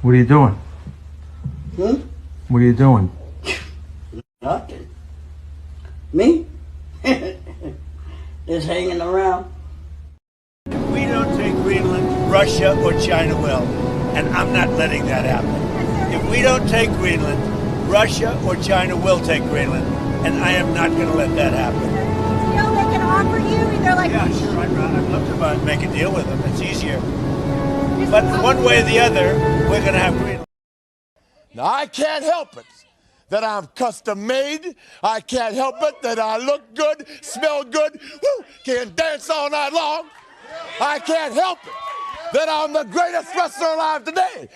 What are you doing? What are you doing? Nothing. Me? Just hanging around. If we don't take Greenland, Russia or China will. And I'm not letting that happen. If we don't take Greenland, Russia or China will take Greenland. And I am not going to let that happen. You know, they can offer you either like... Yeah, sure. I'd love to make a deal with them. It's easier. But one way or the other, we're going to have Greenland. Now, I can't help it that I'm custom made. I can't help it that I look good, smell good, woo, can dance all night long. I can't help it that I'm the greatest wrestler alive today.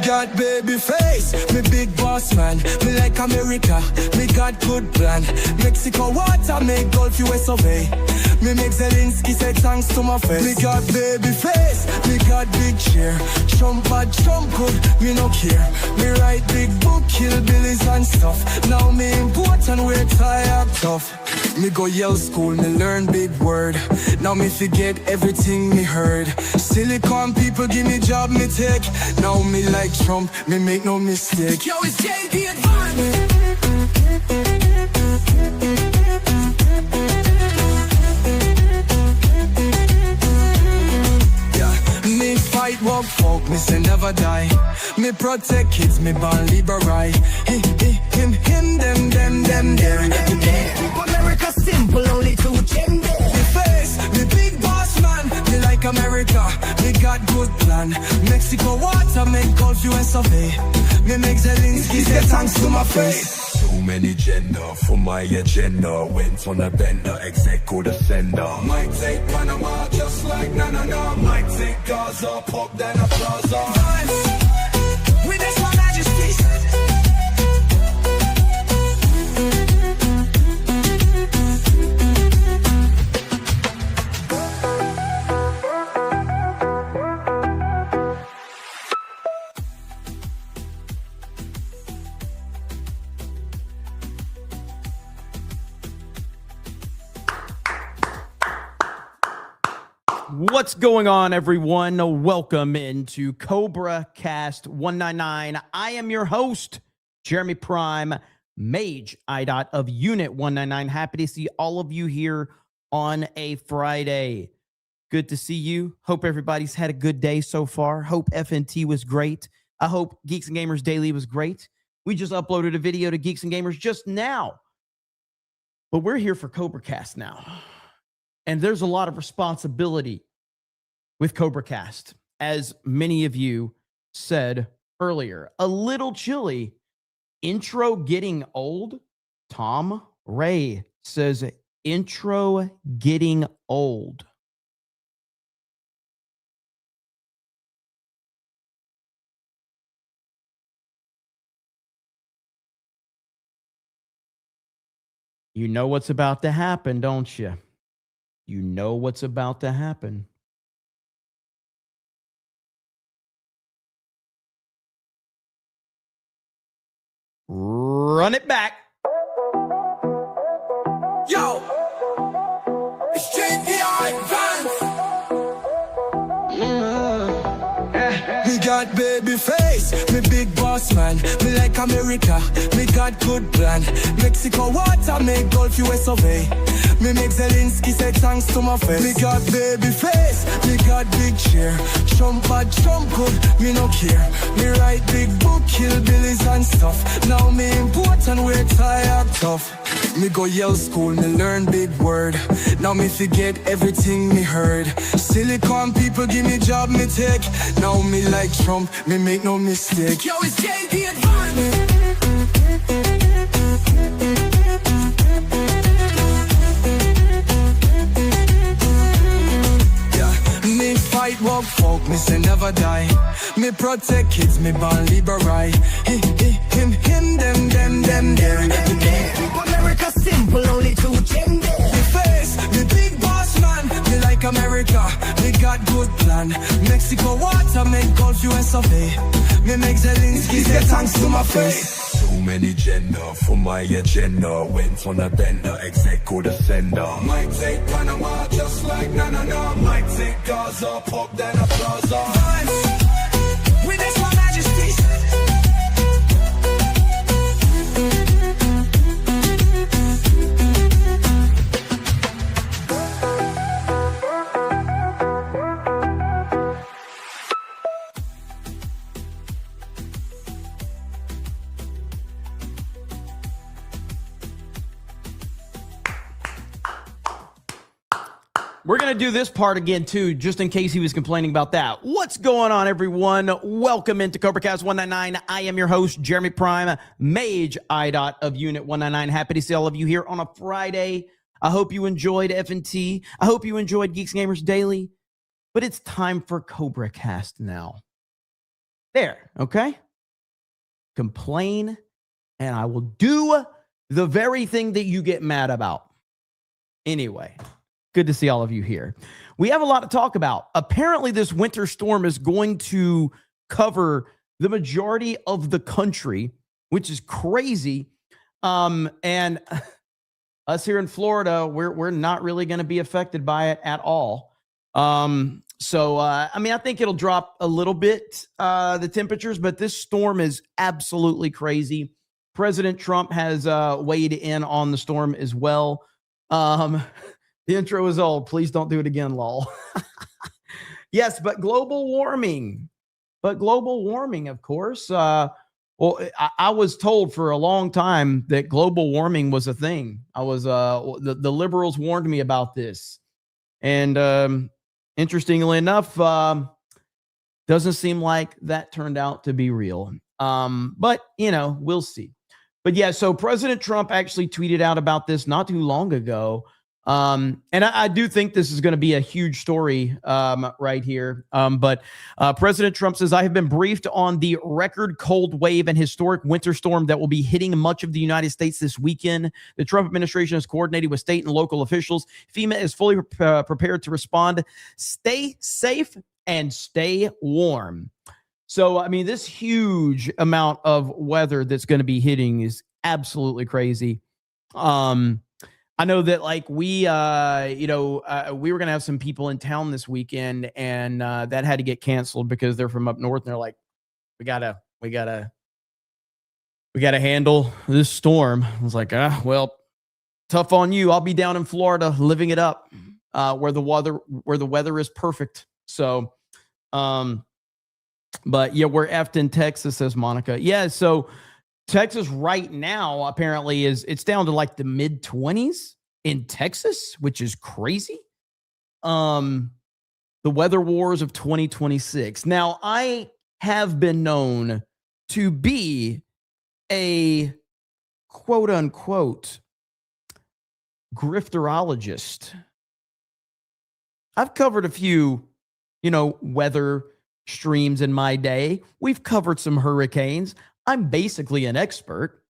Got baby face, me big boss man. Me like America, me got good plan. Mexico water, make Gulf US obey. Me make Zelensky say thanks to my face. Me got baby face, me got big chair. Trump bad, Trump good, me no care. Me write big book, kill billies and stuff. Now me important, we're tired tough. Me go Yale school, me learn big word. Now me forget everything me heard. Silicon people give me job, me take. Now me like Trump, me make no mistake. Yo, it's JD Advance. Me fight, walk, folk, me say never die. Me protect kids, me born liberal. Him, them, there. America simple, only two gender. Me face, me big boss man. Me like America, me got good plan. Mexico water, make Gulf US survey. Me make Zelensky say thanks to my face. Too many gender for my agenda. Went on a bender, execo the sender. Might take Panama just like na. Might take Gaza, pop then a plaza. With this one majesty. What's going on, everyone? Welcome into Cobra Cast 199. I am your host, Jeremy Prime, Mage IDOT of Unit 199. Happy to see all of you here on a Friday. Good to see you. Hope everybody's had a good day so far. Hope FNT was great. I hope Geeks and Gamers Daily was great. We just uploaded a video to Geeks and Gamers just now. But we're here for Cobra Cast now. And there's a lot of responsibility with Cobra Cast, as many of you said earlier. A little chilly. Intro getting old? Tom Ray says, intro getting old. You know what's about to happen, don't you? You know what's about to happen. Run it back. Yo, it's JD Advance. got baby face, me big boss man. Me like America, me got good plan. Mexico water, make Gulf US survey. Me make Zelensky say thanks to my face. Me got baby face, me got big chair. Trump bad, Trump good, me no care. Me write big book, kill billies and stuff. Now me important, we're tired tough. Me go Yale school, me learn big word. Now me forget everything me heard. Silicon people give me job, me take. Now me like Trump, me make no mistake. Yo, it's JD Advance. Fight, walk, folk, me say never die. Me protect kids, me born liberate. Him, them, there. America simple, only two gender. Me face, me big boss man. Me like America, me got good plan. Mexico water, make Gulf US survey. Me make Zelensky say thanks to my face. Too many gender for my agenda. Went on a bender, execo defender. Might take Panama just like na. Might take Gaza, pop then a plaza. With this one majesty. We're going to do this part again, too, just in case he was complaining about that. What's going on, everyone? Welcome into CobraCast 199. I am your host, Jeremy Prime, Mage IDOT of Unit 199. Happy to see all of you here on a Friday. I hope you enjoyed F&T. I hope you enjoyed Geeks and Gamers Daily. But it's time for CobraCast now. There, okay? Complain, and I will do the very thing that you get mad about. Anyway. Good to see all of you here. We have a lot to talk about. Apparently, this winter storm is going to cover the majority of the country, which is crazy. And us here in Florida, we're not really going to be affected by it at all. I mean, I think it'll drop a little bit, the temperatures, but this storm is absolutely crazy. President Trump has weighed in on the storm as well. The intro is old. Please don't do it again, lol. Yes, but global warming. Of course. I was told for a long time that global warming was a thing. The liberals warned me about this. And interestingly enough, doesn't seem like that turned out to be real. But, we'll see. But yeah, so President Trump actually tweeted out about this not too long ago. And I do think this is going to be a huge story right here. But President Trump says, I have been briefed on the record cold wave and historic winter storm that will be hitting much of the United States this weekend. The Trump administration has coordinated with state and local officials. FEMA is fully prepared to respond. Stay safe and stay warm. So, I mean, this huge amount of weather that's going to be hitting is absolutely crazy. I know that we were going to have some people in town this weekend and that had to get canceled because they're from up north and they're like, we gotta handle this storm. I was like, well, tough on you. I'll be down in Florida living it up where the weather is perfect. So, but yeah, we're effed in Texas, says Monica. Yeah. So Texas right now apparently it's down to like the mid 20s in Texas, which is crazy. The weather wars of 2026. Now, I have been known to be a quote unquote grifterologist. I've covered a few, weather streams in my day. We've covered some hurricanes. I'm basically an expert.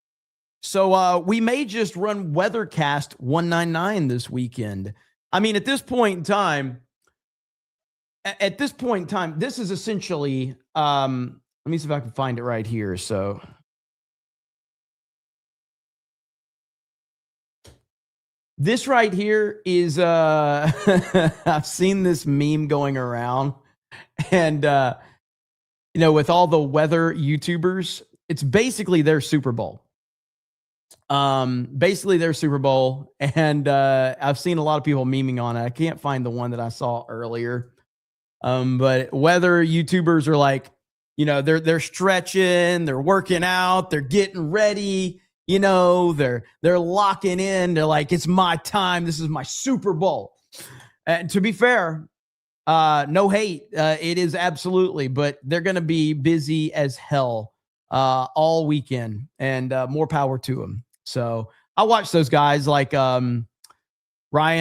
So we may just run Weathercast 199 this weekend. I mean, at this point in time, this is essentially, let me see if I can find it right here. So this right here is, I've seen this meme going around and with all the weather YouTubers, it's basically their Super Bowl. Basically their Super Bowl. And I've seen a lot of people memeing on it. I can't find the one that I saw earlier. But weather YouTubers are like, they're stretching, they're working out, they're getting ready, they're locking in. They're like, it's my time. This is my Super Bowl. And to be fair, no hate. It is absolutely, but they're going to be busy as hell all weekend, and more power to them. So I watch those guys like Ryan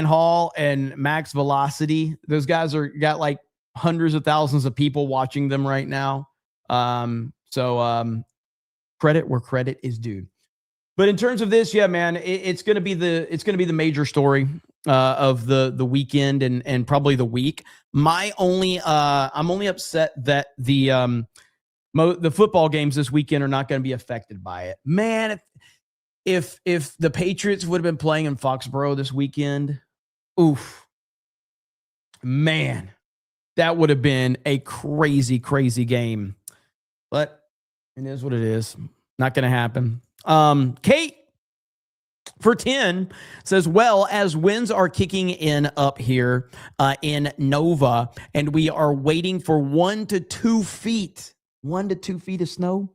Hall and Max Velocity. Those guys got like hundreds of thousands of people watching them right now. So credit where credit is due. But in terms of this, yeah, man, it's going to be the major story of the weekend and probably the week. I'm only upset that the football games this weekend are not going to be affected by it. Man, if the Patriots would have been playing in Foxborough this weekend, oof, man, that would have been a crazy, crazy game. But it is what it is. Not going to happen. Kate for 10 says, well, as winds are kicking in up here in Nova, and we are waiting for 1 to 2 feet, 1 to 2 feet of snow.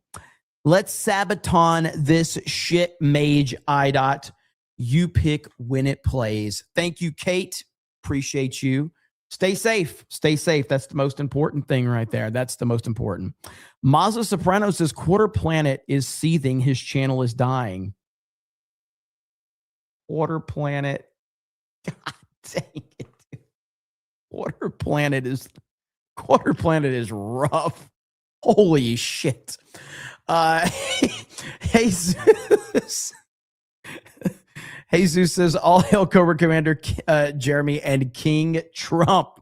Let's Sabaton this shit, Mage IDOT. You pick when it plays. Thank you, Kate. Appreciate you. Stay safe. Stay safe. That's the most important thing right there. That's the most important. Mazza Soprano says, Quarter Planet is seething. His channel is dying. Quarter Planet. God dang it. Quarter Planet is rough. Holy shit. Jesus says, all hail Cobra Commander Jeremy and King Trump.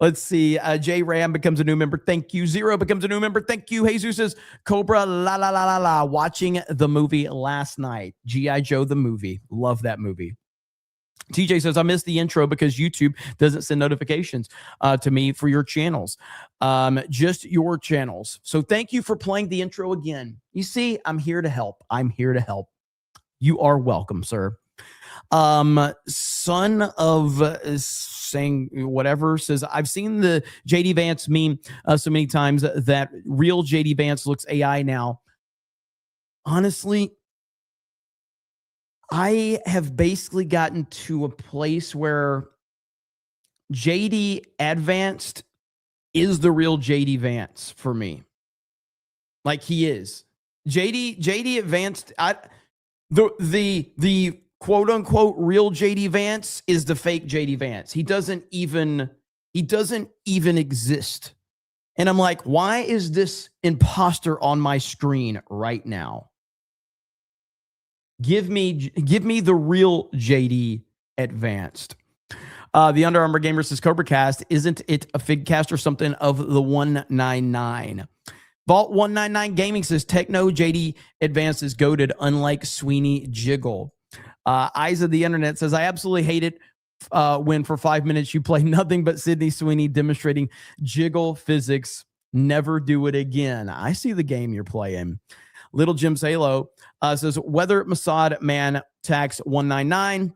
Let's see. J Ram becomes a new member. Thank you. Zero becomes a new member. Thank you. Jesus says, Cobra la la la la la. Watching the movie last night. G.I. Joe the movie. Love that movie. TJ says, I missed the intro because YouTube doesn't send notifications to me for your channels. Just your channels. So thank you for playing the intro again. You see, I'm here to help. I'm here to help. You are welcome, sir. Son of saying whatever says, I've seen the JD Vance meme so many times that real JD Vance looks AI now. Honestly, I have basically gotten to a place where JD Advanced is the real JD Vance for me. Like he is. JD Advanced, the quote unquote real JD Vance is the fake JD Vance. He doesn't even exist. And I'm like, why is this imposter on my screen right now? Give me the real JD Advanced. The Under Armour Gamer says, Cobra Cast, isn't it a fig cast or something of the 199? Vault 199 Gaming says, Techno JD Advanced is goated, unlike Sweeney Jiggle. Eyes of the Internet says, I absolutely hate it when for 5 minutes you play nothing but Sydney Sweeney demonstrating jiggle physics. Never do it again. I see the game you're playing. Little Jim Salo says, whether Mossad Man Tax 199.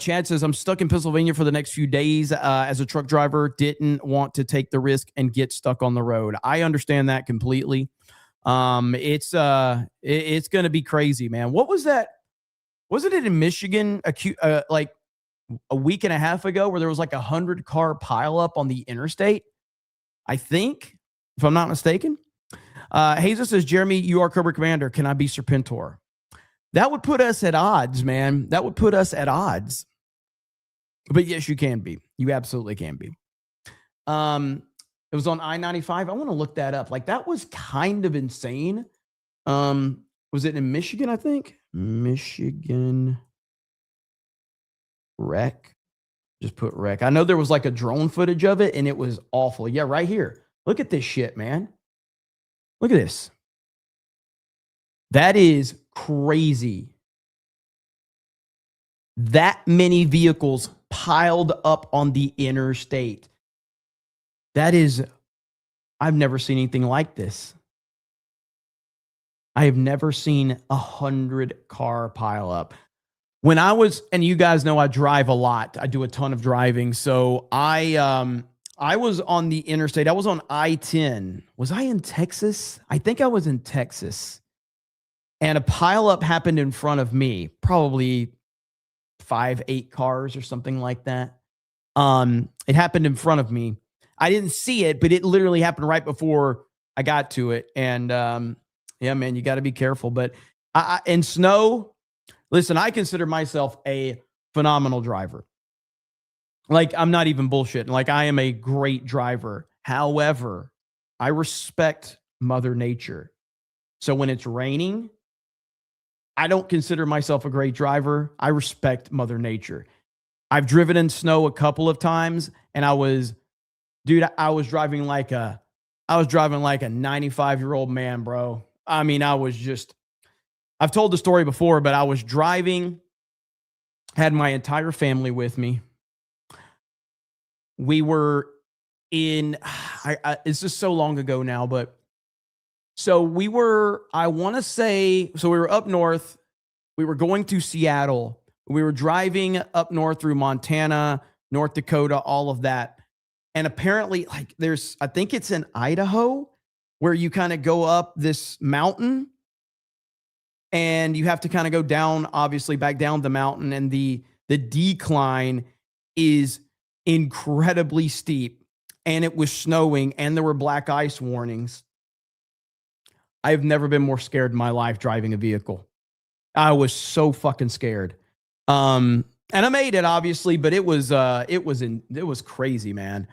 Chad says, I'm stuck in Pennsylvania for the next few days as a truck driver. Didn't want to take the risk and get stuck on the road. I understand that completely. It's going to be crazy, man. What was that? Wasn't it in Michigan like a week and a half ago where there was like 100-car pileup on the interstate? I think, if I'm not mistaken. Jesus says, Jeremy, you are Cobra Commander. Can I be Serpentor? That would put us at odds, man. That would put us at odds. But yes, you can be. You absolutely can be. It was on I-95. I want to look that up. Like, that was kind of insane. Was it in Michigan, I think? Michigan wreck. Just put wreck. I know there was like a drone footage of it, and it was awful. Yeah, right here. Look at this shit, man. Look at this. That is crazy. That many vehicles piled up on the interstate. That is I've never seen anything like this. I have never seen 100-car pileup. When I was, and you guys know I drive a lot. I do a ton of driving. So I was on the interstate. I was on I-10. Was I in Texas? I think I was in Texas. And a pileup happened in front of me, probably 5-8 cars or something like that. It happened in front of me. I didn't see it, but it literally happened right before I got to it. And yeah, man, you got to be careful. But in snow, listen, I consider myself a phenomenal driver. Like, I'm not even bullshitting. Like, I am a great driver. However, I respect Mother Nature. So when it's raining, I don't consider myself a great driver. I respect Mother Nature. I've driven in snow a couple of times, and I was driving like a 95-year-old man, bro. I mean, I've told the story before, but I was driving, had my entire family with me. We were in, it's just so long ago now, but so we were up north. We were going to Seattle. We were driving up north through Montana, North Dakota, all of that. And apparently, like, I think it's in Idaho, where you kind of go up this mountain and you have to kind of go down, obviously back down the mountain. And the decline is incredibly steep, and it was snowing, and there were black ice warnings. I've never been more scared in my life driving a vehicle. I was so fucking scared. And I made it, obviously, but it was crazy, man.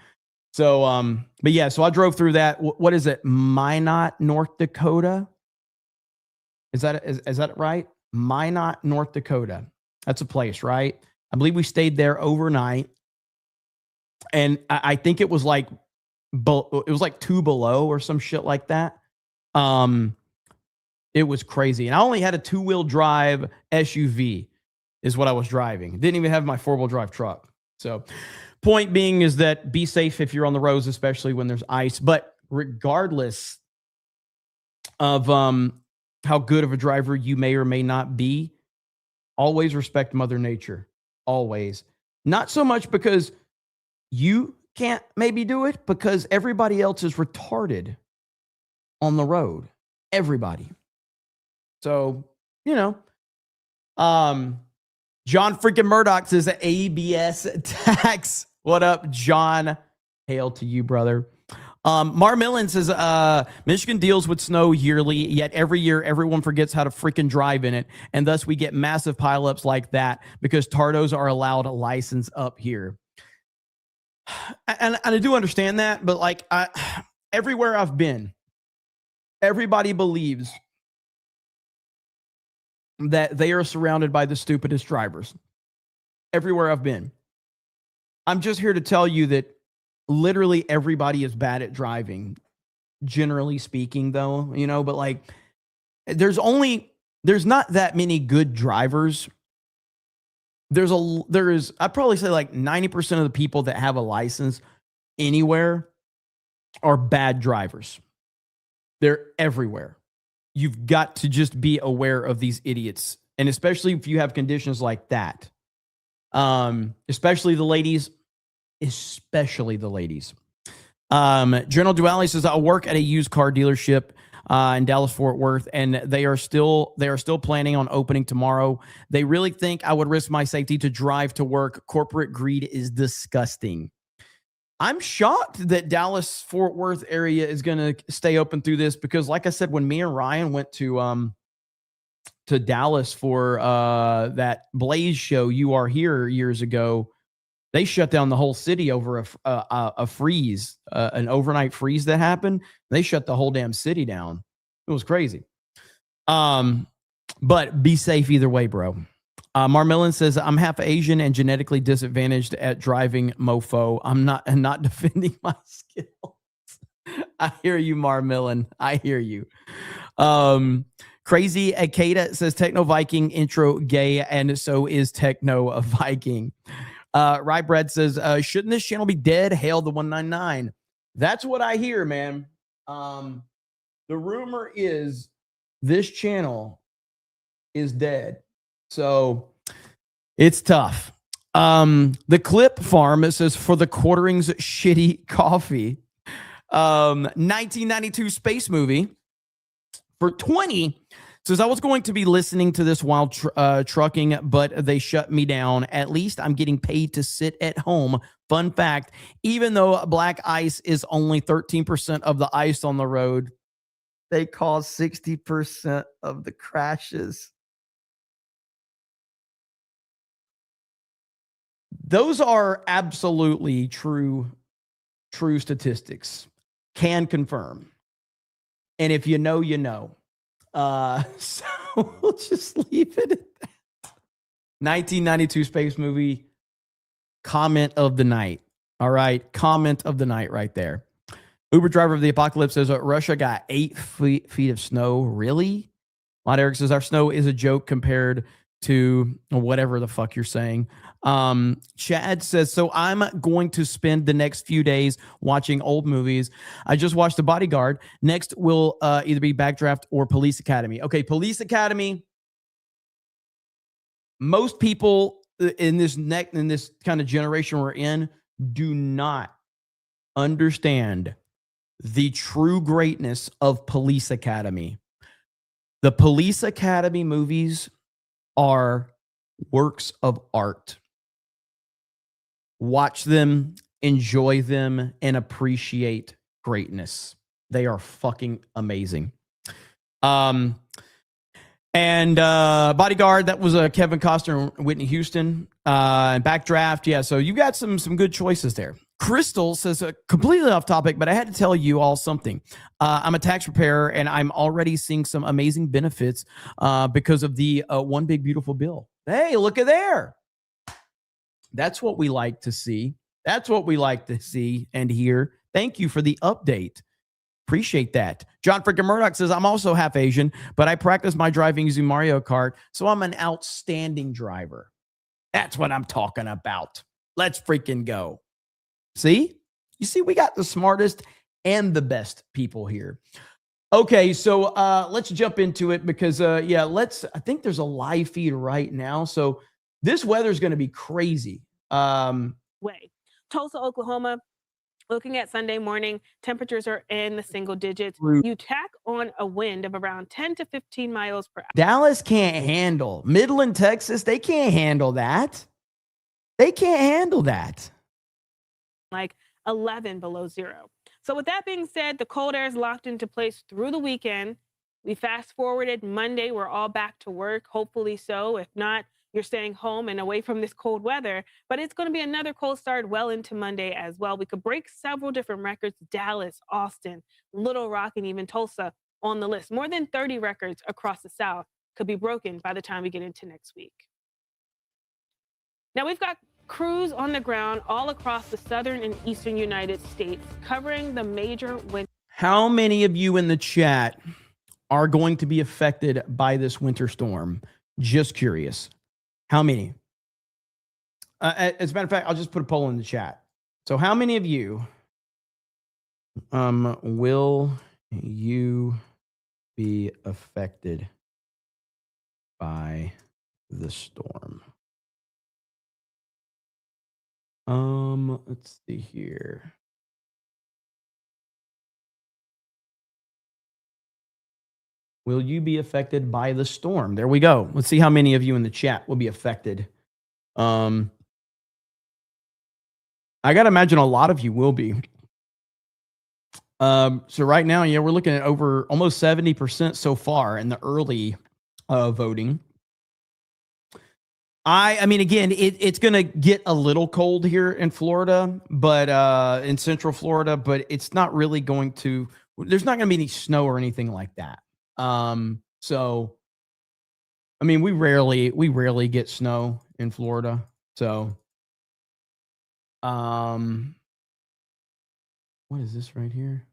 So, but yeah, so I drove through that. What is it? Minot, North Dakota. Is that right? Minot, North Dakota. That's a place, right? I believe we stayed there overnight. And I think it was like 2 below or some shit like that. It was crazy. And I only had a 2-wheel drive SUV is what I was driving. Didn't even have my 4-wheel drive truck. So point being is that be safe if you're on the roads, especially when there's ice. But regardless of how good of a driver you may or may not be, always respect Mother Nature. Always. Not so much because you can't maybe do it, because everybody else is retarded on the road. Everybody. So, John freaking Murdoch says ABS tax. What up, John? Hail to you, brother. Mar Millen says, Michigan deals with snow yearly, yet every year everyone forgets how to freaking drive in it. And thus we get massive pileups like that because Tardos are allowed a license up here. And I do understand that, but like everywhere I've been, everybody believes that they are surrounded by the stupidest drivers. Everywhere I've been. I'm just here to tell you that literally everybody is bad at driving, generally speaking, though, but like there's not that many good drivers. I'd probably say like 90% of the people that have a license anywhere are bad drivers. They're everywhere. You've got to just be aware of these idiots. And especially if you have conditions like that. Especially the ladies. General Duality says, I work at a used car dealership in Dallas Fort Worth, and they are still planning on opening tomorrow. They really think I would risk my safety to drive to work. Corporate greed is disgusting. I'm shocked that Dallas Fort Worth area is going to stay open through this, because like I said, when me and Ryan went to Dallas for that Blaze show, You Are Here, years ago, they shut down the whole city over a freeze, an overnight freeze that happened. They shut the whole damn city down. It was crazy. But be safe either way, bro. Marmillin says, I'm half Asian and genetically disadvantaged at driving, mofo. I'm not defending my skills. I hear you, Marmillin. I hear you. Crazy Akeda says, Techno Viking intro gay, and so is Techno Viking. Rye Bread says, shouldn't this channel be dead? Hail the 199. That's what I hear, man. The rumor is this channel is dead. So it's tough. The clip farm, it says for the Quartering's shitty coffee. 1992 space movie for 20 says I was going to be listening to this while trucking, but they shut me down. At least I'm getting paid to sit at home. Fun fact, even though black ice is only 13% of the ice on the road, they cause 60% of the crashes. Those are absolutely true statistics. Can confirm. And if you know, you know. So we'll just leave it at that. 1992 space movie. Comment of the night. All right. Comment of the night right there. Uber driver of the apocalypse says Russia got 8 feet of snow. Really? Lot Eric says our snow is a joke compared to whatever the fuck you're saying. Chad says, so I'm going to spend the next few days watching old movies. I just watched The Bodyguard. Next will either be Backdraft or Police Academy. Okay, Police Academy. Most people in this kind of generation we're in do not understand the true greatness of Police Academy. The Police Academy movies are works of art. Watch them, enjoy them, and appreciate greatness. They are fucking amazing. And Bodyguard, that was Kevin Costner and Whitney Houston. And Backdraft, yeah. So you got some good choices there. Crystal says, completely off topic, but I had to tell you all something. I'm a tax preparer, and I'm already seeing some amazing benefits because of the One Big Beautiful Bill. Hey, look at there. That's what we like to see. That's what we like to see and hear. Thank you for the update. Appreciate that. John freaking Murdoch says, I'm also half Asian, but I practice my driving using Mario Kart, so I'm an outstanding driver. That's what I'm talking about. Let's freaking go. See? You see, we got the smartest and the best people here. Okay, so let's jump into it because, I think there's a live feed right now. So this weather is going to be crazy. Tulsa, Oklahoma. Looking at Sunday morning, temperatures are in the single digits. You tack on a wind of around 10 to 15 miles per hour. Dallas can't handle. Midland, Texas, they can't handle that. They can't handle that. Like 11 below zero. So with that being said, the cold air is locked into place through the weekend. We fast forwarded Monday. We're all back to work, hopefully so. If not, you're staying home and away from this cold weather. But it's going to be another cold start well into Monday as well. We could break several different records. Dallas, Austin, Little Rock, and even Tulsa on the list. More than 30 records across the South could be broken by the time we get into next week. Now we've got crews on the ground all across the southern and eastern United States covering the major winter. How many of you in the chat are going to be affected by this winter storm? Just curious. How many? As a matter of fact, I'll just put a poll in the chat. So how many of you will you be affected by the storm? Let's see here. Will you be affected by the storm? There we go. Let's see how many of you in the chat will be affected. I got to imagine a lot of you will be. So right now, yeah, we're looking at over almost 70% so far in the early voting. I mean, again, it's going to get a little cold here in Florida, but in Central Florida, but it's not really going to, there's not going to be any snow or anything like that. So, I mean, we rarely get snow in Florida. So, what is this right here?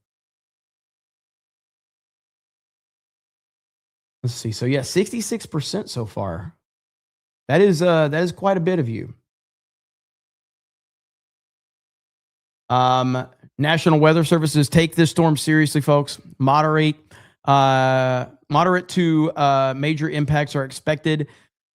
Let's see. So yeah, 66% so far. That is quite a bit of you. Now National Weather Services, take this storm seriously, folks. Moderate to major impacts are expected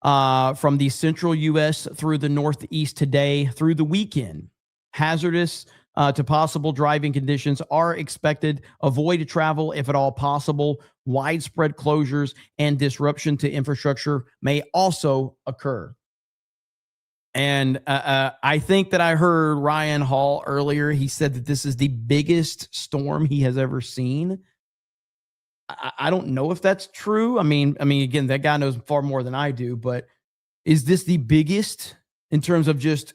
from the central U.S. through the Northeast today through the weekend. Hazardous to possible driving conditions are expected. Avoid travel if at all possible. Widespread closures and disruption to infrastructure may also occur. And I think that I heard Ryan Hall earlier. He said that this is the biggest storm he has ever seen. I don't know if that's true. I mean, again, that guy knows far more than I do. But is this the biggest in terms of just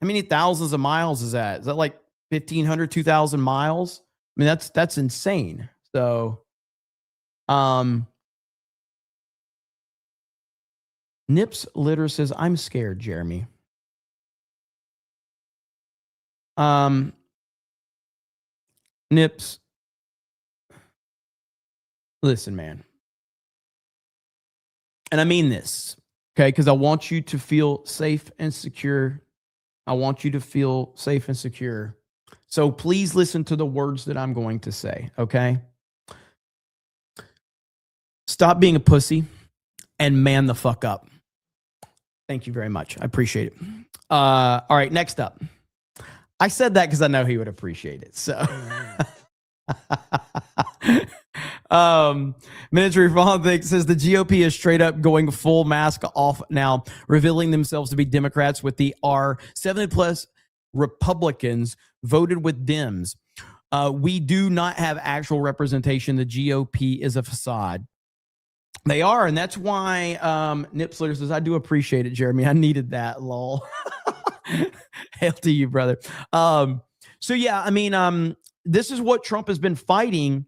how many thousands of miles is that? Is that like 1,500, 2,000 miles? I mean, that's insane. So, Nips Litter says, I'm scared, Jeremy. Nips, listen, man. And I mean this, okay? Because I want you to feel safe and secure. I want you to feel safe and secure. So please listen to the words that I'm going to say, okay? Stop being a pussy and man the fuck up. Thank you very much. I appreciate it. All right, next up. I said that because I know he would appreciate it. So, Ministry of Politics says the GOP is straight up going full mask off now, revealing themselves to be Democrats with the R. 70 plus Republicans voted with Dems. We do not have actual representation. The GOP is a facade. They are, and that's why Nipsler says, I do appreciate it, Jeremy. I needed that, lol. Hail to you, brother. So, yeah, I mean, this is what Trump has been fighting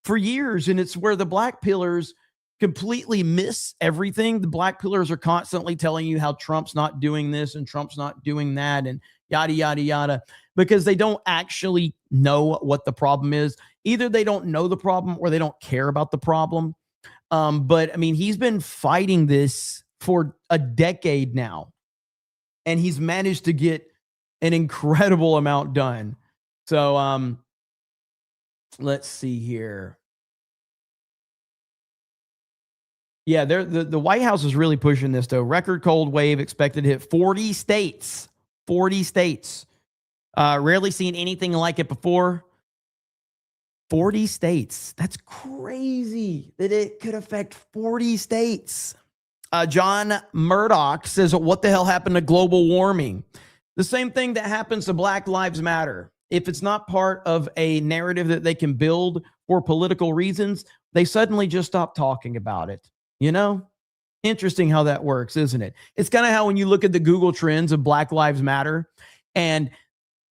for years, and it's where the black pillars completely miss everything. The black pillars are constantly telling you how Trump's not doing this and Trump's not doing that and yada, yada, yada, because they don't actually know what the problem is. Either they don't know the problem or they don't care about the problem. But I mean, he's been fighting this for a decade now, and he's managed to get an incredible amount done. So, let's see here. Yeah, the White House is really pushing this, though. Record cold wave expected to hit 40 states. 40 states. Rarely seen anything like it before. 40 states. That's crazy that it could affect 40 states. John Murdoch says, what the hell happened to global warming? The same thing that happens to Black Lives Matter. If it's not part of a narrative that they can build for political reasons, they suddenly just stop talking about it. You know? Interesting how that works, isn't it? It's kind of how when you look at the Google trends of Black Lives Matter, and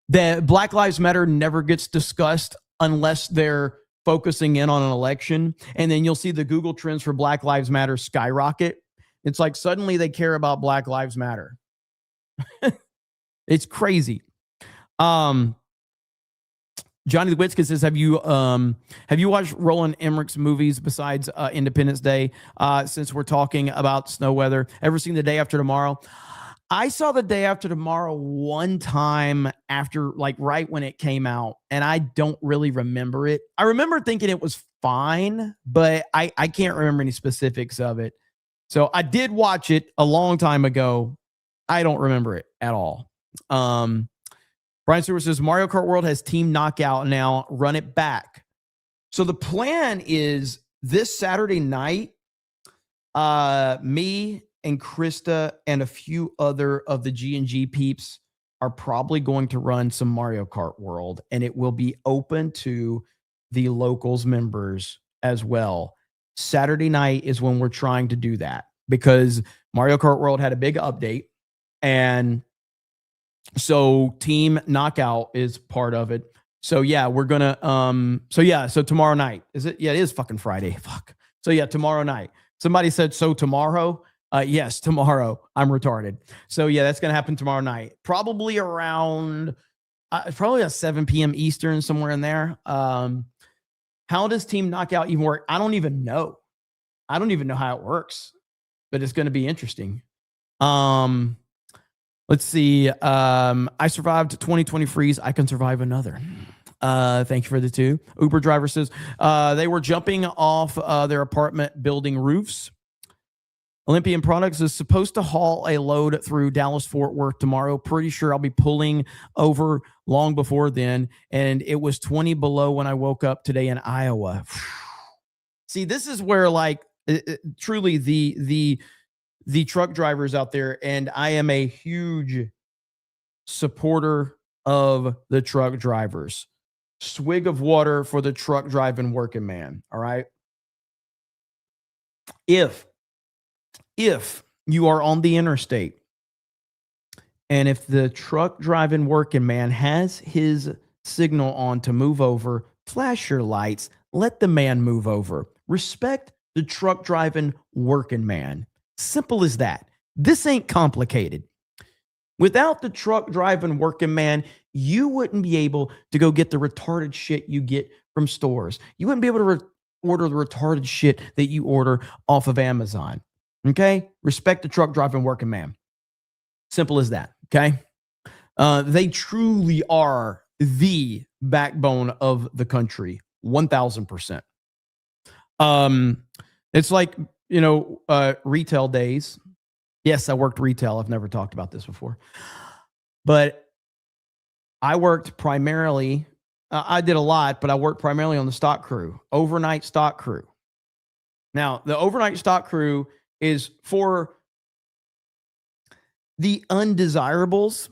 the Black Lives Matter never gets discussed unless they're focusing in on an election. And then you'll see the Google trends for Black Lives Matter skyrocket. It's like suddenly they care about Black Lives Matter. It's crazy. Johnny the Witskin says, have you watched Roland Emmerich's movies besides Independence Day? Since we're talking about snow weather, ever seen The Day After Tomorrow? I saw The Day After Tomorrow one time after, like, right when it came out, and I don't really remember it. I remember thinking it was fine, but I can't remember any specifics of it. So I did watch it a long time ago. I don't remember it at all. Brian Stewart says, Mario Kart World has Team Knockout now. Run it back. So the plan is this Saturday night, me and Krista and a few other of the G&G peeps are probably going to run some Mario Kart World, and it will be open to the locals members as well. Saturday night is when we're trying to do that because Mario Kart World had a big update, and so Team Knockout is part of it. So yeah, we're gonna so tomorrow night. Is it? Yeah, it is fucking Friday. Fuck. So yeah, tomorrow night. Somebody said so tomorrow. Yes, tomorrow. I'm retarded. So yeah, that's gonna happen tomorrow night. Probably around probably at 7 p.m. Eastern, somewhere in there. How does Team Knockout even work? I don't even know. I don't even know how it works, but it's gonna be interesting. Let's see. I survived 2020 freeze. I can survive another. Thank you for the 2. Uber driver says they were jumping off their apartment building roofs. Olympian Products is supposed to haul a load through Dallas-Fort Worth tomorrow. Pretty sure I'll be pulling over long before then. And it was 20 below when I woke up today in Iowa. See, this is where truly the truck drivers out there, and I am a huge supporter of the truck drivers. Swig of water for the truck driving working man. All right. If you are on the interstate and if the truck driving working man has his signal on to move over, flash your lights, let the man move over. Respect the truck driving working man. Simple as that. This ain't complicated. Without the truck driving working man, you wouldn't be able to go get the retarded shit you get from stores. You wouldn't be able to order the retarded shit that you order off of Amazon. Okay? Respect the truck driving working man. Simple as that. Okay? They truly are the backbone of the country. 1,000%. It's like, retail days. Yes, I worked retail. I've never talked about this before. But I worked primarily, I did a lot, but I worked primarily on the stock crew, overnight stock crew. Now, the overnight stock crew is for the undesirables.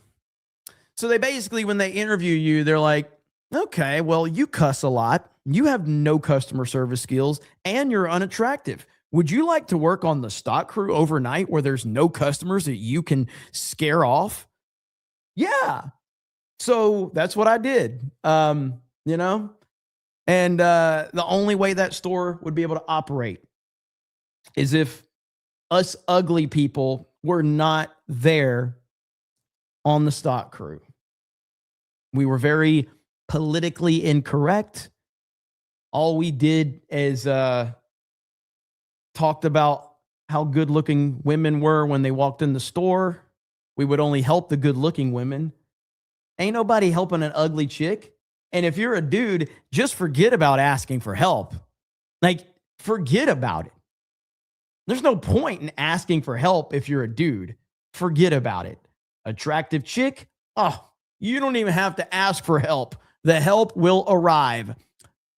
So they basically, when they interview you, they're like, okay, well, you cuss a lot. You have no customer service skills and you're unattractive. Would you like to work on the stock crew overnight where there's no customers that you can scare off? Yeah. So that's what I did, And the only way that store would be able to operate is if us ugly people were not there on the stock crew. We were very politically incorrect. All we did is talked about how good-looking women were when they walked in the store. We would only help the good-looking women. Ain't nobody helping an ugly chick. And if you're a dude, just forget about asking for help. Forget about it. There's no point in asking for help if you're a dude. Forget about it. Attractive chick, you don't even have to ask for help. The help will arrive.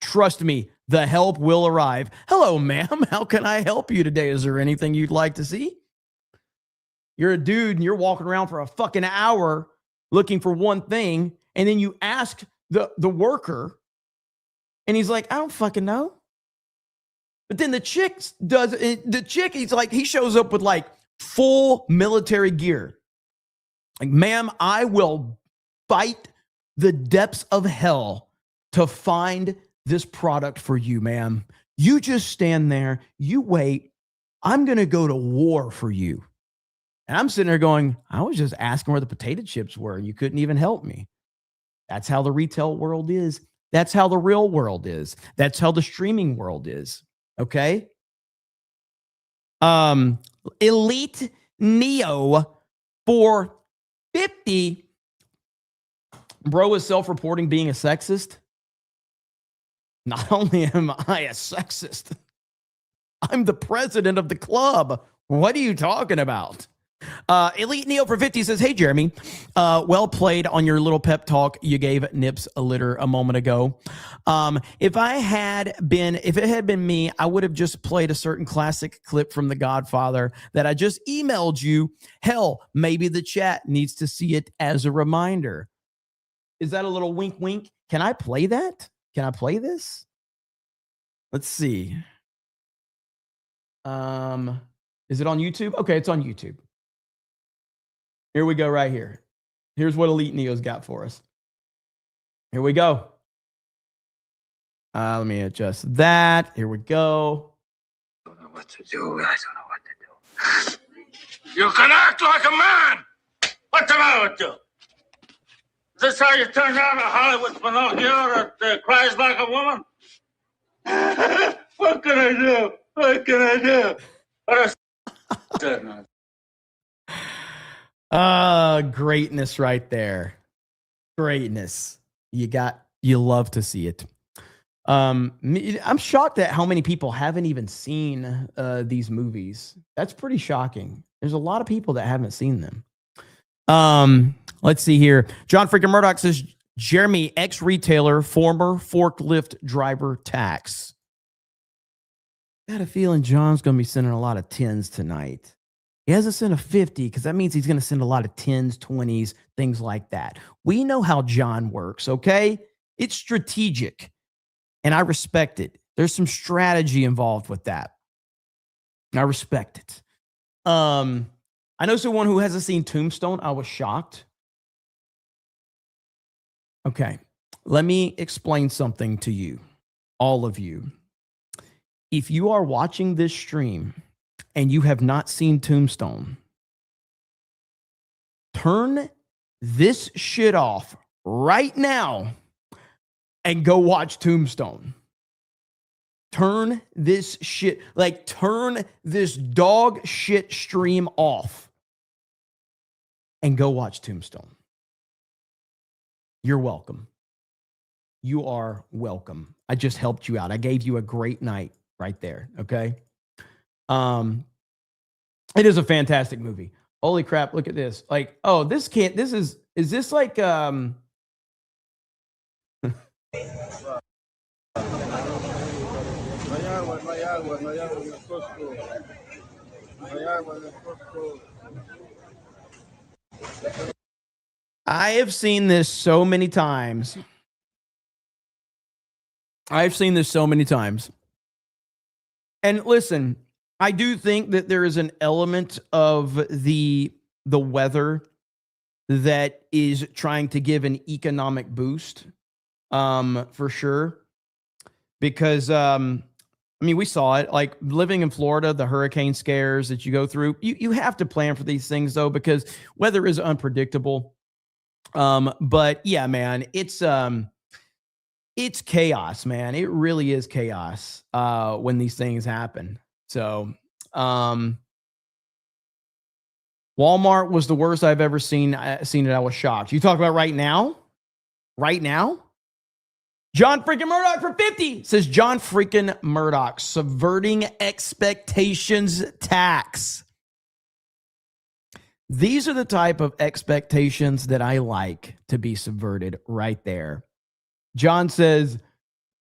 Trust me, the help will arrive. Hello, ma'am. How can I help you today? Is there anything you'd like to see? You're a dude and you're walking around for a fucking hour looking for one thing. And then you ask the worker and he's like, I don't fucking know. But then the chick, he shows up with full military gear. Ma'am, I will fight the depths of hell to find this product for you, ma'am. You just stand there, you wait. I'm going to go to war for you. And I'm sitting there going, I was just asking where the potato chips were, and you couldn't even help me. That's how the retail world is. That's how the real world is. That's how the streaming world is. Okay? Elite Neo for 50. Bro is self-reporting being a sexist. Not only am I a sexist, I'm the president of the club. What are you talking about? Elite Neo for 50 says, hey, Jeremy, well played on your little pep talk you gave Nips a litter a moment ago. If it had been me, I would have just played a certain classic clip from The Godfather that I just emailed you. Hell, maybe the chat needs to see it as a reminder. Is that a little wink, wink? Can I play that? Can I play this? Let's see. Is it on YouTube? Okay, it's on YouTube. Here we go right here. Here's what Elite Neo's got for us. Here we go. Let me adjust that. Here we go. I don't know what to do. I don't know what to do. You can act like a man. What's the matter with you? Is this how you turn down a Hollywood Pinocchio that cries like a woman? What can I do? What can I do? Greatness right there. Greatness. You love to see it. I'm shocked at how many people haven't even seen these movies. That's pretty shocking. There's a lot of people that haven't seen them. Let's see here. John freaking Murdoch says, Jeremy, ex-retailer, former forklift driver tax. Got a feeling John's going to be sending a lot of 10s tonight. He hasn't sent a 50 because that means he's going to send a lot of 10s, 20s, things like that. We know how John works, okay? It's strategic, and I respect it. There's some strategy involved with that. I respect it. I know someone who hasn't seen Tombstone. I was shocked. Okay, let me explain something to you, all of you. If you are watching this stream and you have not seen Tombstone, turn this shit off right now and go watch Tombstone. Turn this shit, turn this dog shit stream off and go watch Tombstone. You're welcome. You are welcome. I just helped you out. I gave you a great night right there. Okay. It is a fantastic movie. Holy crap. Look at this. Is this like, I have seen this so many times. And listen, I do think that there is an element of the weather that is trying to give an economic boost, for sure. Because, we saw it, like living in Florida, the hurricane scares that you go through. You have to plan for these things, though, because weather is unpredictable. But yeah, man, it's chaos, man. It really is chaos when these things happen. So, Walmart was the worst I've ever seen it. I was shocked. You talk about right now? Right now? John freaking Murdoch for 50 says John freaking Murdoch, subverting expectations tax. These are the type of expectations that I like to be subverted right there. John says,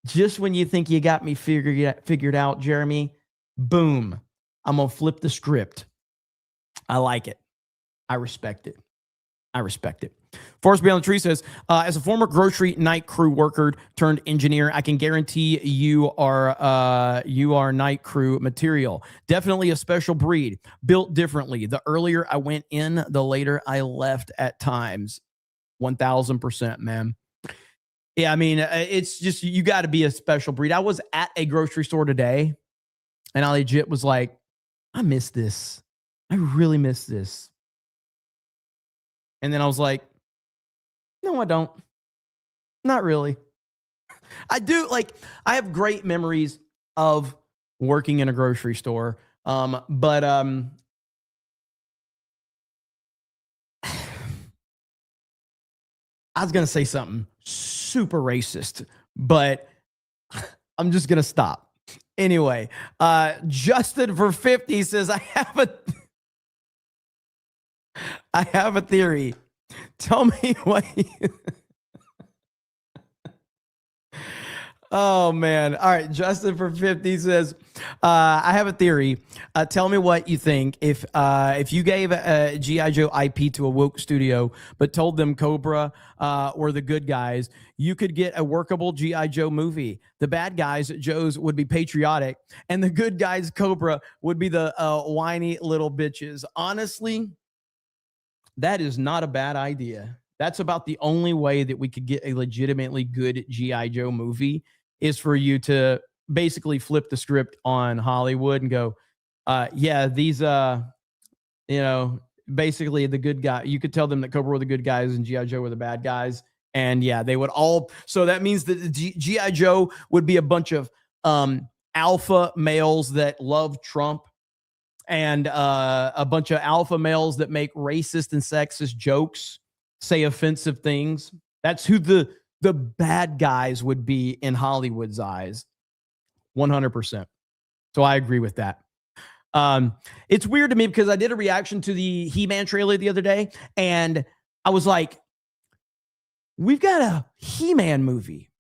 just when you think you got me figured out, Jeremy, boom, I'm going to flip the script. I like it. I respect it. Forrest Beyond the Tree says, as a former grocery night crew worker turned engineer, I can guarantee you are night crew material. Definitely a special breed, built differently. The earlier I went in, the later I left at times. 1000%, man. Yeah, I mean, it's just, you got to be a special breed. I was at a grocery store today, and I legit was like, I miss this. I really miss this. And then I was like, no, I don't. Not really. I do, I have great memories of working in a grocery store. But I was going to say something super racist, but I'm just going to stop. Anyway, Justin for 50 says, I have a theory. Tell me what Oh, man. All right. Justin for 50 says, I have a theory. Tell me what you think. If you gave a G.I. Joe IP to a woke studio, but told them Cobra were the good guys, you could get a workable G.I. Joe movie. The bad guys, Joes, would be patriotic, and the good guys, Cobra, would be the whiny little bitches. Honestly, that is not a bad idea. That's about the only way that we could get a legitimately good G.I. Joe movie, is for you to basically flip the script on Hollywood and go, yeah, these, basically the good guy. You could tell them that Cobra were the good guys and G.I. Joe were the bad guys. And yeah, they would all. So that means that G.I. Joe would be a bunch of alpha males that love Trump. and a bunch of alpha males that make racist and sexist jokes, say offensive things. That's who the bad guys would be in Hollywood's eyes. 100%. So I agree with that. It's weird to me because I did a reaction to the He-Man trailer the other day, and I was like, we've got a He-Man movie,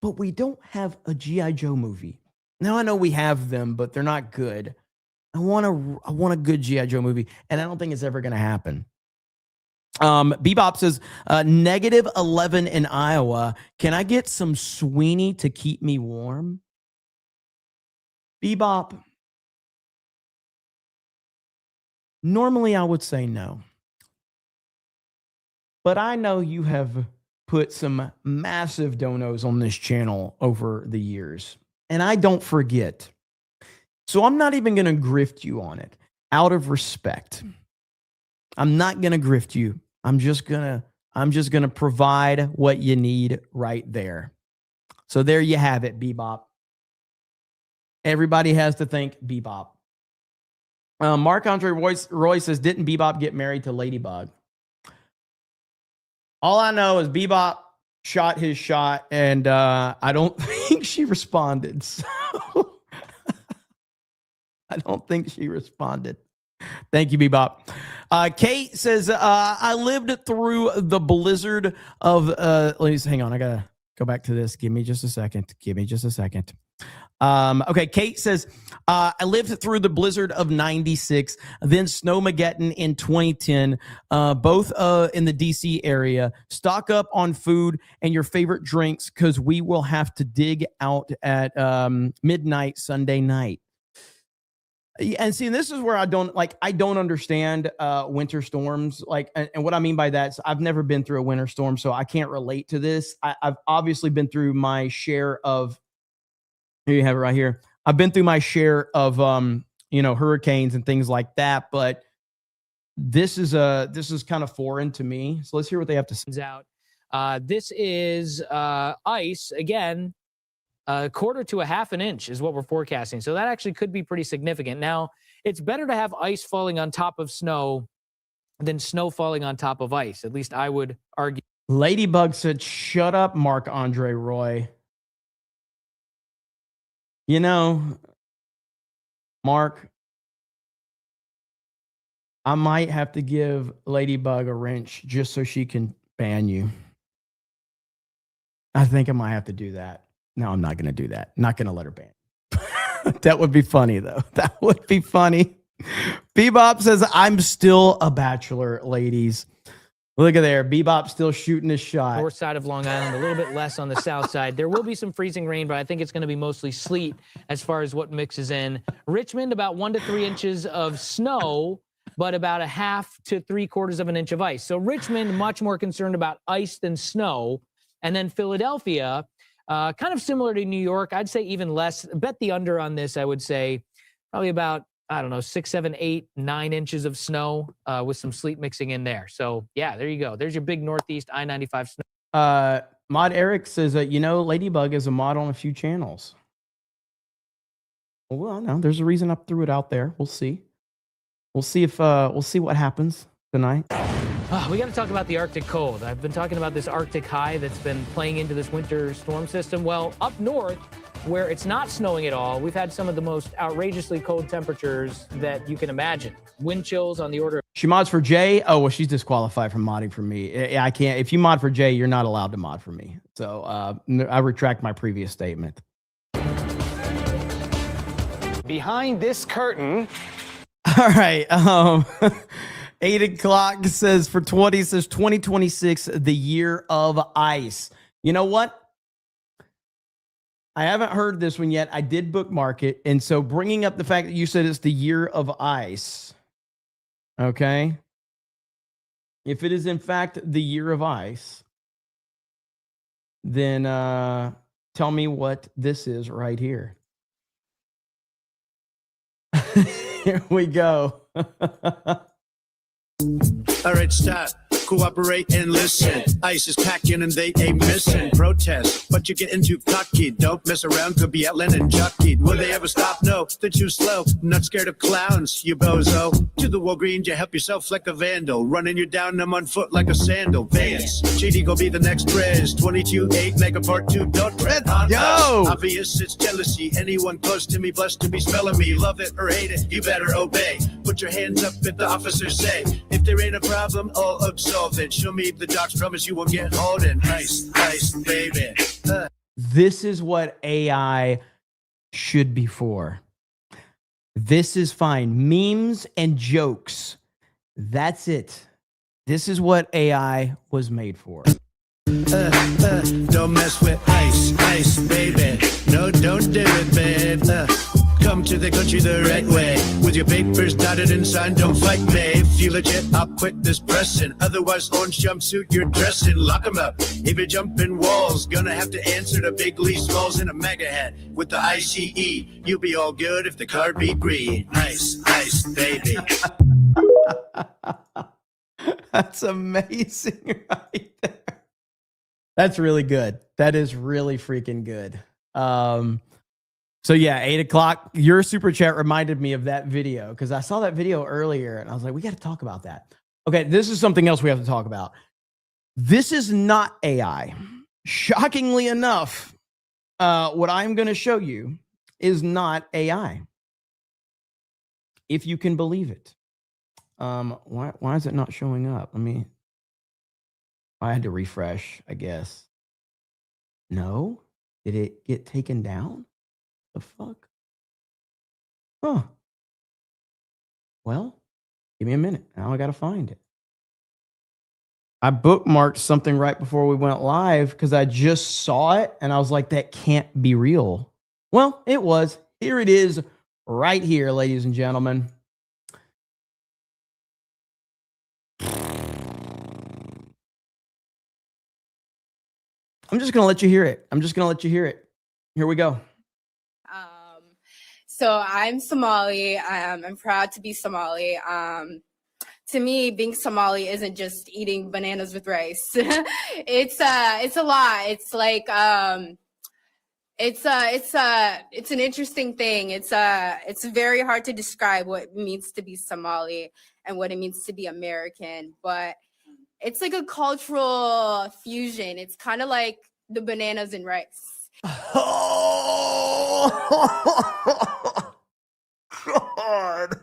but we don't have a G.I. Joe movie. Now I know we have them, but they're not good. I want a good G.I. Joe movie, and I don't think it's ever going to happen. Bebop says, -11 in Iowa. Can I get some Sweeney to keep me warm? Bebop. Normally I would say no. But I know you have put some massive donos on this channel over the years, and I don't forget. So I'm not even going to grift you on it out of respect. I'm not going to grift you. I'm just going to provide what you need right there. So there you have it, Bebop. Everybody has to thank Bebop. Marc-Andre Roy says, didn't Bebop get married to Ladybug? All I know is Bebop shot his shot, and I don't think she responded. So I don't think she responded. Thank you, Bebop. Kate says, I lived through the blizzard of, let me hang on. I got to go back to this. Give me just a second. Okay, Kate says, I lived through the blizzard of 96, then Snowmageddon in 2010, both in the DC area. Stock up on food and your favorite drinks because we will have to dig out at midnight Sunday night. And see, this is where I don't understand winter storms. And what I mean by that is I've never been through a winter storm, so I can't relate to this. I've obviously been through my share of, here you have it right here. I've been through my share of hurricanes and things like that, but this is kind of foreign to me. So let's hear what they have to say. This is ice again. A quarter to a half an inch is what we're forecasting. So that actually could be pretty significant. Now, it's better to have ice falling on top of snow than snow falling on top of ice. At least I would argue. Ladybug said, shut up, Marc-Andre Roy. You know, Mark, I might have to give Ladybug a wrench just so she can ban you. I think I might have to do that. No, I'm not going to do that. Not going to let her ban. That would be funny, though. That would be funny. Bebop says, I'm still a bachelor, ladies. Look at there. Bebop still shooting his shot. North side of Long Island, a little bit less on the south side. There will be some freezing rain, but I think it's going to be mostly sleet as far as what mixes in. Richmond, about 1 to 3 inches of snow, but about a half to 3/4 of an inch of ice. So Richmond, much more concerned about ice than snow. And then Philadelphia, kind of similar to New York. I'd say even less. Bet the under on this, I would say. Probably about, I don't know, 6, 7, 8, 9 inches of snow with some sleet mixing in there. So, yeah, there you go. There's your big Northeast I-95 snow. Mod Eric says that, Ladybug is a mod on a few channels. Well, no, there's a reason I threw it out there. We'll see. We'll see what happens tonight. We got to talk about the Arctic cold. I've been talking about this Arctic high that's been playing into this winter storm system. Well, up north, where it's not snowing at all, we've had some of the most outrageously cold temperatures that you can imagine. Wind chills on the order of... She mods for Jay. Oh, well, she's disqualified from modding for me. I can't. If you mod for Jay, you're not allowed to mod for me. So I retract my previous statement. Behind this curtain... All right. 8 o'clock says 2026, the year of ice. You know what? I haven't heard this one yet. I did bookmark it. And so bringing up the fact that you said it's the year of ice. Okay. If it is in fact the year of ice, then tell me what this is right here. Here we go. All right, stop. cooperate and listen. ICE is packing and they ain't missing. Protest, but you're getting too cocky. Don't mess around, could be yelling and jockeyed. Will they ever stop? No, they're too slow. Not scared of clowns, you bozo. To the Walgreens, you help yourself like a vandal. Running you down, I'm on foot like a sandal. Vance, GD go be the next prez. 22-8, make a part 2, don't tread on us. Obvious, it's jealousy. Anyone close to me, blessed to be smelling me. Love it or hate it, you better obey. Put your hands up if the officers say. If there ain't a problem, I'll absolve it. Show me the docs, promise you won't get hauled in. Ice, ice, baby. This is what AI should be for. This is fine. Memes and jokes. That's it. This is what AI was made for. Don't mess with ice, ice, baby. No, don't do it, babe. Come to the country the right way. With your papers dotted and signed, don't fight me. If you legit, I'll quit this pressing. Otherwise, orange jumpsuit you're dressing. Lock 'em up. If you're jumping walls, gonna have to answer to Big Lee Smalls in a mega hat. With the ICE, you'll be all good if the car be green. Ice, ice, baby. That's amazing right there. That's really good. That is really freaking good. So yeah, 8 o'clock. Your super chat reminded me of that video because I saw that video earlier and I was like, we got to talk about that. Okay, this is something else we have to talk about. This is not AI. Shockingly enough, what I'm going to show you is not AI. If you can believe it. Why is it not showing up? I had to refresh, I guess. No? Did it get taken down? The fuck? Huh. Well, give me a minute. Now I got to find it. I bookmarked something right before we went live because I just saw it and I was like, that can't be real. Well, it was. Here it is right here, ladies and gentlemen. I'm just going to let you hear it. Here we go. So I'm Somali. I'm proud to be Somali. To me, being Somali isn't just eating bananas with rice. It's a lot. It's like it's an interesting thing. It's very hard to describe what it means to be Somali and what it means to be American, but it's like a cultural fusion. It's kind of like the bananas and rice. Oh, God.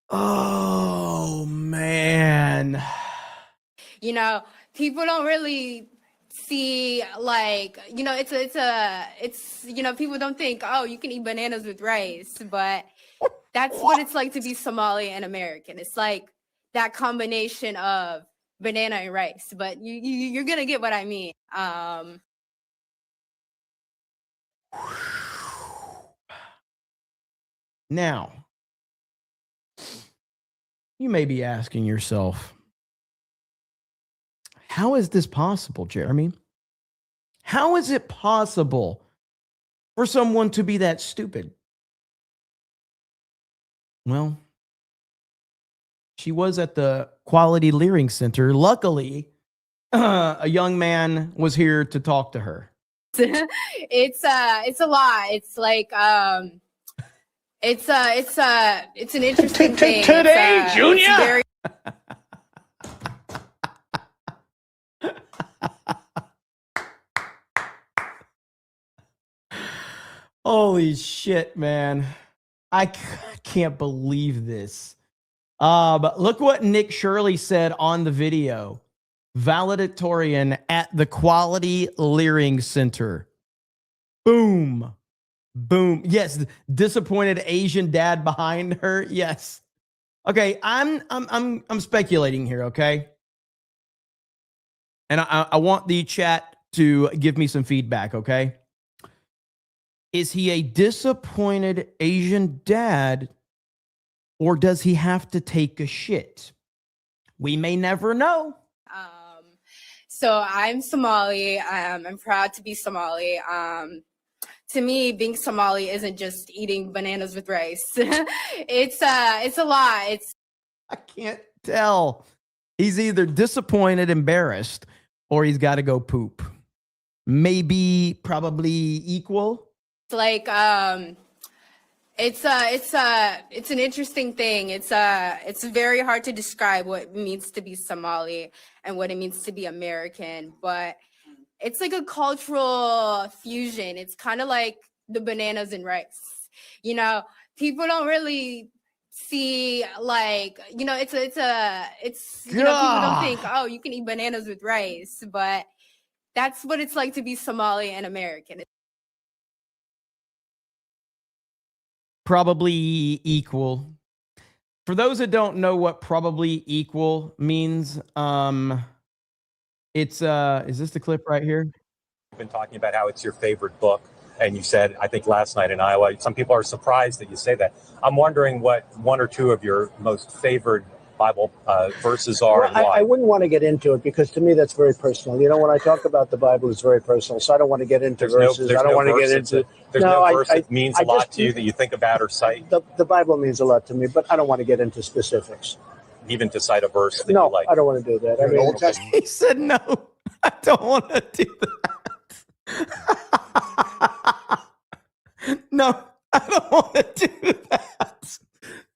Oh, man. You know, people don't really see, like, you know, it's you know, people don't think, oh, you can eat bananas with rice, but that's what it's like to be Somali and American. It's like that combination of banana and rice, but you're gonna get what I mean. Now, you may be asking yourself, how is this possible, Jeremy? How is it possible for someone to be that stupid? Well, she was at the Quality Leering Center. Luckily, a young man was here to talk to her. It's a lot. It's like it's an interesting thing. Today, Junior. Holy shit, man. I can't believe this. But look what Nick Shirley said on the video. Valedictorian at the Quality Leering Center. Boom. Boom. Yes, disappointed Asian dad behind her. Yes. Okay, I'm speculating here, okay? And I want the chat to give me some feedback, okay? Is he a disappointed Asian dad, or does he have to take a shit? We may never know. So I'm Somali. I'm proud to be Somali. To me, being Somali isn't just eating bananas with rice. It's a lot. tell he's either disappointed, embarrassed, or he's got to go poop. Maybe, probably equal. It's like it's an interesting thing. It's very hard to describe what it means to be Somali and what it means to be American, but it's like a cultural fusion. It's kind of like the bananas and rice. You know, people don't really see like, you know, it's you know, people don't think, oh, you can eat bananas with rice, but that's what it's like to be Somali and American. Probably equal. For those that don't know what probably equal means, it's is this the clip right here? You've been talking about how it's your favorite book, and you said, I think last night in Iowa, some people are surprised that you say that. I'm wondering what one or two of your most favorite Bible verses are. Well, I wouldn't want to get into it because to me that's very personal. You know, when I talk about the Bible, it's very personal, so I don't want to get into verses. I don't want to get into. There's no verse that means a lot to you that you think about or cite. The Bible means a lot to me, but I don't want to get into specifics. Even to cite a verse that no, you like. I don't want to do that. I mean, he said no. I don't want to do that. No, I don't want to do that.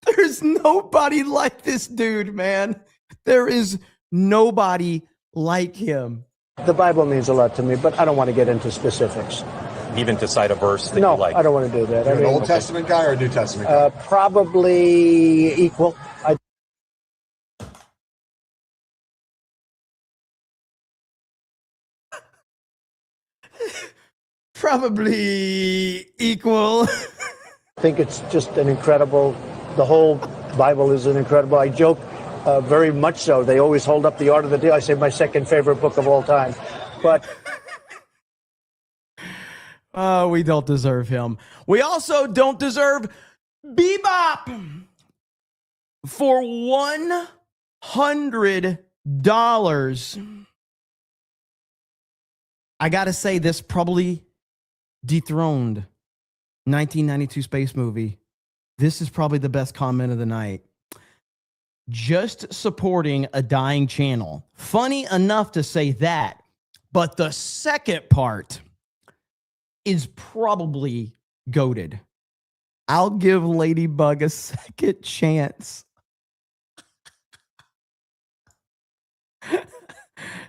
There's nobody like this dude, man. There is nobody like him. The Bible means a lot to me, but I don't want to get into specifics. Even to cite a verse that you like. No, I don't want to do that. You're an Old Testament guy or a New Testament guy? Probably equal. Probably equal. I think it's just an incredible, the whole Bible is an incredible, I joke very much so. They always hold up the Art of the Deal. I say my second favorite book of all time. But we don't deserve him. We also don't deserve Bebop for $100. I got to say, this probably dethroned 1992 space movie. This is probably the best comment of the night. Just supporting a dying channel. Funny enough to say that, but the second part is probably goated. I'll give Ladybug a second chance.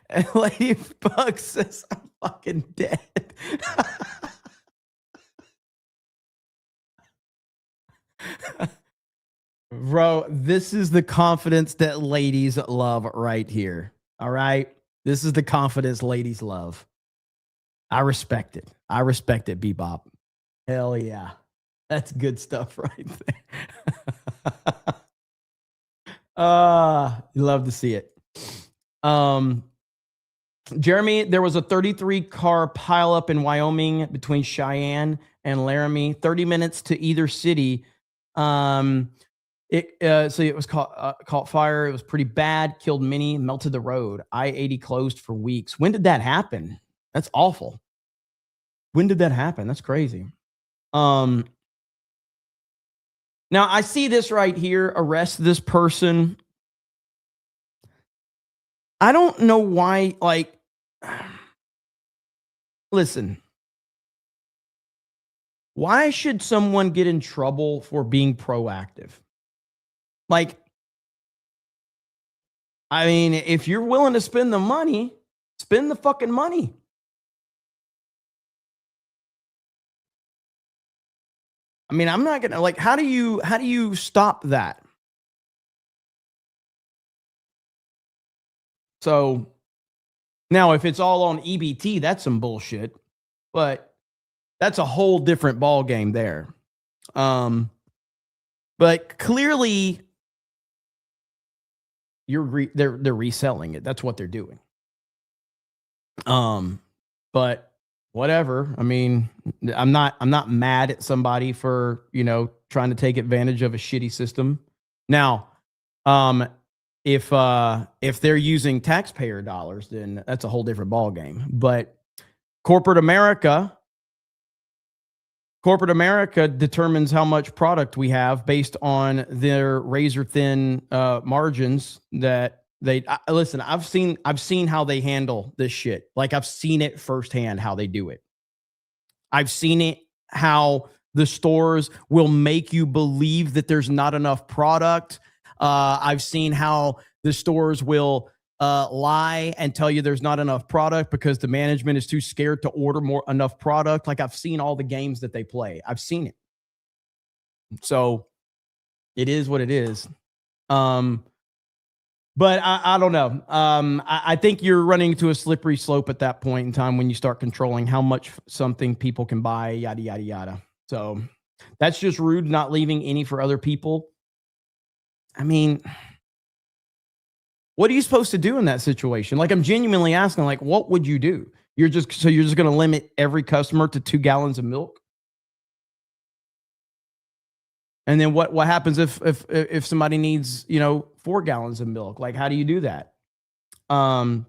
And Ladybug says, I'm fucking dead. Bro, this is the confidence that ladies love right here. All right? This is the confidence ladies love. I respect it. I respect it, Bebop. Hell yeah. That's good stuff right there. You love to see it. Jeremy, there was a 33-car pileup in Wyoming between Cheyenne and Laramie, 30 minutes to either city. It was caught fire. It was pretty bad. Killed many. Melted the road. I-80 closed for weeks. When did that happen? That's awful. When did that happen? That's crazy. Now I see this right here. Arrest this person. I don't know why. Like, listen. Why should someone get in trouble for being proactive? Like, I mean, if you're willing to spend the money, spend the fucking money. I mean, I'm not gonna like. How do you stop that? So now, if it's all on EBT, that's some bullshit. But that's a whole different ball game there. But clearly, they're reselling it. That's what they're doing. But whatever. I mean, I'm not mad at somebody for, trying to take advantage of a shitty system. Now, if they're using taxpayer dollars, then that's a whole different ball game. But corporate America corporate America determines how much product we have based on their razor thin margins that listen. I've seen how they handle this shit. Like I've seen it firsthand how they do it. I've seen it how the stores will make you believe that there's not enough product. I've seen how the stores will lie and tell you there's not enough product because the management is too scared to order enough product. Like I've seen all the games that they play. I've seen it. So it is what it is. But I don't know. I think you're running to a slippery slope at that point in time when you start controlling how much something people can buy, yada, yada, yada. So that's just rude, not leaving any for other people. I mean, what are you supposed to do in that situation? Like, I'm genuinely asking, like, what would you do? You're just going to limit every customer to 2 gallons of milk? And then what happens if somebody needs, 4 gallons of milk? Like, how do you do that? You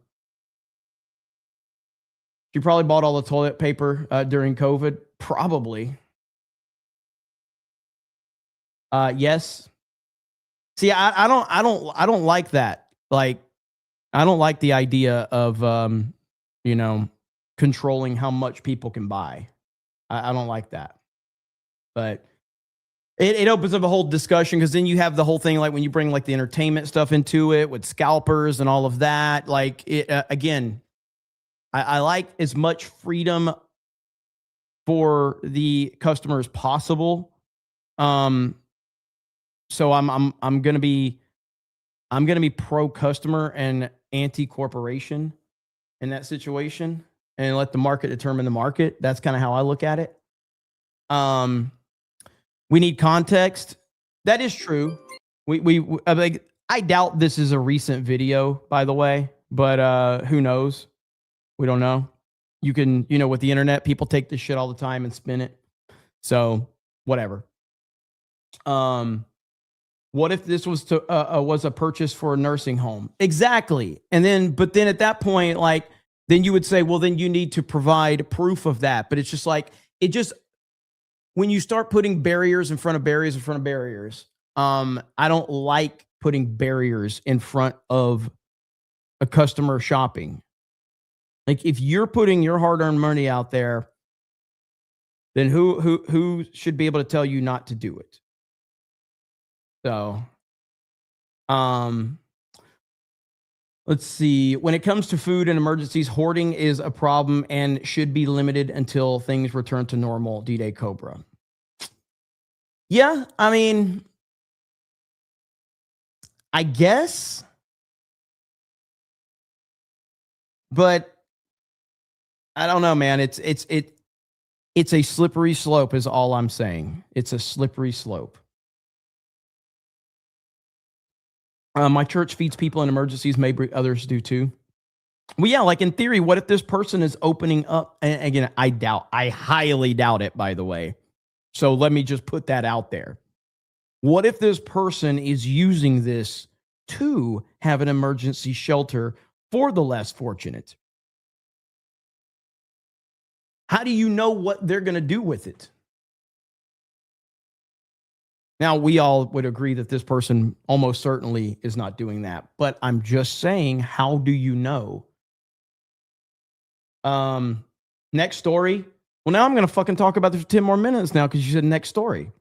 probably bought all the toilet paper during COVID. Probably. Yes. See, I don't like that. Like, I don't like the idea of, controlling how much people can buy. I don't like that. But it opens up a whole discussion because then you have the whole thing, like when you bring like the entertainment stuff into it with scalpers and all of that. Like, again, I like as much freedom for the customer as possible. So I'm gonna be pro customer and anti corporation in that situation, and let the market determine the market. That's kind of how I look at it. We need context. That is true. I doubt this is a recent video, by the way, but who knows? We don't know. You can, with the internet, people take this shit all the time and spin it. So whatever. What if this was a purchase for a nursing home? Exactly. But then at that point, like, then you would say, well, then you need to provide proof of that. But it's just like, when you start putting barriers in front of barriers in front of barriers, I don't like putting barriers in front of a customer shopping. Like, if you're putting your hard-earned money out there, then who should be able to tell you not to do it? So, let's see. When it comes to food and emergencies, hoarding is a problem and should be limited until things return to normal. D-Day Cobra. Yeah, I mean, I guess, but I don't know, man. It's a slippery slope is all I'm saying. It's a slippery slope. My church feeds people in emergencies. Maybe others do too. Well, yeah, like in theory, what if this person is opening up? And again, I highly doubt it, by the way. So let me just put that out there. What if this person is using this to have an emergency shelter for the less fortunate? How do you know what they're going to do with it? Now, we all would agree that this person almost certainly is not doing that. But I'm just saying, how do you know? Next story. Well, now I'm going to fucking talk about this for 10 more minutes now because you said next story.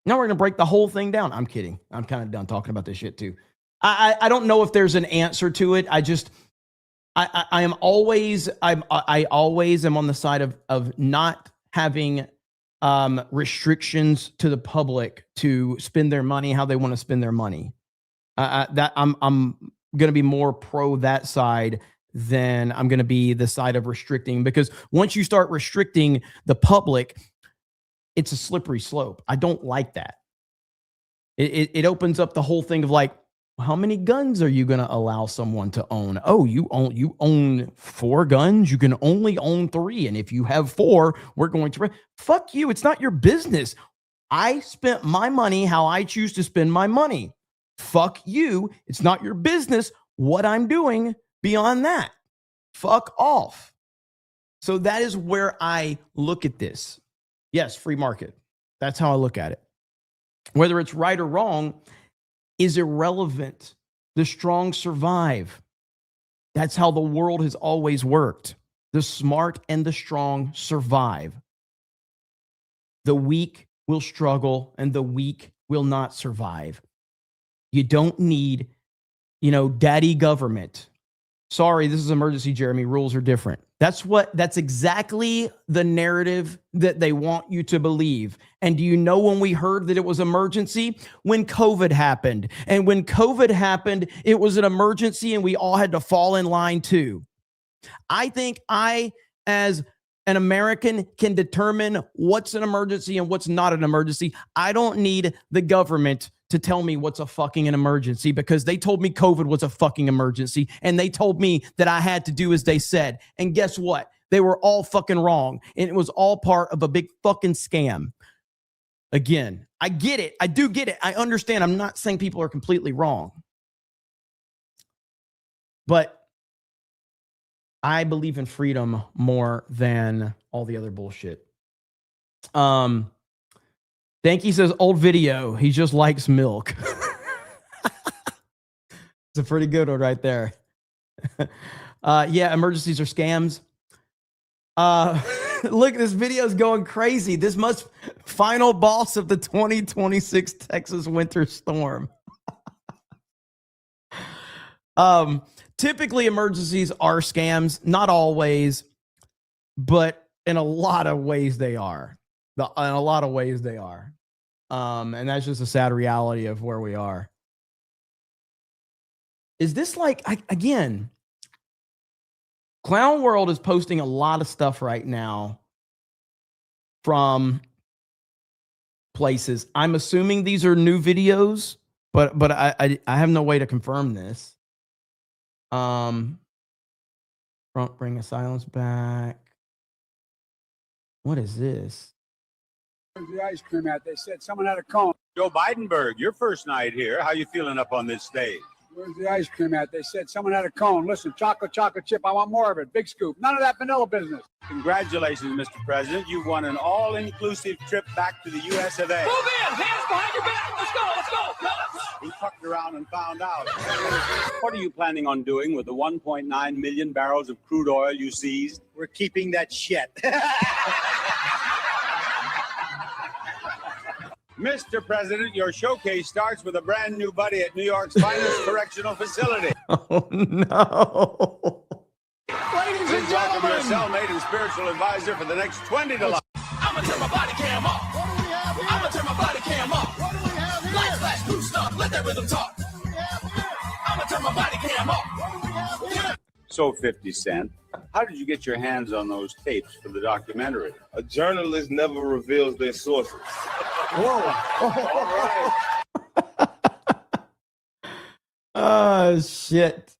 Now we're going to break the whole thing down. I'm kidding. I'm kind of done talking about this shit too. I don't know if there's an answer to it. I always am on the side of not having restrictions to the public to spend their money how they want to spend their money. That I'm going to be more pro that side than I'm going to be the side of restricting, because once you start restricting the public, it's a slippery slope. I don't like that. It opens up the whole thing of like, how many guns are you going to allow someone to own? Oh, you own 4 guns. You can only own 3. And if you have 4, we're going to fuck you. It's not your business. I spent my money how I choose to spend my money. Fuck you. It's not your business what I'm doing beyond that. Fuck off. So that is where I look at this. Yes, free market. That's how I look at it. Whether it's right or wrong is irrelevant. The strong survive. That's how the world has always worked. The smart and the strong survive. The weak will struggle and the weak will not survive. You don't need, daddy government. Sorry, this is emergency, Jeremy. Rules are different. That's exactly the narrative that they want you to believe. And do you know when we heard that it was emergency? When COVID happened. And when COVID happened, it was an emergency and we all had to fall in line too. I think I, as an American, can determine what's an emergency and what's not an emergency. I don't need the government to tell me what's an emergency, because they told me COVID was a fucking emergency and they told me that I had to do as they said. And guess what? They were all fucking wrong. And it was all part of a big fucking scam. Again, I get it. I do get it. I understand. I'm not saying people are completely wrong. But I believe in freedom more than all the other bullshit. Danky says, old video. He just likes milk. It's a pretty good one right there. Yeah, emergencies are scams. Look, this video is going crazy. This must final boss of the 2026 Texas winter storm. Typically, emergencies are scams. Not always, but in a lot of ways they are. And that's just a sad reality of where we are. Is this again, Clown World is posting a lot of stuff right now from places. I'm assuming these are new videos, but I have no way to confirm this. Front bring a silence back. What is this? Where's the ice cream at? They said someone had a cone. Joe Bidenberg, your first night here. How you feeling up on this stage? Where's the ice cream at? They said someone had a cone. Listen, chocolate chip. I want more of it. Big scoop. None of that vanilla business. Congratulations, Mr. President. You've won an all-inclusive trip back to the US of A. Move in! Hands behind your back! Let's go! He fucked around and found out. What are you planning on doing with the 1.9 million barrels of crude oil you seized? We're keeping that shit. Mr. President, your showcase starts with a brand new buddy at New York's finest correctional facility. Oh, no. Ladies and Welcome your gentlemen! cellmate and spiritual advisor for the next 20 to life. I'ma turn my body cam up. What do we have here? I'ma turn my body cam up. What do we have here? Flash, flash, new stuff. Let that rhythm talk. What do we have here? I'ma turn my body cam up. What do we have here? So 50 Cent, how did you get your hands on those tapes for the documentary? A journalist never reveals their sources. Whoa. All right. Oh, shit.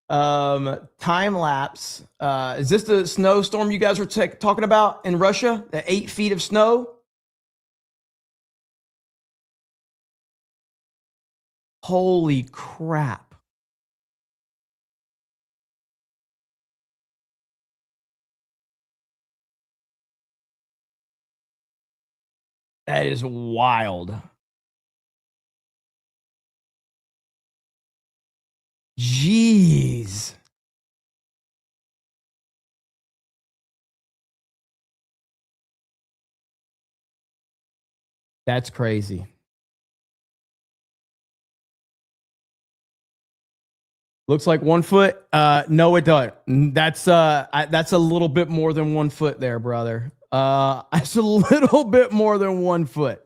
Time lapse. Is this the snowstorm you guys were talking about in Russia? The 8 feet of snow? Holy crap. That is wild. Jeez. That's crazy. Looks like 1 foot. No, it doesn't. That's a little bit more than 1 foot there, brother. It's a little bit more than 1 foot.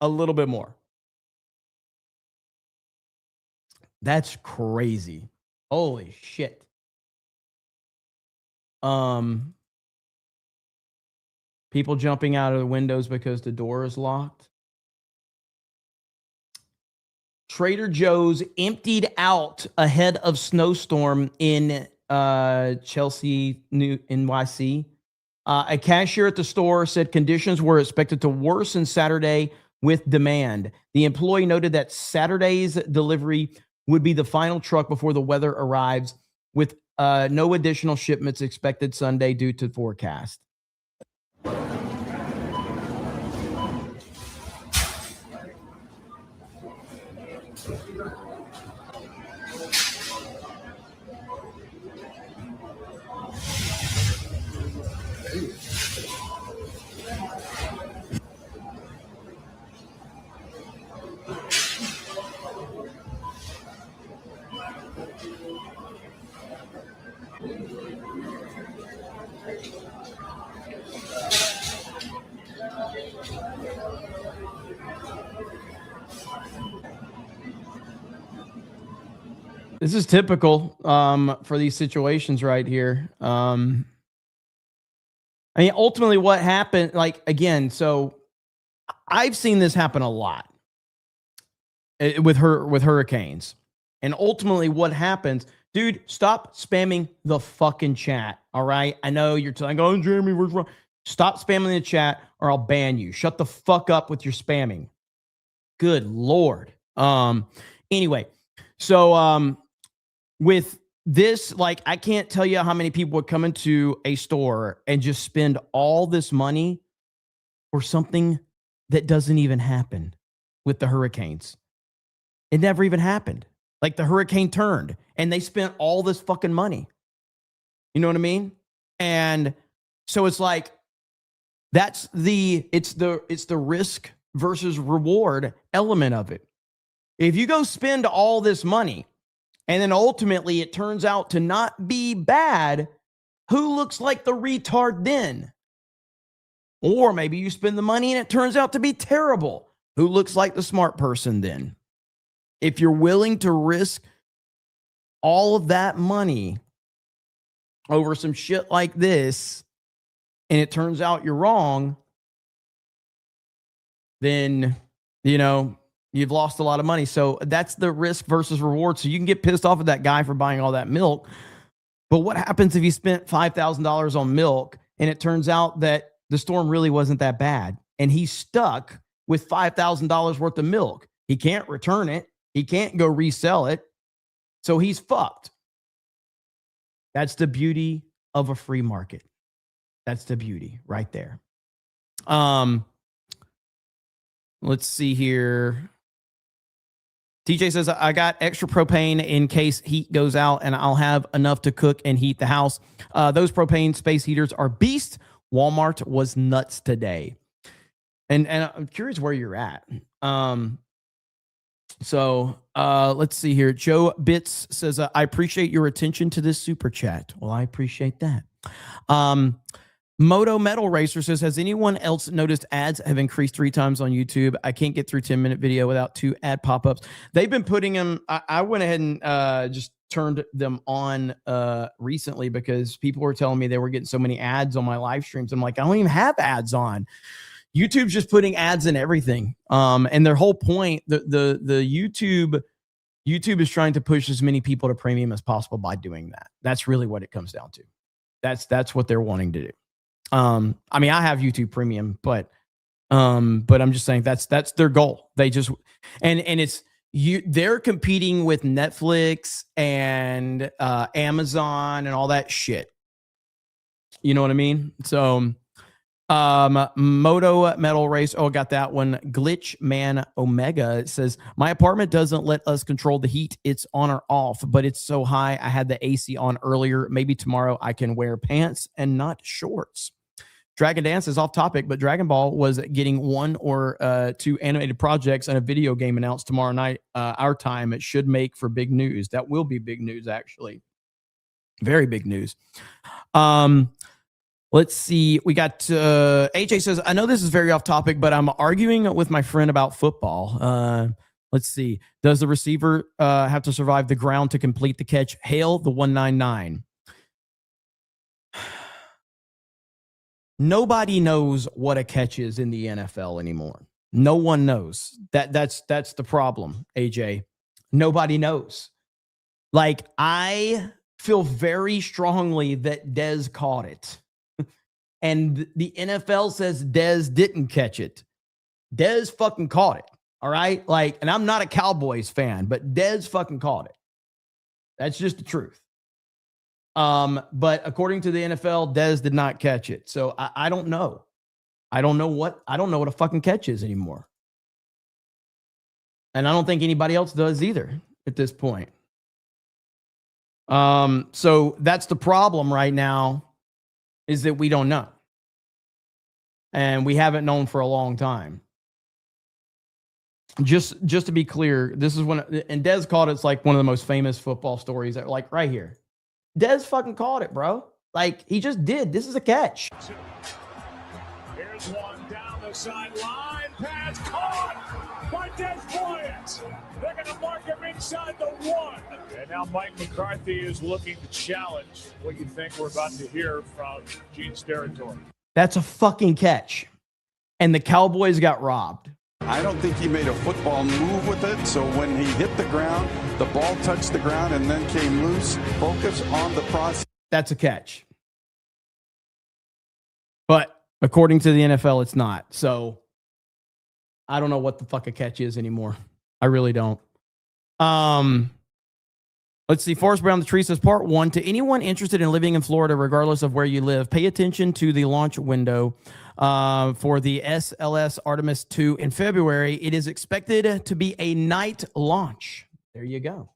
A little bit more. That's crazy. Holy shit. People jumping out of the windows because the door is locked. Trader Joe's emptied out ahead of snowstorm in Chelsea, NYC. A cashier at the store said conditions were expected to worsen Saturday with demand. The employee noted that Saturday's delivery would be the final truck before the weather arrives, with no additional shipments expected Sunday due to forecast. This is typical for these situations right here. I mean, ultimately, what happened, like, again, so I've seen this happen a lot with hurricanes. And ultimately, what happens, dude, stop spamming the fucking chat. All right. I know you're telling, oh, Jeremy, what's wrong? Stop spamming the chat or I'll ban you. Shut the fuck up with your spamming. Good Lord. Anyway, so with this, like, I can't tell you how many people would come into a store and just spend all this money for something that doesn't even happen with the hurricanes. It never even happened. Like, the hurricane turned and they spent all this fucking money. You know what I mean? And so it's like, it's the risk versus reward element of it. If you go spend all this money and then ultimately it turns out to not be bad, who looks like the retard then? Or maybe you spend the money and it turns out to be terrible. Who looks like the smart person then? If you're willing to risk all of that money over some shit like this, and it turns out you're wrong, then, you know, you've lost a lot of money. So that's the risk versus reward. So you can get pissed off at that guy for buying all that milk. But what happens if you spent $5,000 on milk and it turns out that the storm really wasn't that bad and he's stuck with $5,000 worth of milk? He can't return it. He can't go resell it. So he's fucked. That's the beauty of a free market. That's the beauty right there. Let's see here. TJ says, I got extra propane in case heat goes out and I'll have enough to cook and heat the house. Those propane space heaters are beast. Walmart was nuts today. And I'm curious where you're at. Let's see here. Joe Bits says, I appreciate your attention to this super chat. Well, I appreciate that. Moto Metal Racer says, has anyone else noticed ads have increased 3 times on YouTube? I can't get through 10-minute video without 2 ad pop-ups. They've been putting them. I went ahead and just turned them on recently because people were telling me they were getting so many ads on my live streams. I'm like, I don't even have ads on. YouTube's just putting ads in everything. And their whole point, the YouTube is trying to push as many people to premium as possible by doing that. That's really what it comes down to. That's what they're wanting to do. I mean, I have YouTube Premium, but I'm just saying that's their goal. They just and it's they're competing with Netflix and Amazon and all that shit. You know what I mean? So Moto Metal Race. Oh, got that one. Glitch Man Omega says, my apartment doesn't let us control the heat. It's on or off, but it's so high. I had the AC on earlier. Maybe tomorrow I can wear pants and not shorts. Dragon Dance is off topic, but Dragon Ball was getting 1 or 2 animated projects and a video game announced tomorrow night, our time. It should make for big news. That will be big news, actually. Very big news. Let's see. We got AJ says, I know this is very off topic, but I'm arguing with my friend about football. Let's see. Does the receiver have to survive the ground to complete the catch? Hail the 199. Nobody knows what a catch is in the NFL anymore. No one knows. That's the problem, AJ. Nobody knows. Like, I feel very strongly that Dez caught it. And the NFL says Dez didn't catch it. Dez fucking caught it. All right? Like, and I'm not a Cowboys fan, but Dez fucking caught it. That's just the truth. But according to the NFL, Dez did not catch it. So I don't know. I don't know what a fucking catch is anymore. And I don't think anybody else does either at this point. So that's the problem right now, is that we don't know. And we haven't known for a long time. Just to be clear, this is one, and Dez caught it's like one of the most famous football stories that, like, right here. Dez fucking caught it, bro. Like, he just did. This is a catch. Here's one down the sideline. Pass caught by Des Bryant. They're going to mark him inside the 1. And now Mike McCarthy is looking to challenge what you think we're about to hear from Gene's territory. That's a fucking catch. And the Cowboys got robbed. I don't think he made a football move with it. So when he hit the ground, the ball touched the ground and then came loose. Focus on the process. That's a catch. But according to the NFL, it's not. So I don't know what the fuck a catch is anymore. I really don't. Let's see. Forrest Brown the Tree says, part 1, to anyone interested in living in Florida, regardless of where you live, pay attention to the launch window for the SLS Artemis 2 in February. It is expected to be a night launch. There you go.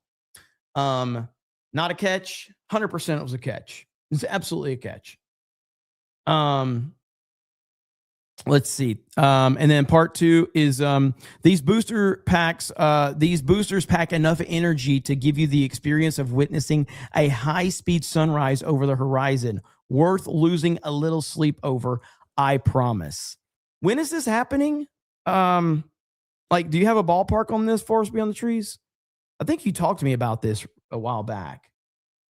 Not a catch. 100% it was a catch. It's absolutely a catch. Let's see. And then part 2 is these boosters pack enough energy to give you the experience of witnessing a high-speed sunrise over the horizon. Worth losing a little sleep over, I promise. When is this happening? Like, do you have a ballpark on this, Forest Beyond the Trees? I think you talked to me about this a while back.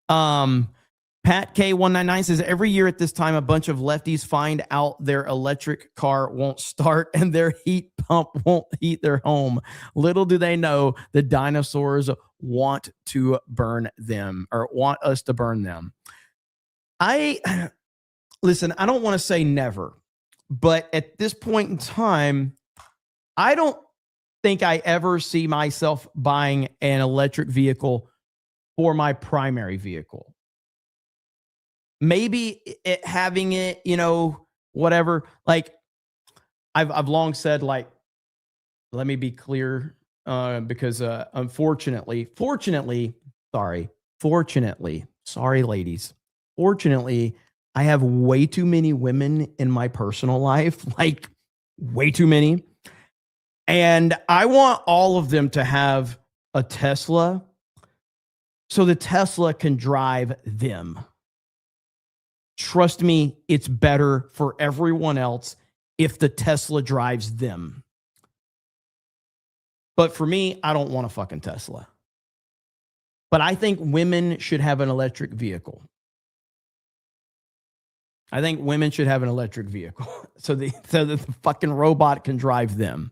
Pat K199 says, every year at this time, a bunch of lefties find out their electric car won't start and their heat pump won't heat their home. Little do they know the dinosaurs want to burn them, or want us to burn them. Listen, I don't want to say never, but at this point in time, I don't think I ever see myself buying an electric vehicle for my primary vehicle. Maybe having it, whatever. Like, I've long said, like, let me be clear, because fortunately, ladies, fortunately, I have way too many women in my personal life, like way too many. And I want all of them to have a Tesla so the Tesla can drive them. Trust me, it's better for everyone else if the Tesla drives them. But for me, I don't want a fucking Tesla. But I think women should have an electric vehicle. I think women should have an electric vehicle so that the fucking robot can drive them.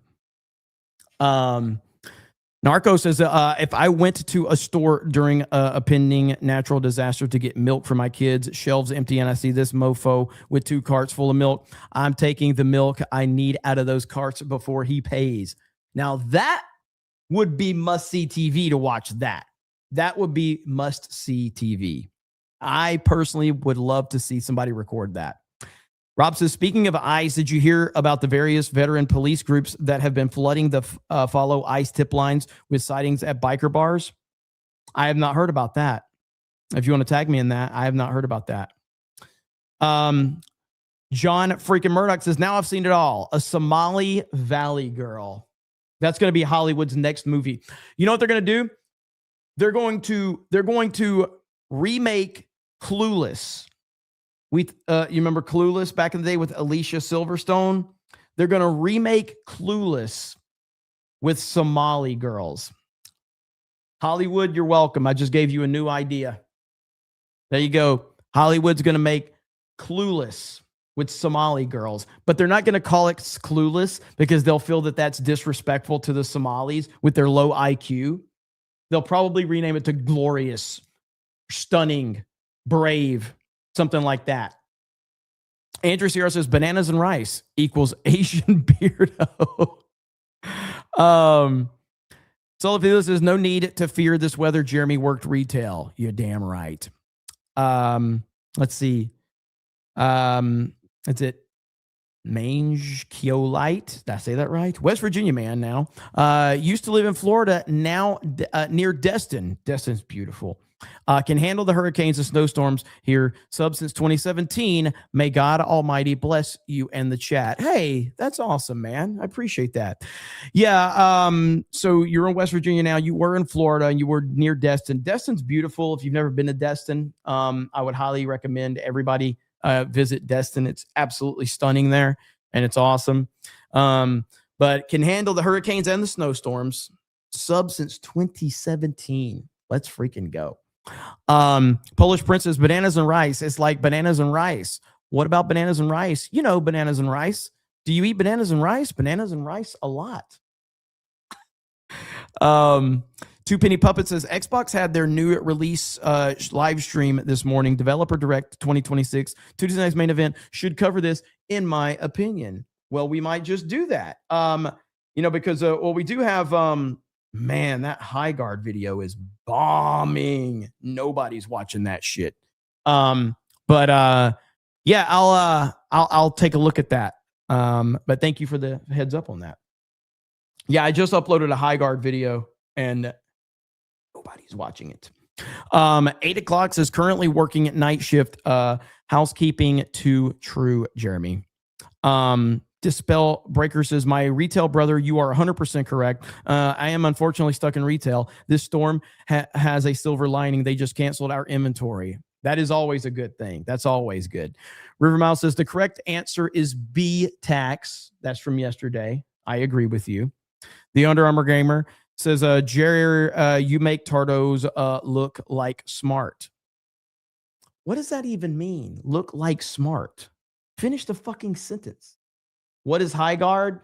Narco says, if I went to a store during a pending natural disaster to get milk for my kids, shelves empty, and I see this mofo with 2 carts full of milk, I'm taking the milk I need out of those carts before he pays. Now, that would be must-see TV to watch that. That would be must-see TV. I personally would love to see somebody record that. Rob says, speaking of ICE, did you hear about the various veteran police groups that have been flooding the follow ICE tip lines with sightings at biker bars? I have not heard about that. If you want to tag me in that, I have not heard about that. John freaking Murdoch says, now I've seen it all. A Somali Valley girl. That's going to be Hollywood's next movie. You know what they're going to do? They're going to remake Clueless. You remember Clueless back in the day with Alicia Silverstone? They're going to remake Clueless with Somali girls. Hollywood, you're welcome. I just gave you a new idea. There you go. Hollywood's going to make Clueless with Somali girls, but they're not going to call it Clueless because they'll feel that that's disrespectful to the Somalis with their low IQ. They'll probably rename it to Glorious, Stunning, Brave, something like that. Andrew Sierra says bananas and rice equals Asian beardo. So if this is no need to fear this weather, Jeremy worked retail. You're damn right. Let's see. That's it. Mange Keolite. Did I say that right? West Virginia man now. Used to live in Florida, now near Destin. Destin's beautiful. Can handle the hurricanes and snowstorms here. Sub since 2017. May God Almighty bless you and the chat. Hey, that's awesome, man. I appreciate that. Yeah. So you're in West Virginia now. You were in Florida and you were near Destin. Destin's beautiful. If you've never been to Destin, I would highly recommend everybody visit Destin. It's absolutely stunning there and it's awesome. But can handle the hurricanes and the snowstorms. Sub since 2017. Let's freaking go. Polish Princess, bananas and rice. It's like bananas and rice. What about bananas and rice? You know, bananas and rice. Do you eat bananas and rice? Bananas and rice a lot. Two Penny Puppet says Xbox had their new release live stream this morning. Developer Direct 2026. Tuesday night's main event should cover this, in my opinion. Well, we might just do that. Because we do have man, that high guard video is bombing. Nobody's watching that shit. Yeah, I'll take a look at that. But thank you for the heads up on that. Yeah, I just uploaded a high guard video and nobody's watching it. 8 o'clock is currently working at night shift. Housekeeping to true, Jeremy. Dispel Breaker says, my retail brother, you are 100% correct. I am unfortunately stuck in retail. This storm has a silver lining. They just canceled our inventory. That is always a good thing. That's always good. Rivermouth says, the correct answer is B, tax. That's from yesterday. I agree with you. The Under Armour Gamer says, Jerry, you make Tardos look like smart. What does that even mean? Look like smart. Finish the fucking sentence. What is high guard?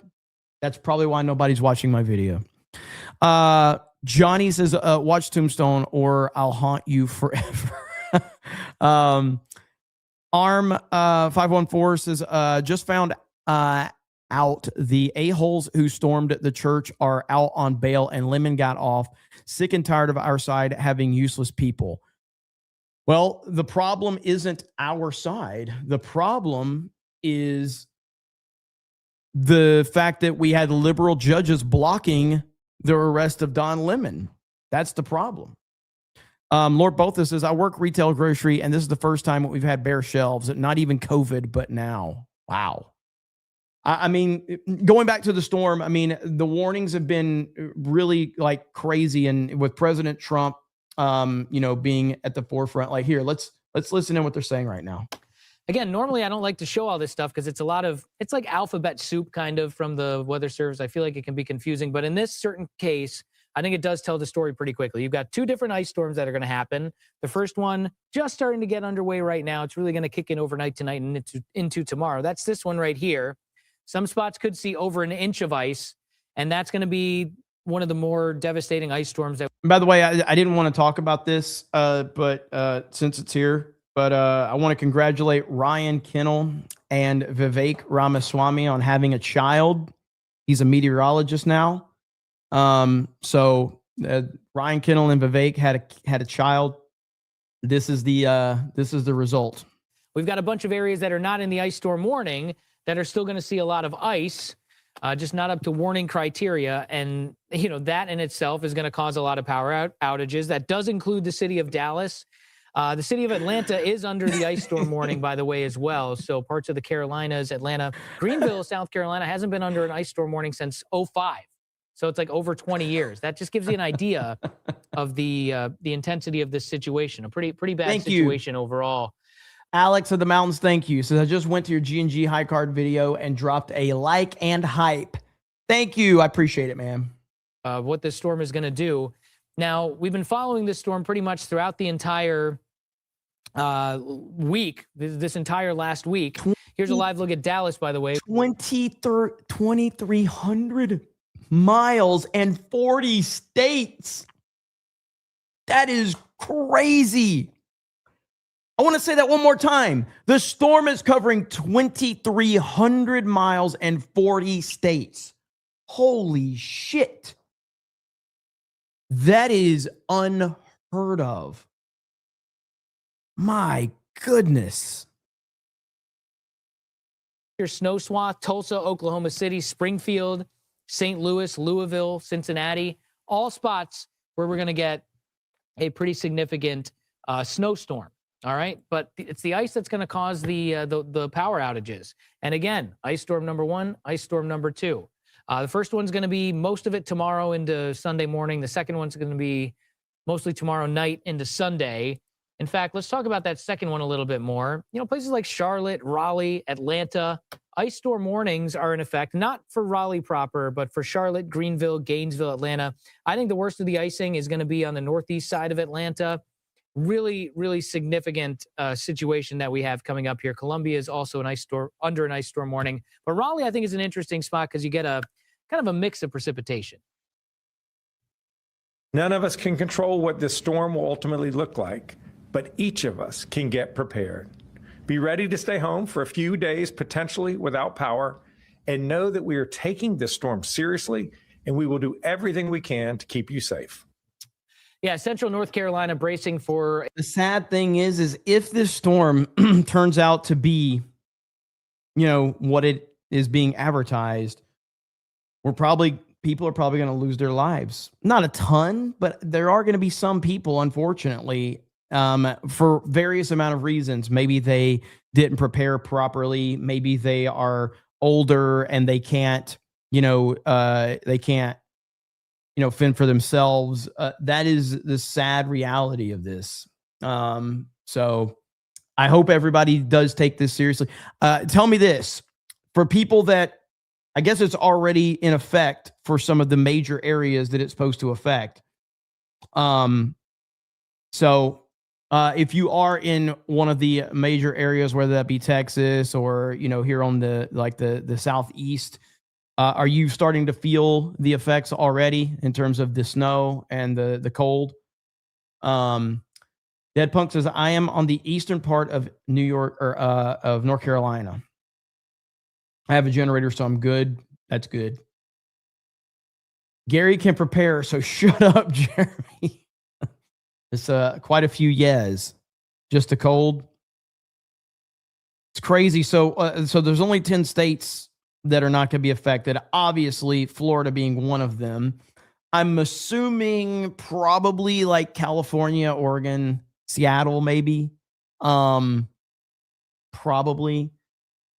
That's probably why nobody's watching my video. Johnny says, watch Tombstone or I'll haunt you forever. Arm 514 says, just found out the a-holes who stormed the church are out on bail and Lemon got off. Sick and tired of our side having useless people. Well, the problem isn't our side. The problem is the fact that we had liberal judges blocking the arrest of Don Lemon. That's the problem. Lord Bothus says, I work retail grocery, and this is the first time we've had bare shelves. Not even COVID, but now. Wow. I mean, going back to the storm, I mean, the warnings have been really like crazy. And with President Trump, being at the forefront, like here, let's listen to what they're saying right now. Again, normally I don't like to show all this stuff because it's like alphabet soup kind of from the Weather Service. I feel like it can be confusing, but in this certain case, I think it does tell the story pretty quickly. You've got 2 different ice storms that are going to happen. The first one just starting to get underway right now. It's really going to kick in overnight tonight and into tomorrow. That's this one right here. Some spots could see over an inch of ice, and that's going to be one of the more devastating ice storms. By the way, I didn't want to talk about this, but since it's here, but I want to congratulate Ryan Kennel and Vivek Ramaswamy on having a child. He's a meteorologist now. So Ryan Kennel and Vivek had a child. This is the result. We've got a bunch of areas that are not in the ice storm warning that are still going to see a lot of ice, just not up to warning criteria. And, that in itself is going to cause a lot of power outages. That does include the city of Dallas. The city of Atlanta is under the ice storm warning, by the way, as well. So parts of the Carolinas, Atlanta, Greenville, South Carolina hasn't been under an ice storm warning since 2005. So it's like over 20 years. That just gives you an idea of the intensity of this situation. A pretty bad situation overall. Alex of the Mountains, thank you. So I just went to your G&G high card video and dropped a like and hype. Thank you. I appreciate it, man. What this storm is going to do. Now, we've been following this storm pretty much throughout the entire week, this entire last week. Here's a live look at Dallas, by the way. 2,300 miles and 40 states. That is crazy. I want to say that one more time. The storm is covering 2,300 miles and 40 states. Holy shit. That is unheard of. My goodness. Your snow swath, Tulsa, Oklahoma City, Springfield, St. Louis, Louisville, Cincinnati, all spots where we're going to get a pretty significant snowstorm. All right, but it's the ice that's going to cause the power outages. And again, ice storm number 1, ice storm number 2. The first one's going to be most of it tomorrow into Sunday morning. The second one's going to be mostly tomorrow night into Sunday. In fact, let's talk about that second one a little bit more. You know, places like Charlotte, Raleigh, Atlanta, ice storm warnings are in effect, not for Raleigh proper, but for Charlotte, Greenville, Gainesville, Atlanta. I think the worst of the icing is going to be on the northeast side of Atlanta. Really, really significant situation that we have coming up here. Columbia is also an ice storm, under an ice storm warning. But Raleigh, I think, is an interesting spot because you get a kind of a mix of precipitation. None of us can control what this storm will ultimately look like, but each of us can get prepared. Be ready to stay home for a few days, potentially without power, and know that we are taking this storm seriously, and we will do everything we can to keep you safe. Yeah, Central North Carolina bracing for... The sad thing is if this storm turns out to be, you know, what it is being advertised, people are probably going to lose their lives. Not a ton, but there are going to be some people, unfortunately, for various amount of reasons. Maybe they didn't prepare properly. Maybe they are older and they can't, fend for themselves. That is the sad reality of this. So I hope everybody does take this seriously. Tell me this, for people that, I guess it's already in effect for some of the major areas that it's supposed to affect. If you are in one of the major areas, whether that be Texas or, here on the Southeast, are you starting to feel the effects already in terms of the snow and the cold? Dead Punk says, I am on the eastern part of New York or of North Carolina. I have a generator, so I'm good. That's good. Gary can prepare, so shut up, Jeremy. It's quite a few yes. Just a cold. It's crazy. So there's only 10 states that are not going to be affected. Obviously, Florida being one of them. I'm assuming probably like California, Oregon, Seattle, maybe. Probably.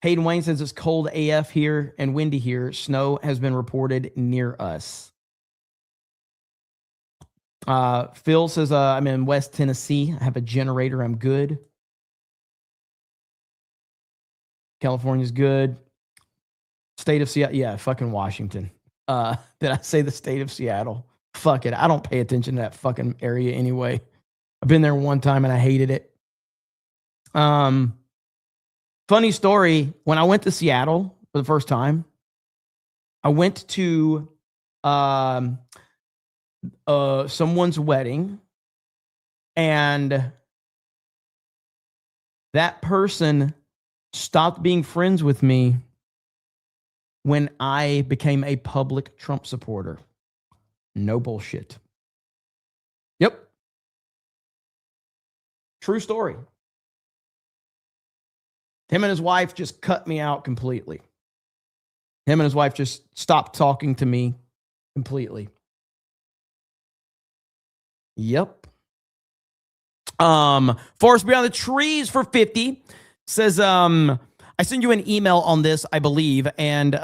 Hayden Wayne says it's cold AF here and windy here. Snow has been reported near us. Phil says, I'm in West Tennessee. I have a generator. I'm good. California's good. State of Seattle. Yeah, fucking Washington. Did I say the state of Seattle? Fuck it. I don't pay attention to that fucking area anyway. I've been there one time and I hated it. Funny story. When I went to Seattle for the first time, I went to someone's wedding, and that person stopped being friends with me when I became a public Trump supporter. No bullshit. Yep. True story. Him and his wife just cut me out completely. Him and his wife just stopped talking to me completely. Yep. Forest Beyond the Trees for 50 says, I sent you an email on this, I believe, and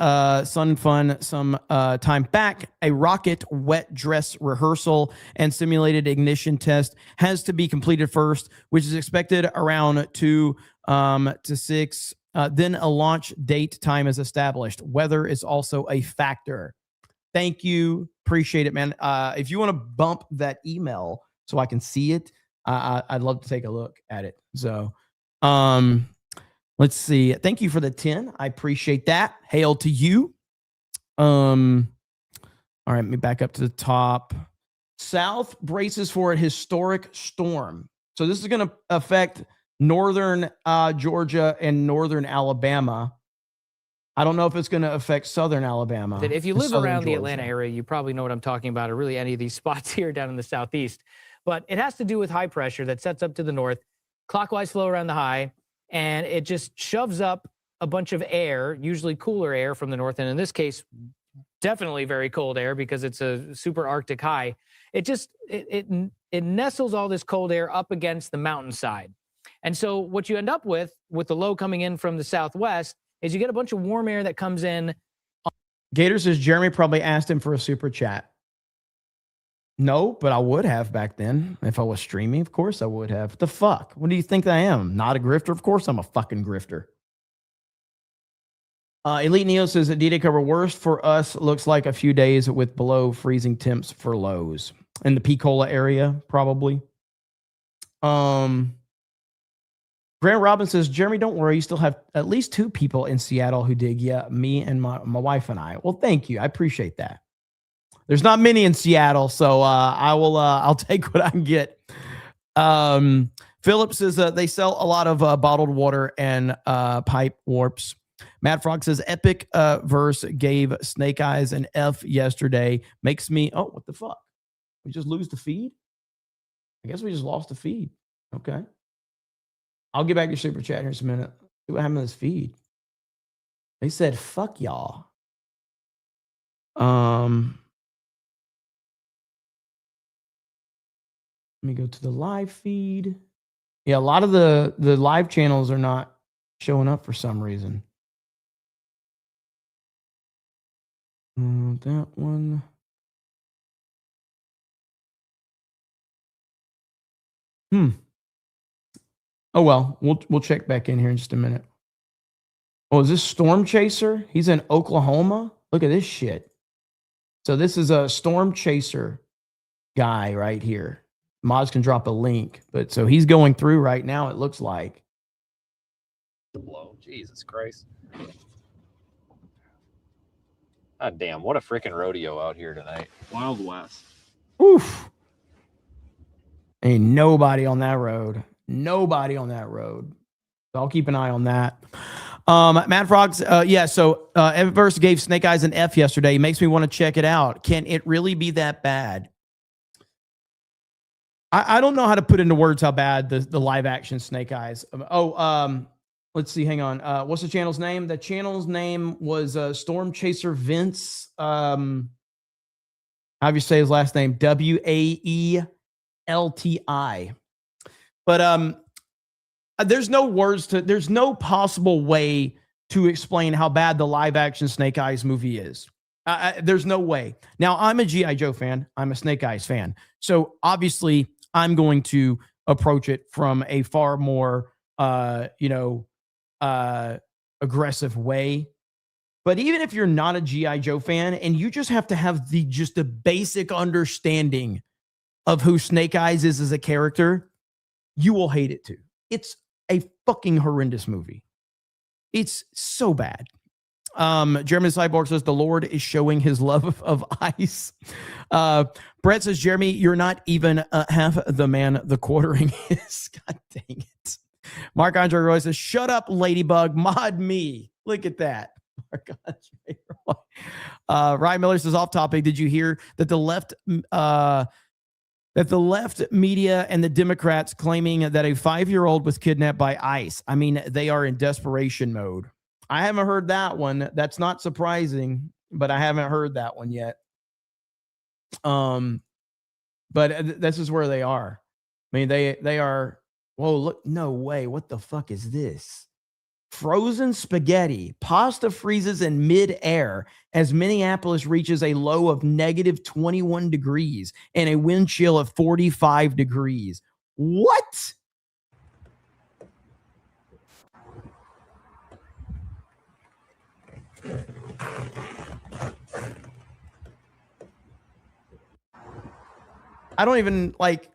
Sun Fun some time back. A rocket wet dress rehearsal and simulated ignition test has to be completed first, which is expected around 2 to 6. Then a launch date time is established. Weather is also a factor. Thank you. Appreciate it, man. If you want to bump that email so I can see it, I'd love to take a look at it. So, let's see. Thank you for the 10. I appreciate that. Hail to you. All right, let me back up to the top. South braces for a historic storm. So this is going to affect northern Georgia and northern Alabama. I don't know if it's going to affect southern Alabama. If you live around the Atlanta area, you probably know what I'm talking about, or really any of these spots here down in the southeast. But it has to do with high pressure that sets up to the north, clockwise flow around the high, and it just shoves up a bunch of air, usually cooler air from the north, and in this case, definitely very cold air because it's a super Arctic high. It nestles all this cold air up against the mountainside. And so what you end up with the low coming in from the southwest is you get a bunch of warm air that comes in. Gator says Jeremy probably asked him for a super chat. No, but I would have back then if I was streaming. Of course I would have. What the fuck? What do you think I am? Not a grifter? Of course I'm a fucking grifter. Elite Neo says that D-Day cover worst for us looks like a few days with below freezing temps for lows. In the Pensacola area, probably. Grant Robbins says, Jeremy, don't worry. You still have at least 2 people in Seattle who dig. Yeah, me and my wife and I. Well, thank you. I appreciate that. There's not many in Seattle, so I'll take what I can get. Philip says they sell a lot of bottled water and pipe warps. Matt Frog says Epic Verse gave Snake Eyes an F yesterday. Makes me, oh, what the fuck? We just lose the feed? I guess we just lost the feed. Okay. I'll get back to your super chat here in a minute. See what happened to this feed. They said, fuck y'all. Let me go to the live feed. Yeah, a lot of the live channels are not showing up for some reason. That one. Oh well, we'll check back in here in just a minute. Oh, is this Storm Chaser? He's in Oklahoma. Look at this shit. So this is a Storm Chaser guy right here. Mods can drop a link, but so he's going through right now. It looks like. Blow, Jesus Christ! God damn! What a freaking rodeo out here tonight. Wild West. Oof. Ain't nobody on that road. Nobody on that road. So I'll keep an eye on that. Matt Frogs, yeah, so Eververse gave Snake Eyes an F yesterday. Makes me want to check it out. Can it really be that bad? I don't know how to put into words how bad the live action Snake Eyes. Let's see, hang on. What's the channel's name? The channel's name was Storm Chaser Vince. How do you say his last name? WAELTI. But there's no possible way to explain how bad the live action Snake Eyes movie is. There's no way. Now, I'm a G.I. Joe fan. I'm a Snake Eyes fan. So obviously I'm going to approach it from a far more, aggressive way. But even if you're not a G.I. Joe fan and you just have to have just a basic understanding of who Snake Eyes is as a character, you will hate it too. It's a fucking horrendous movie. It's so bad. Jeremy Cyborg says the Lord is showing his love of ice. Brett says, Jeremy, you're not even half the man the quartering is. God dang it. Mark Andre Roy says, shut up, Ladybug. Mod me. Look at that. Mark Andre Roy. Ryan Miller says, off topic. Did you hear that the left media and the Democrats claiming that a 5-year-old was kidnapped by ICE? I mean, they are in desperation mode. I haven't heard that one. That's not surprising, but I haven't heard that one yet. But this is where they are. I mean, they are, whoa, look, no way. What the fuck is this? Frozen spaghetti. Pasta freezes in mid-air as Minneapolis reaches a low of negative 21 degrees and a wind chill of 45 degrees. What? I don't even like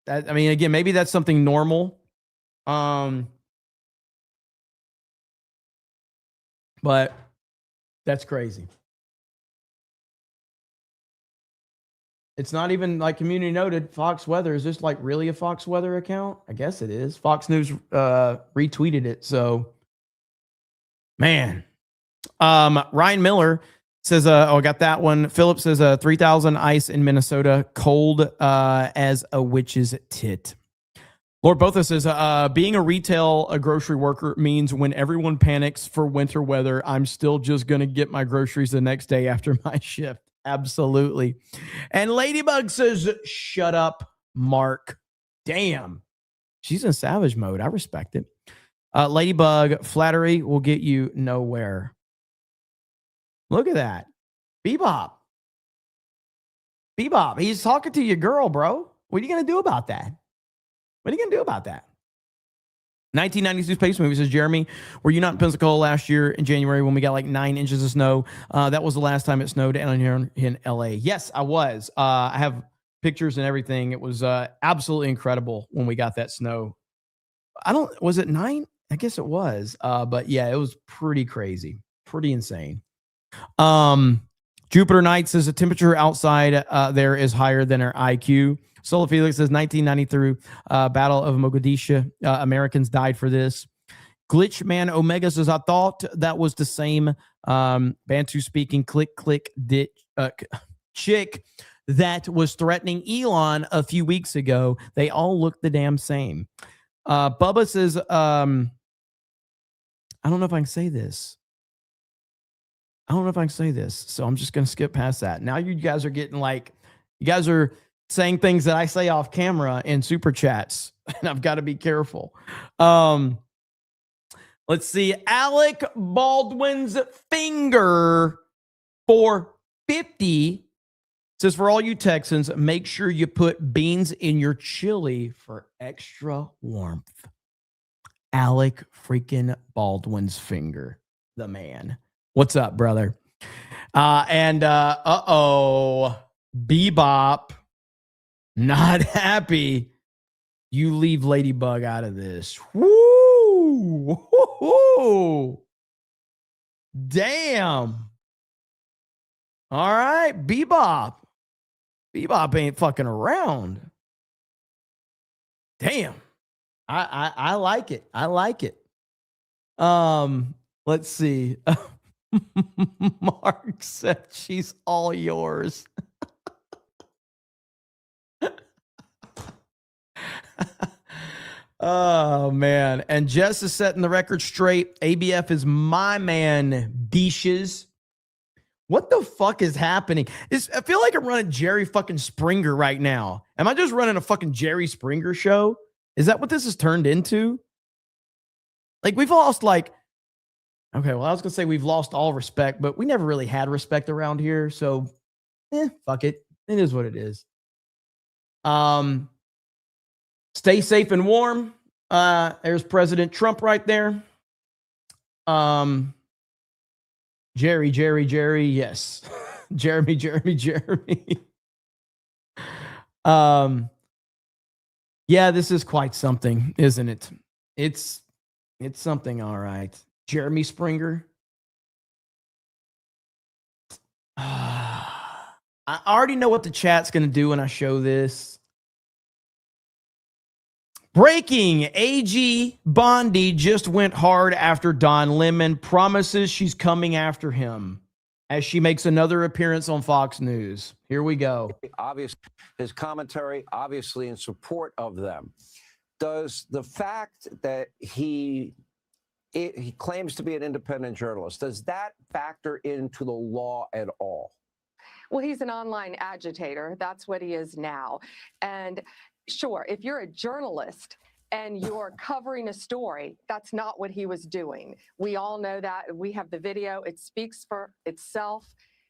that. I mean, again, maybe that's something normal. But that's crazy. It's not even like community noted. Fox Weather. Is this like really a Fox Weather account? I guess it is. Fox News retweeted it. So, man. Ryan Miller says, I got that one. Philip says 3,000 ice in Minnesota, cold as a witch's tit. Lord Botha says, being a grocery worker means when everyone panics for winter weather, I'm still just going to get my groceries the next day after my shift. Absolutely. And Ladybug says, shut up, Mark. Damn. She's in savage mode. I respect it. Ladybug, flattery will get you nowhere. Look at that. Bebop. Bebop. He's talking to your girl, bro. What are you going to do about that? What are you going to do about that? 1992 Space Movie says, Jeremy, were you not in Pensacola last year in January when we got like 9 inches of snow? That was the last time it snowed down here in LA. Yes, I was. I have pictures and everything. It was absolutely incredible when we got that snow. Was it 9? I guess it was. But yeah, it was pretty crazy. Pretty insane. Jupiter Knight says the temperature outside there is higher than our IQ. Sola Felix says 1993 Battle of Mogadishu. Americans died for this. Glitch Man Omega says, I thought that was the same Bantu speaking chick that was threatening Elon a few weeks ago. They all look the damn same. Bubba says, I don't know if I can say this. So I'm just going to skip past that. Now you guys are getting you guys are saying things that I say off camera in super chats, and I've got to be careful. Let's see. Alec Baldwin's finger for 50 says, for all you Texans, make sure you put beans in your chili for extra warmth. Alec freaking Baldwin's finger, the man. What's up, brother? Bebop, not happy. You leave Ladybug out of this. Woo! Woo-hoo! Damn. All right, Bebop. Bebop ain't fucking around. Damn. I like it. I like it. Let's see. Mark said she's all yours. Oh, man. And Jess is setting the record straight. ABF is my man, Beaches. What the fuck is happening? I feel like I'm running Jerry fucking Springer right now. Am I just running a fucking Jerry Springer show? Is that what this has turned into? We've lost okay, well, I was going to say we've lost all respect, but we never really had respect around here. So, fuck it. It is what it is. Stay safe and warm. There's President Trump right there. Jerry, yes. Jeremy. Yeah, this is quite something, isn't it? It's something, all right. Jeremy Springer. I already know what the chat's going to do when I show this. Breaking, AG Bondi just went hard after Don Lemon, promises she's coming after him as she makes another appearance on Fox News. Here we go. Obviously, his commentary, obviously in support of them. Does the fact that he claims to be an independent journalist, does that factor into the law at all? Well, he's an online agitator. That's what he is now. And sure, if you're a journalist and you're covering a story, that's not what he was doing. We all know that. We have the video. It speaks for itself.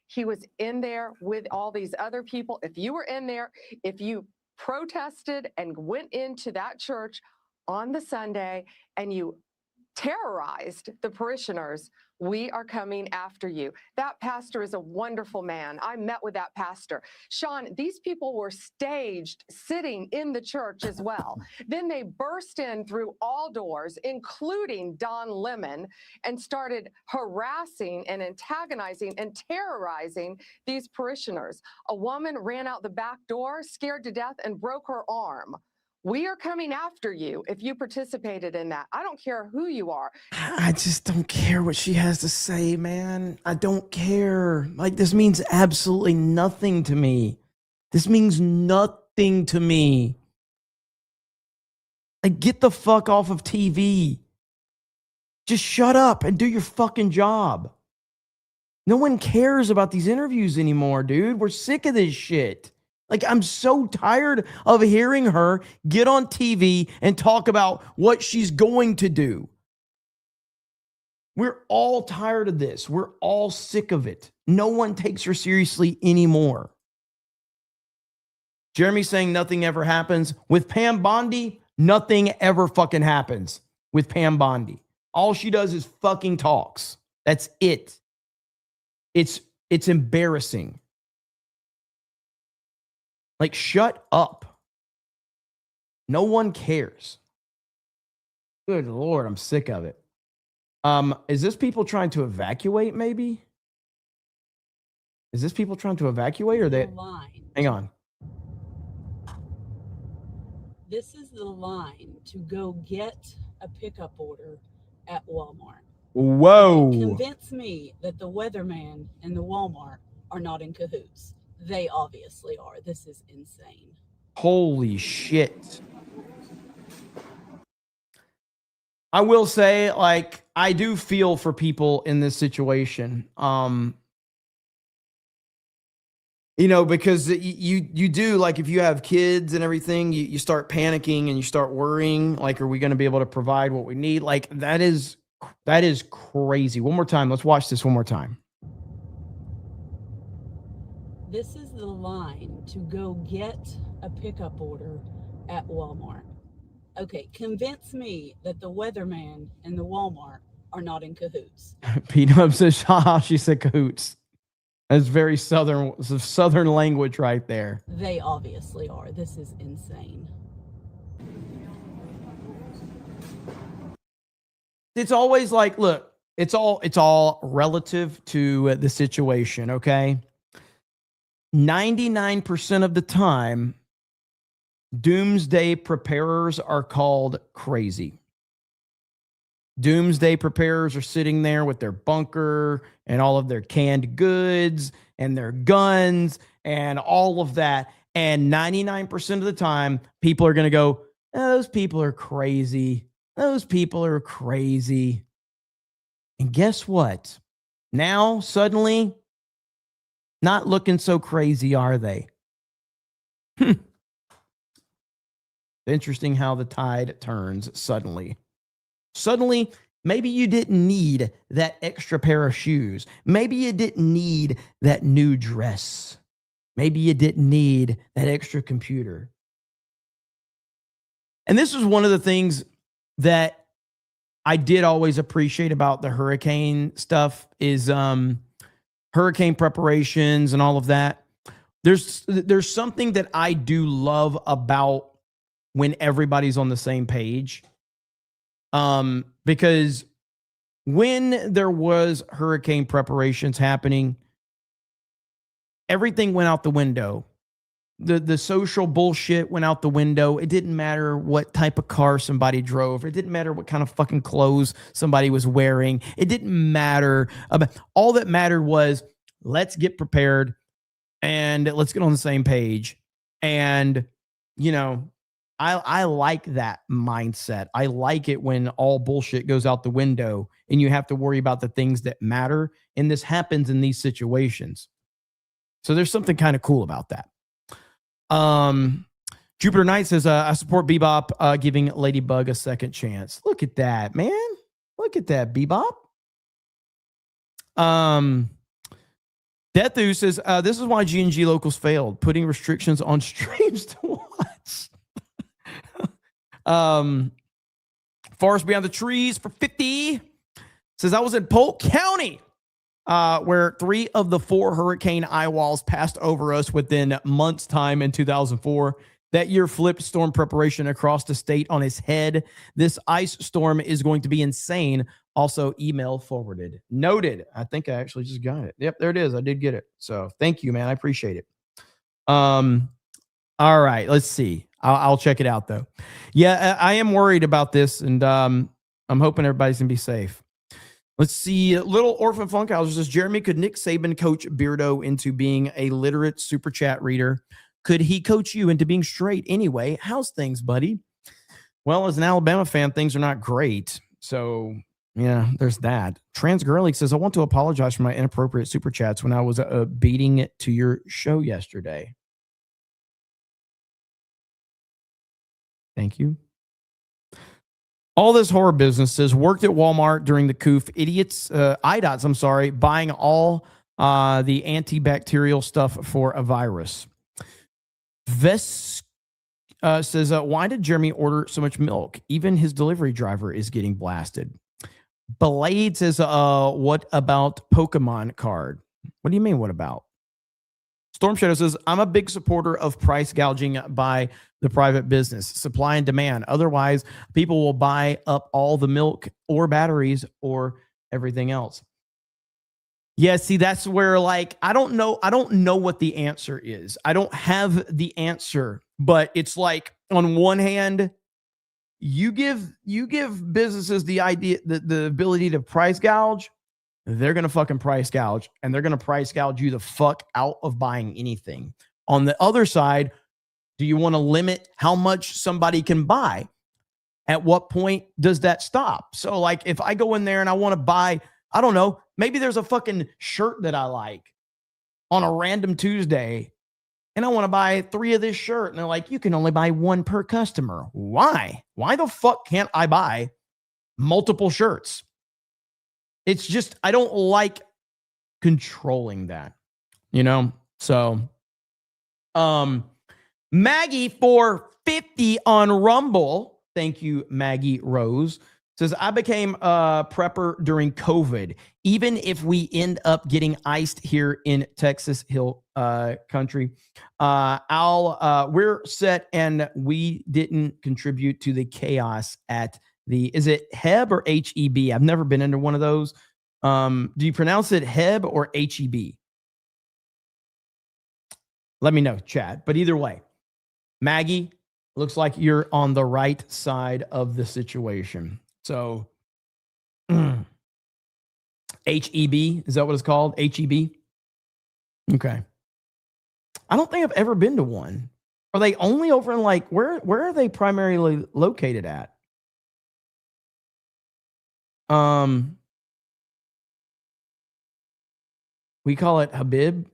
He was in there with all these other people. If you were in there, if you protested and went into that church on the Sunday and you terrorized the parishioners, we are coming after you. That pastor is a wonderful man. I met with that pastor. Sean, these people were staged sitting in the church as well. Then they burst in through all doors, including Don Lemon, and started harassing and antagonizing and terrorizing these parishioners. A woman ran out the back door, scared to death, and broke her arm. We are coming after you if you participated in that. I don't care who you are. I just don't care what she has to say, man. I don't care. This means absolutely nothing to me. This means nothing to me. Like, get the fuck off of TV. Just shut up and do your fucking job. No one cares about these interviews anymore, dude. We're sick of this shit. Like, I'm so tired of hearing her get on TV and talk about what she's going to do. We're all tired of this. We're all sick of it. No one takes her seriously anymore. Jeremy saying nothing ever happens. With Pam Bondi, nothing ever fucking happens with Pam Bondi. All she does is fucking talks. That's it. It's embarrassing. Like, shut up. No one cares. Good Lord, I'm sick of it. Is this people trying to evacuate, maybe? Is this people trying to evacuate, or they... Hang on. This is the line to go get a pickup order at Walmart. Whoa. Convince me that the weatherman and the Walmart are not in cahoots. They obviously are. This is insane. Holy shit. I will say, like, I do feel for people in this situation. You know, because you do, like, if you have kids and everything, you start panicking and you start worrying, like, are we going to be able to provide what we need? Like, that is crazy. One more time. Let's watch this one more time. This is the line to go get a pickup order at Walmart. Okay, convince me that the weatherman and the Walmart are not in cahoots. P-Dub says, haha, she said cahoots. That's very southern language right there. They obviously are. This is insane. It's always like, look, it's all relative to the situation, okay? 99% of the time, doomsday preparers are called crazy. Doomsday preparers are sitting there with their bunker and all of their canned goods and their guns and all of that. And 99% of the time, people are going to go, those people are crazy. Those people are crazy. And guess what? Now, suddenly, not looking so crazy, are they? Interesting how the tide turns suddenly. Suddenly, maybe you didn't need that extra pair of shoes. Maybe you didn't need that new dress. Maybe you didn't need that extra computer. And this is one of the things that I did always appreciate about the hurricane stuff is hurricane preparations and all of that. There's something that I do love about when everybody's on the same page. Because when there was hurricane preparations happening, everything went out the window. The social bullshit went out the window. It didn't matter what type of car somebody drove. It didn't matter what kind of fucking clothes somebody was wearing. It didn't matter. All that mattered was, let's get prepared and let's get on the same page. And, you know, I like that mindset. I like it when all bullshit goes out the window and you have to worry about the things that matter. And this happens in these situations. So there's something kind of cool about that. Jupiter Knight says, I support Bebop giving Ladybug a second chance. Look at that, man. Look at that, Bebop. Deathu says, this is why G&G locals failed, putting restrictions on streams to watch. Forest Beyond the Trees for 50 says, I was in Polk County, where 3 of the 4 hurricane eye walls passed over us within months' time in 2004. That year flipped storm preparation across the state on its head. This ice storm is going to be insane. Also, email forwarded. Noted. I think I actually just got it. Yep, there it is. I did get it. So thank you, man. I appreciate it. All right, let's see. I'll check it out, though. Yeah, I am worried about this, and I'm hoping everybody's going to be safe. Let's see. Little Orphan Funkhauser says, Jeremy, could Nick Saban coach Beardo into being a literate super chat reader? Could he coach you into being straight anyway? How's things, buddy? Well, as an Alabama fan, things are not great. So, yeah, there's that. Transgirly says, I want to apologize for my inappropriate super chats when I was beating it to your show yesterday. Thank you. All this horror business says, worked at Walmart during the coof. IDOTs, I'm sorry, buying all the antibacterial stuff for a virus. Ves says, why did Jeremy order so much milk? Even his delivery driver is getting blasted. Blade says, what about Pokemon card? What do you mean, what about? Storm Shadow says, I'm a big supporter of price gouging by the private business, supply and demand. Otherwise, people will buy up all the milk or batteries or everything else. Yeah, see, that's where, like, I don't know what the answer is. I don't have the answer, but it's like, on one hand, you give businesses the ability to price gouge, they're going to fucking price gouge, and they're going to price gouge you the fuck out of buying anything. On the other side, do you want to limit how much somebody can buy? At what point does that stop? So, like, if I go in there and I want to buy, I don't know, maybe there's a fucking shirt that I like on a random Tuesday, and I want to buy 3 of this shirt, and they're like, you can only buy 1 per customer. Why? Why the fuck can't I buy multiple shirts? It's just, I don't like controlling that, you know? So, Maggie for 50 on Rumble. Thank you, Maggie Rose. Says, I became a prepper during COVID. Even if we end up getting iced here in Texas Hill country, we're set, and we didn't contribute to the chaos at is it Heb or HEB? I've never been into one of those. Do you pronounce it Heb or HEB? Let me know, chat. But either way, Maggie, looks like you're on the right side of the situation. So, HEB, is that what it's called? HEB? Okay. I don't think I've ever been to one. Are they only over in, like, where are they primarily located at? We call it Habib.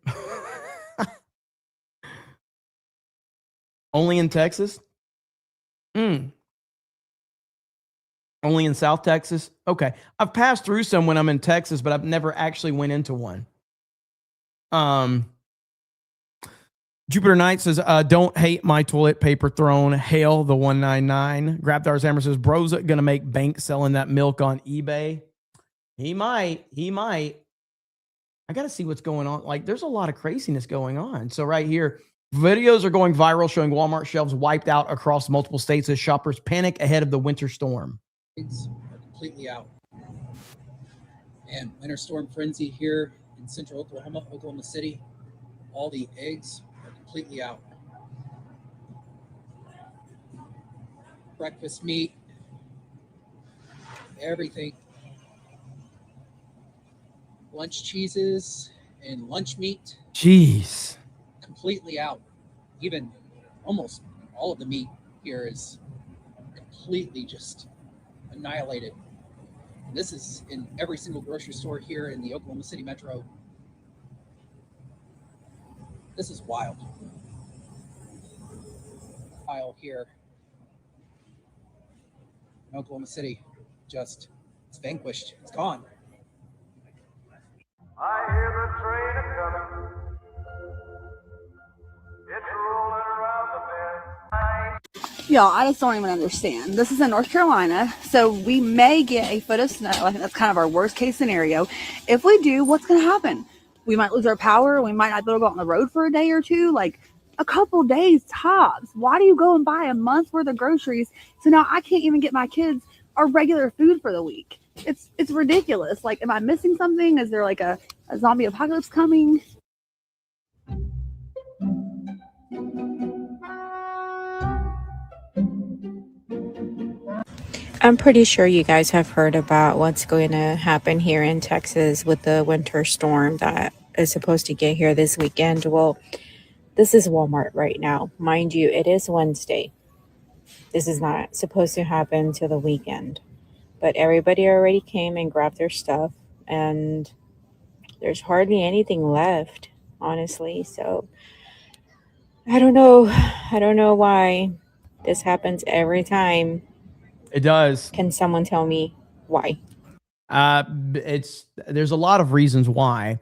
Only in Texas? Only in South Texas? Okay. I've passed through some when I'm in Texas, but I've never actually went into one. Jupiter Knight says, don't hate my toilet paper throne. Hail the 199. Grabdar's Hammer says, bro's gonna make bank selling that milk on eBay. He might. I gotta see what's going on. Like, there's a lot of craziness going on. So right here, videos are going viral showing Walmart shelves wiped out across multiple states as shoppers panic ahead of the winter storm. Eggs are completely out. And winter storm frenzy here in central Oklahoma City. All the eggs are completely out. Breakfast meat, everything. Lunch cheeses and lunch meat. Jeez. Completely out. Even almost all of the meat here is completely just annihilated. And this is in every single grocery store here in the Oklahoma City metro. This is wild. Aisle here in Oklahoma City, just, it's vanquished. It's gone. I hear the train a-coming. It's rolling around the bend. Y'all, I just don't even understand. This is in North Carolina, so we may get a foot of snow. I think that's kind of our worst case scenario. If we do, what's going to happen? We might lose our power. We might not be able to go out on the road for a day or two, like a couple days tops. Why do you go and buy a month's worth of groceries? So now I can't even get my kids our regular food for the week. It's ridiculous. Like, am I missing something? Is there like a zombie apocalypse coming? I'm pretty sure you guys have heard about what's going to happen here in Texas with the winter storm that is supposed to get here this weekend. Well, this is Walmart right now. Mind you, it is Wednesday. This is not supposed to happen till the weekend. But everybody already came and grabbed their stuff, and there's hardly anything left, honestly. So I don't know. I don't know why this happens every time. It does. Can someone tell me why? There's a lot of reasons why,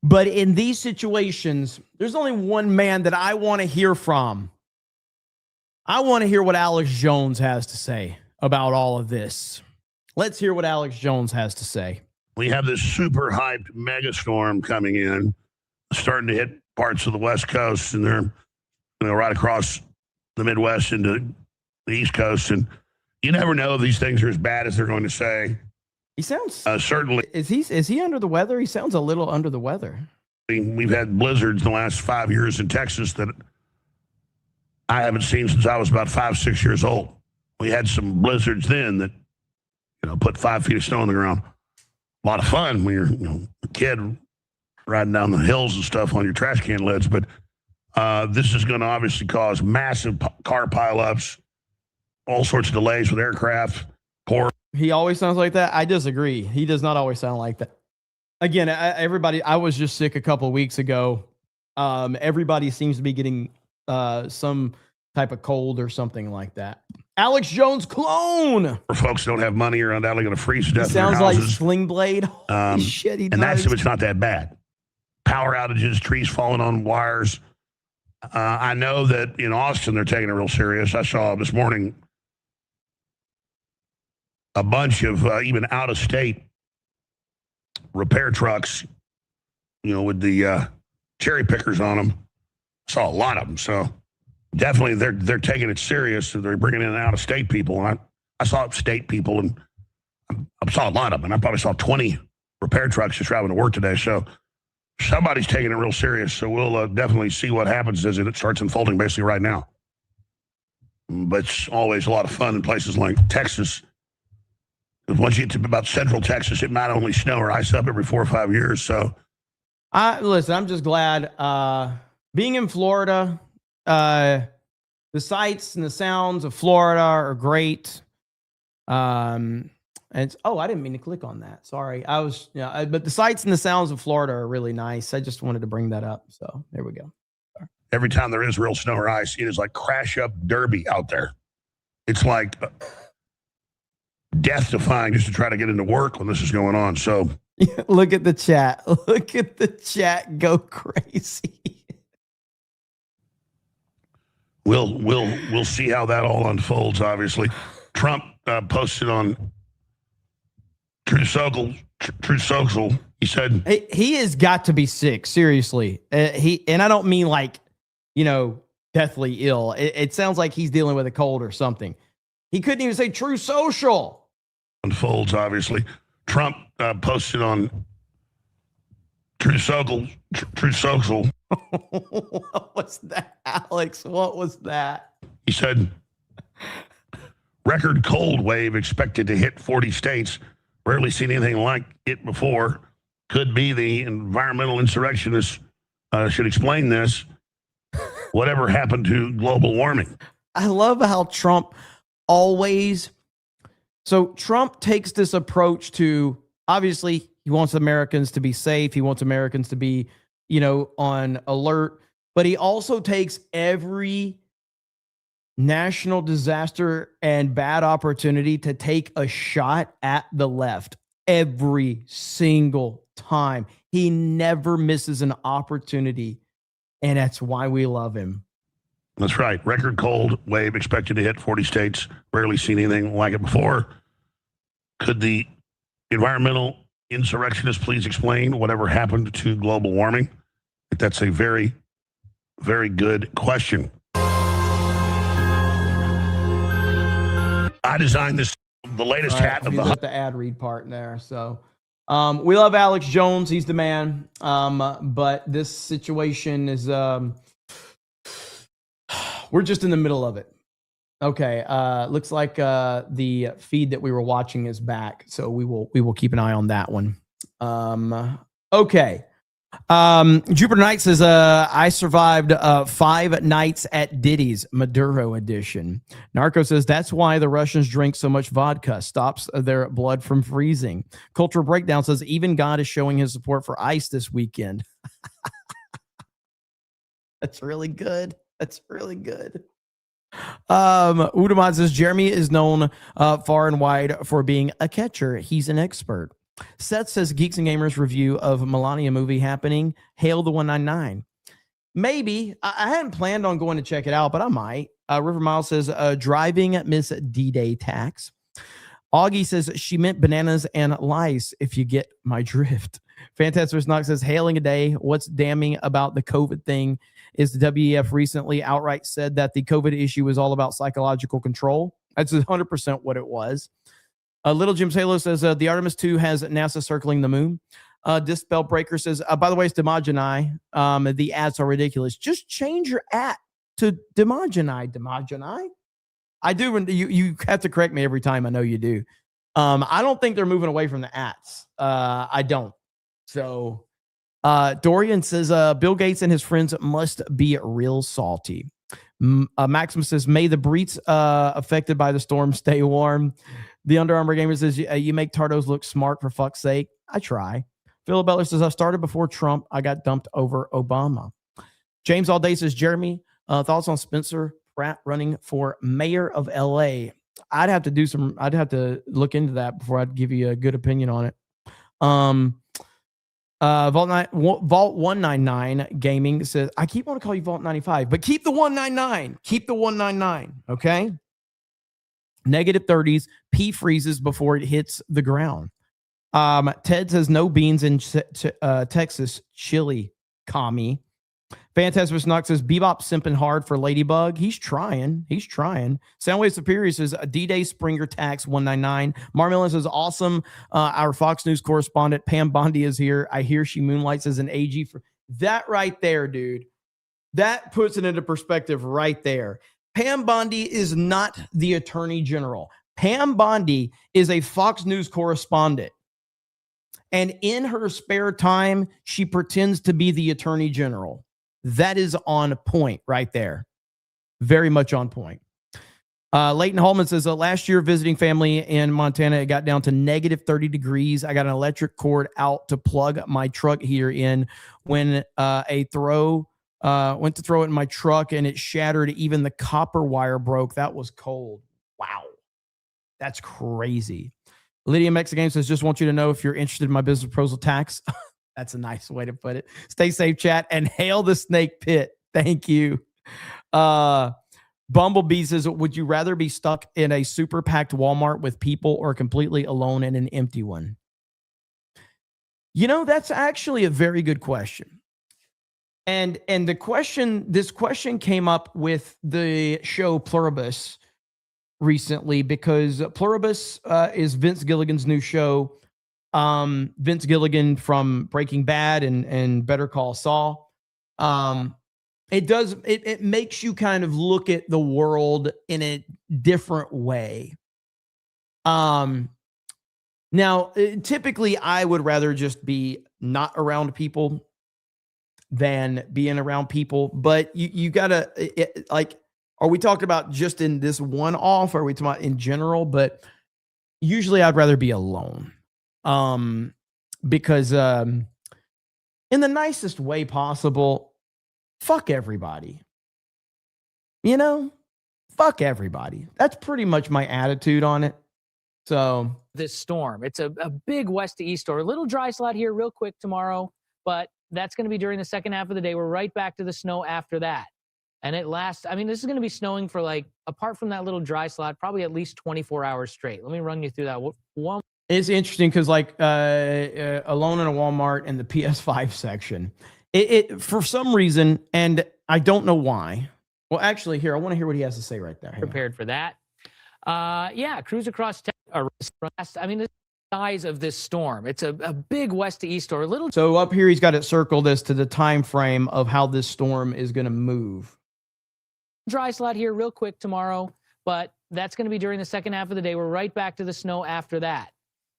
but in these situations, there's only one man that I want to hear from. I want to hear what Alex Jones has to say about all of this. Let's hear what Alex Jones has to say. We have this super hyped mega storm coming in, starting to hit parts of the West Coast, and they're right across the Midwest into the East Coast. And you never know if these things are as bad as they're going to say. He sounds certainly. Is he under the weather? He sounds a little under the weather. We've had blizzards the last 5 years in Texas that I haven't seen since I was about 5, 6 years old. We had some blizzards then that put 5 feet of snow on the ground. A lot of fun when you're a kid riding down the hills and stuff on your trash can lids. But this is going to obviously cause massive car pileups, all sorts of delays with aircraft. He always sounds like that. I disagree. He does not always sound like that. Again, everybody, I was just sick a couple of weeks ago. Everybody seems to be getting some type of cold or something like that. Alex Jones clone. For folks who don't have money, are undoubtedly going to freeze to death. Sounds like Sling Blade. Holy shit, he and does. that's if it's not that bad. Power outages, trees falling on wires. I know that in Austin they're taking it real serious. I saw this morning a bunch of even out-of-state repair trucks, with the cherry pickers on them. Saw a lot of them. So definitely they're taking it serious. So they're bringing in out-of-state people. And I saw upstate people, and I saw a lot of them. And I probably saw 20 repair trucks just driving to work today. So somebody's taking it real serious. So we'll definitely see what happens as it starts unfolding basically right now. But it's always a lot of fun in places like Texas. Once you get to about central Texas, it might only snow or ice up every 4 or 5 years. So, listen, I'm just glad being in Florida. The sights and the sounds of Florida are great. And I didn't mean to click on that. Sorry, but the sights and the sounds of Florida are really nice. I just wanted to bring that up. So there we go. Every time there is real snow or ice, it is like crash up derby out there. It's like death defying just to try to get into work when this is going on. So look at the chat. Look at the chat go crazy. We'll see how that all unfolds. Obviously, Trump posted on Truth Social. He said he has got to be sick. Seriously, and I don't mean like deathly ill. It sounds like he's dealing with a cold or something. He couldn't even say Truth Social. Unfolds, obviously. Trump posted on Truth Social. What was that, Alex? What was that? He said, record cold wave expected to hit 40 states. Rarely seen anything like it before. Could be the environmental insurrectionists should explain this. Whatever happened to global warming? I love how Trump always... So Trump takes this approach to, obviously, he wants Americans to be safe. He wants Americans to be, on alert. But he also takes every national disaster and bad opportunity to take a shot at the left every single time. He never misses an opportunity, and that's why we love him. That's right. Record cold wave expected to hit 40 states. Rarely seen anything like it before. Could the environmental insurrectionists please explain whatever happened to global warming? That's a very, very good question. I designed the latest hat of the ad read part in there. So we love Alex Jones. He's the man. But this situation is... we're just in the middle of it. Okay. Looks like the feed that we were watching is back. So we will keep an eye on that one. Okay. Jupiter Knight says, I survived 5 nights at Diddy's Maduro edition. Narco says that's why the Russians drink so much vodka, stops their blood from freezing. Cultural Breakdown says even God is showing his support for ICE this weekend. That's really good. That's really good. Udamad says Jeremy is known far and wide for being a catcher. He's an expert. Seth says Geeks and Gamers review of Melania movie happening. Hail the 199. Maybe. I hadn't planned on going to check it out, but I might. River Miles says driving Miss D-Day tax. Augie says she meant bananas and lice, if you get my drift. Fantastic Knox says hailing a day. What's damning about the COVID thing is the WEF recently outright said that the COVID issue was all about psychological control. That's 100% what it was. Little Jim's Halo says the Artemis 2 has NASA circling the moon. Dispel Breaker says, by the way, it's Demogeny. The ads are ridiculous. Just change your at to Demogeny. Demogeny? I do. You have to correct me every time. I know you do. I don't think they're moving away from the ats. I don't. So Dorian says Bill Gates and his friends must be real salty. Maximus says, may the breeds affected by the storm stay warm. The Under Armour Gamer says, you make Tardos look smart, for fuck's sake. I try. Philip Beller says, I started before Trump. I got dumped over Obama. James All Day says, Jeremy, thoughts on Spencer Pratt running for mayor of LA? I'd have to look into that before I'd give you a good opinion on it. Vault 199 Gaming says, I keep wanting to call you Vault 95, but keep the 199. Keep the 199, okay? Negative 30s, P freezes before it hits the ground. Ted says no beans in Texas, chili, commie. Phantasmus Knox says Bebop simping hard for Ladybug. He's trying. Soundwave Superior says D-Day Springer Tax 199. Marmellon says awesome. Our Fox News correspondent Pam Bondi is here. I hear she moonlights as an AG for that right there, dude. That puts it into perspective right there. Pam Bondi is not the Attorney General. Pam Bondi is a Fox News correspondent. And in her spare time, she pretends to be the Attorney General. That is on point right there. Very much on point. Leighton Hallman says, last year visiting family in Montana, it got down to negative 30 degrees. I got an electric cord out to plug my truck heater in when went to throw it in my truck and it shattered. Even the copper wire broke. That was cold. Wow. That's crazy. Lydia Mexican says, just want you to know if you're interested in my business proposal tax. That's a nice way to put it. Stay safe, chat, and hail the snake pit. Thank you. Bumblebee says, would you rather be stuck in a super packed Walmart with people or completely alone in an empty one? You know, that's actually a very good question. And this question came up with the show Pluribus recently because Pluribus is Vince Gilligan's new show. Vince Gilligan from Breaking Bad and Better Call Saul. It makes you kind of look at the world in a different way. Now, typically I would rather just be not around people than being around people, but you gotta are we talking about just in this one off, or are we talking about in general? But usually I'd rather be alone. Because in the nicest way possible, fuck everybody. You know, fuck everybody. That's pretty much my attitude on it. So this storm, it's a big west to east storm. A little dry slot here real quick tomorrow, but that's going to be during the second half of the day. We're right back to the snow after that. And it lasts, I mean, this is going to be snowing for apart from that little dry slot, probably at least 24 hours straight. Let me run you through that. One. It's interesting because alone in a Walmart in the PS5 section, it for some reason, and I don't know why. Well, actually, here, I want to hear what he has to say right there. Prepared for that. Yeah, cruise across. I mean, the size of this storm. It's a big west to east storm. So up here, he's got it circled as to the time frame of how this storm is going to move. Dry slot here real quick tomorrow, but that's going to be during the second half of the day. We're right back to the snow after that.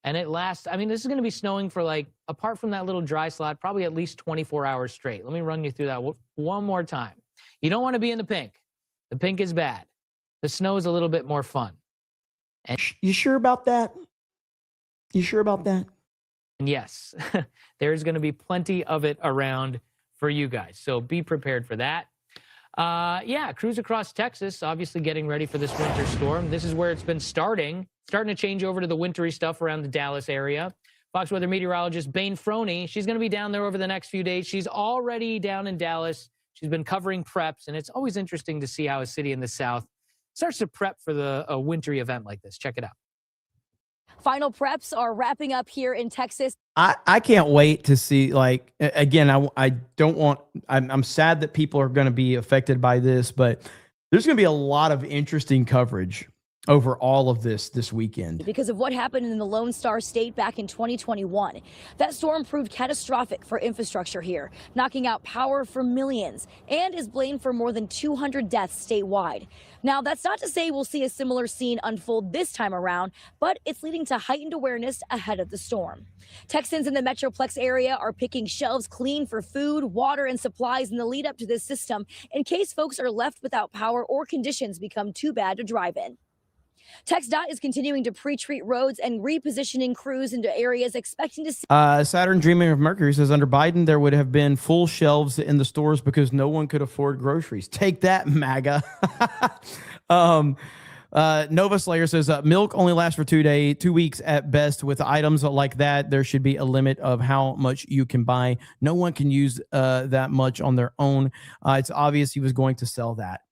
And it lasts, I mean, this is going to be snowing for like, apart from that little dry slot, probably at least 24 hours straight. Let me run you through that one more time. You don't want to be in the pink. The pink is bad. The snow is a little bit more fun. And you sure about that? You sure about that? And yes, there's going to be plenty of it around for you guys. So be prepared for that. Yeah, crews across Texas, obviously getting ready for this winter storm. This is where it's been starting to change over to the wintry stuff around the Dallas area. Fox weather meteorologist Bane Froney, she's going to be down there over the next few days. She's already down in Dallas. She's been covering preps, and it's always interesting to see how a city in the South starts to prep for a wintry event like this. Check it out. Final preps are wrapping up here in Texas. I can't wait to see, like, again, I'm sad that people are going to be affected by this, but there's going to be a lot of interesting coverage over all of this weekend. Because of what happened in the Lone Star State back in 2021. That storm proved catastrophic for infrastructure here, knocking out power for millions, and is blamed for more than 200 deaths statewide. Now, that's not to say we'll see a similar scene unfold this time around, but it's leading to heightened awareness ahead of the storm. Texans in the Metroplex area are picking shelves clean for food, water, and supplies in the lead up to this system in case folks are left without power or conditions become too bad to drive in. TxDOT is continuing to pre-treat roads and repositioning crews into areas expecting to see. Saturn Dreaming of Mercury says under Biden, there would have been full shelves in the stores because no one could afford groceries. Take that, MAGA. Nova Slayer says milk only lasts for 2 weeks at best. With items like that, there should be a limit of how much you can buy. No one can use that much on their own. It's obvious he was going to sell that.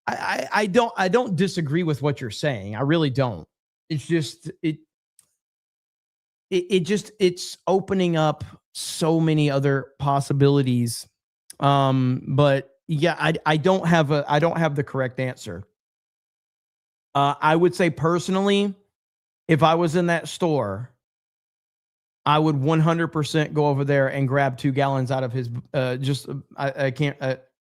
I don't disagree with what you're saying. I really don't. It's just it's opening up so many other possibilities. But yeah, I don't have the correct answer. I would say personally, if I was in that store, I would 100% go over there and grab 2 gallons out of his. I can't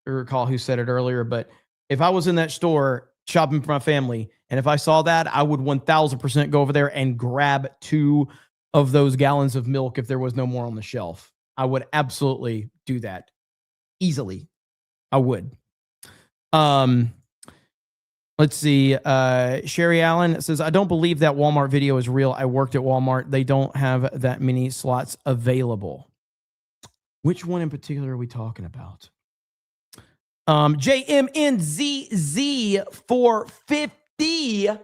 recall who said it earlier, but if I was in that store shopping for my family, and if I saw that, I would 1000% go over there and grab 2 of those gallons of milk if there was no more on the shelf. I would absolutely do that easily. I would. Let's see. Sherry Allen says, I don't believe that Walmart video is real. I worked at Walmart. They don't have that many slots available. Which one in particular are we talking about? JMNZZ450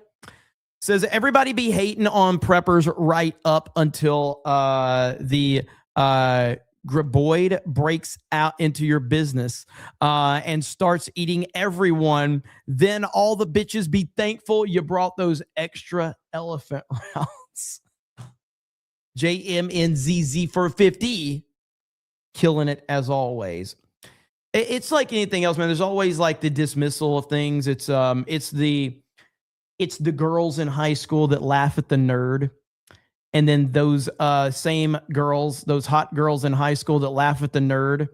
says everybody be hating on preppers right up until the graboid breaks out into your business and starts eating everyone. Then all the bitches be thankful you brought those extra elephant rounds. JMNZZ450 killing it as always. It's like anything else, man. There's always like the dismissal of things. It's the girls in high school that laugh at the nerd, and then those same girls, those hot girls in high school that laugh at the nerd.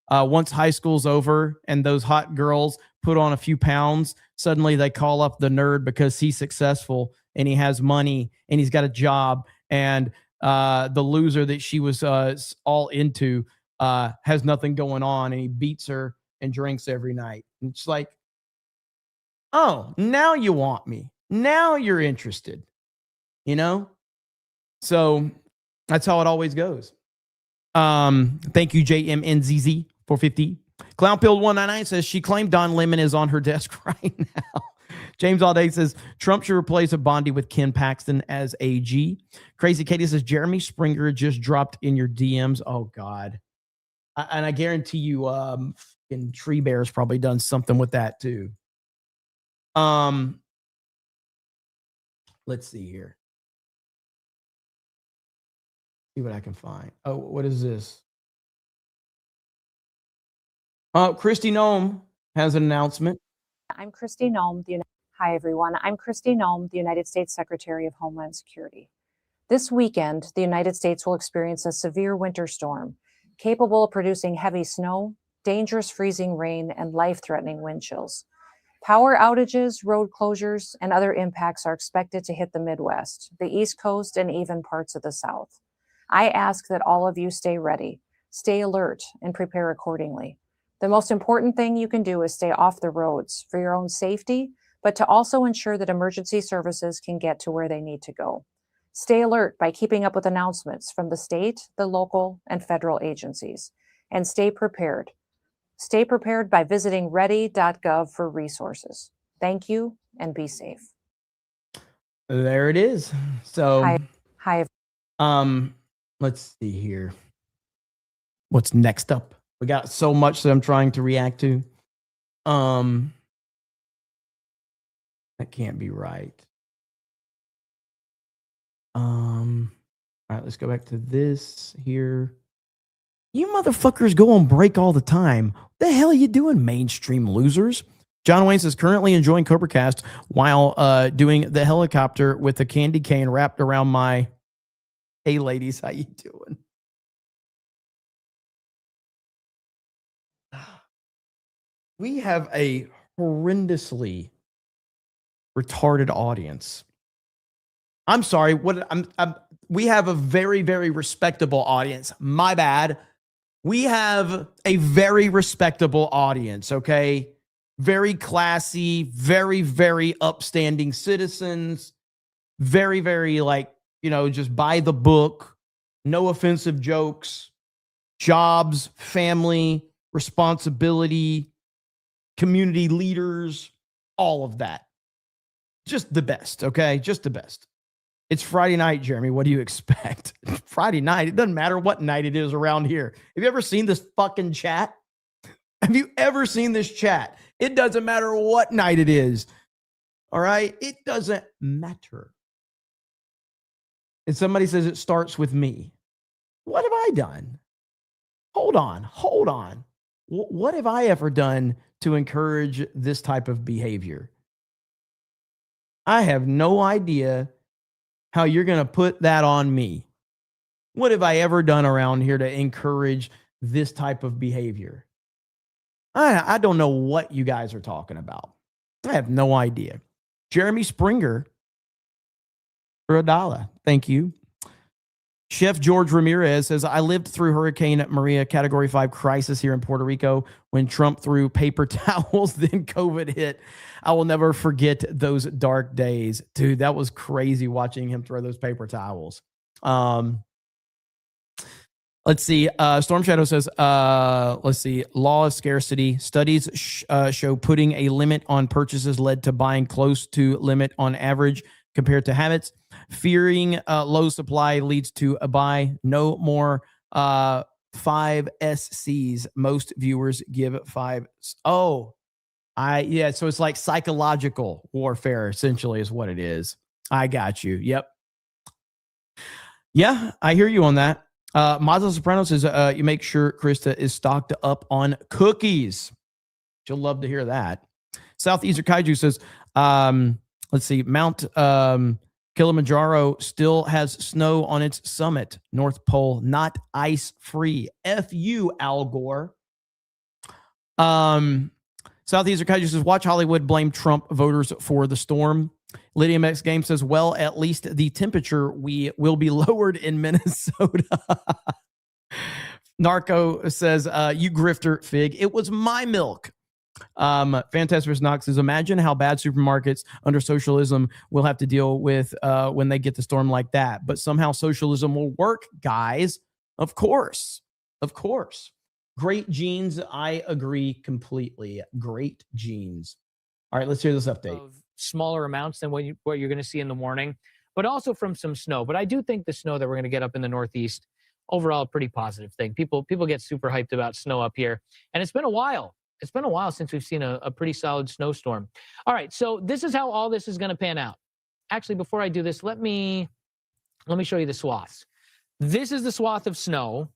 Once high school's over and those hot girls put on a few pounds, suddenly they call up the nerd because he's successful and he has money and he's got a job, and the loser that she was all into has nothing going on, and he beats her and drinks every night. And it's like, oh, now you want me. Now you're interested, you know? So that's how it always goes. Thank you, JMNZZ450. Clownpill199 says she claimed Don Lemon is on her desk right now. James All Day says Trump should replace Bondi with Ken Paxton as AG. Crazy Katie says Jeremy Springer just dropped in your DMs. Oh, God. And I guarantee you, fucking Tree Bear's probably done something with that too. Let's see here. See what I can find. Oh, what is this? Christy Nome has an announcement. I'm Christy Nome. Hi, everyone. I'm Christy Nome, the United States Secretary of Homeland Security. This weekend, the United States will experience a severe winter storm capable of producing heavy snow, dangerous freezing rain, and life-threatening wind chills. Power outages, road closures, and other impacts are expected to hit the Midwest, the East Coast, and even parts of the South. I ask that all of you stay ready, stay alert, and prepare accordingly. The most important thing you can do is stay off the roads for your own safety, but to also ensure that emergency services can get to where they need to go. Stay alert by keeping up with announcements from the state, the local, and federal agencies, and stay prepared. Stay prepared by visiting ready.gov for resources. Thank you and be safe. There it is. So, Hi. Let's see here. What's next up? We got so much that I'm trying to react to. That can't be right. All right, let's go back to this here. You motherfuckers go on break all the time. What the hell are you doing, mainstream losers? John Wayne says, currently enjoying CobraCast while doing the helicopter with a candy cane wrapped around my... Hey, ladies, how you doing? We have a horrendously retarded audience. I'm sorry. We have a very, very respectable audience. My bad. We have a very respectable audience, okay? Very classy, very, very upstanding citizens. Very, very, like, you know, just by the book. No offensive jokes. Jobs, family, responsibility, community leaders, all of that. Just the best, okay? Just the best. It's Friday night, Jeremy. What do you expect? Friday night. It doesn't matter what night it is around here. Have you ever seen this fucking chat? Have you ever seen this chat? It doesn't matter what night it is. All right? It doesn't matter. And somebody says it starts with me. What have I done? Hold on. What have I ever done to encourage this type of behavior? I have no idea how you're going to put that on me. What have I ever done around here to encourage this type of behavior? I don't know what you guys are talking about. I have no idea. Jeremy Springer for $1. Thank you. Chef George Ramirez says, I lived through Hurricane Maria Category 5 crisis here in Puerto Rico when Trump threw paper towels, then COVID hit. I will never forget those dark days. Dude, that was crazy watching him throw those paper towels. Let's see. Storm Shadow says, let's see. Law of scarcity. Studies show putting a limit on purchases led to buying close to limit on average compared to habits. Fearing low supply leads to a buy. No more 5 SCs. Most viewers give 5. So it's like psychological warfare, essentially, is what it is. I got you. Yep. Yeah, I hear you on that. Mazda Soprano says, you make sure Krista is stocked up on cookies. She'll love to hear that. Southeastern Kaiju says, let's see, Mount Kilimanjaro still has snow on its summit. North Pole, not ice-free. F you, Al Gore. Southeastern Kaiju says, watch Hollywood blame Trump voters for the storm. Lydium X Game says, well, at least the temperature will be lowered in Minnesota. Narco says, you grifter, Fig. It was my milk. Fantastic Knox says, imagine how bad supermarkets under socialism will have to deal with when they get the storm like that. But somehow socialism will work, guys. Of course. Great genes. I agree completely. Great genes. All right, let's hear this update. Of smaller amounts than what you're going to see in the morning, but also from some snow. But I do think the snow that we're going to get up in the Northeast, overall, a pretty positive thing. People get super hyped about snow up here, and it's been a while. It's been a while since we've seen a pretty solid snowstorm. All right, so this is how all this is going to pan out. Actually, before I do this, let me show you the swaths. This is the swath of snow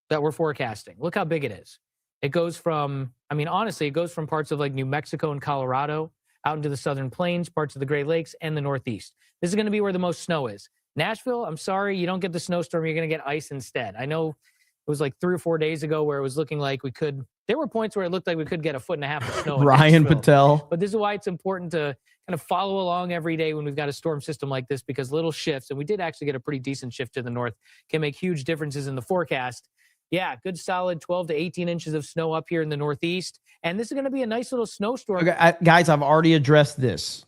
that we're forecasting. Look how big it is. It goes from, honestly, it goes from parts of like New Mexico and Colorado out into the southern plains, parts of the Great Lakes, and the Northeast. This is going to be where the most snow is. Nashville, I'm sorry, you don't get the snowstorm. You're going to get ice instead. I know it was like 3 or 4 days ago where it was looking like we could There were points where it looked like we could get 1.5 feet of snow. Ryan Patel. But this is why it's important to kind of follow along every day when we've got a storm system like this, because little shifts, and we did actually get a pretty decent shift to the north, can make huge differences in the forecast. Yeah, good solid 12 to 18 inches of snow up here in the Northeast. And this is going to be a nice little snowstorm. Okay, guys, I've already addressed this.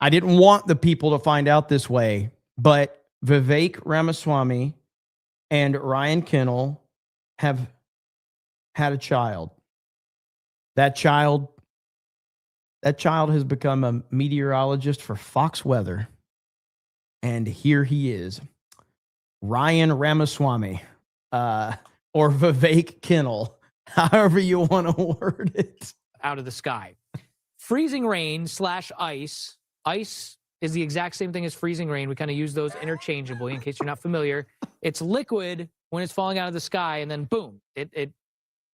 I didn't want the people to find out this way, but Vivek Ramaswamy and Ryan Kennel have had a child. That child has become a meteorologist for Fox Weather. And here he is, Ryan Ramaswamy, or Vivek Kennel, however you want to word it. Out of the sky. Freezing rain / ice. Ice is the exact same thing as freezing rain. We kind of use those interchangeably in case you're not familiar. It's liquid when it's falling out of the sky, and then boom, it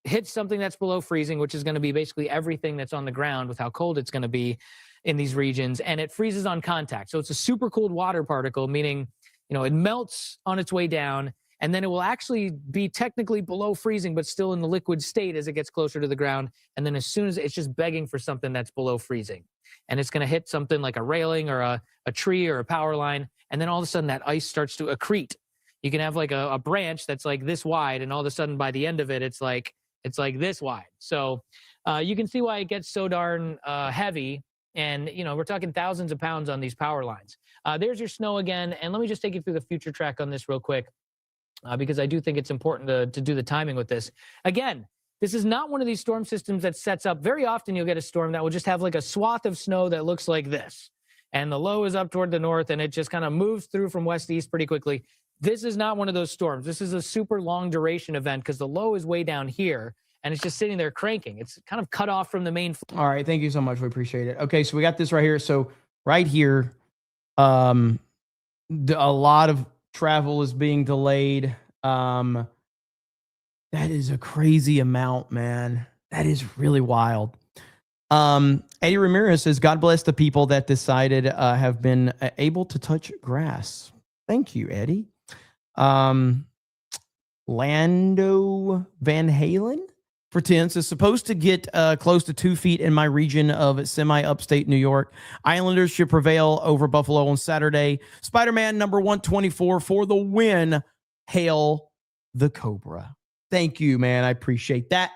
hits something that's below freezing, which is going to be basically everything that's on the ground with how cold it's going to be in these regions, and it freezes on contact. So it's a super cooled water particle, meaning, it melts on its way down, and then it will actually be technically below freezing, but still in the liquid state as it gets closer to the ground. And then as soon as it's just begging for something that's below freezing, and it's going to hit something like a railing or a tree or a power line, and then all of a sudden that ice starts to accrete. You can have like a branch that's like this wide, and all of a sudden by the end of it, it's like this wide. So you can see why it gets so darn heavy. And, we're talking thousands of pounds on these power lines. There's your snow again. And let me just take you through the future track on this real quick, because I do think it's important to do the timing with this. Again, this is not one of these storm systems that sets up. Very often you'll get a storm that will just have like a swath of snow that looks like this. And the low is up toward the north, and it just kind of moves through from west to east pretty quickly. This is not one of those storms. This is a super long duration event because the low is way down here, and it's just sitting there cranking. It's kind of cut off from the main. All right. Thank you so much. We appreciate it. Okay. So we got this right here. So right here, a lot of travel is being delayed. That is a crazy amount, man. That is really wild. Eddie Ramirez says, God bless the people that decided have been able to touch grass. Thank you, Eddie. Lando Van Halen for 10 is supposed to get close to 2 feet in my region of semi-upstate New York. Islanders should prevail over Buffalo on Saturday. Spider-Man number 124 for the win. Hail the Cobra. Thank you, man. I appreciate that.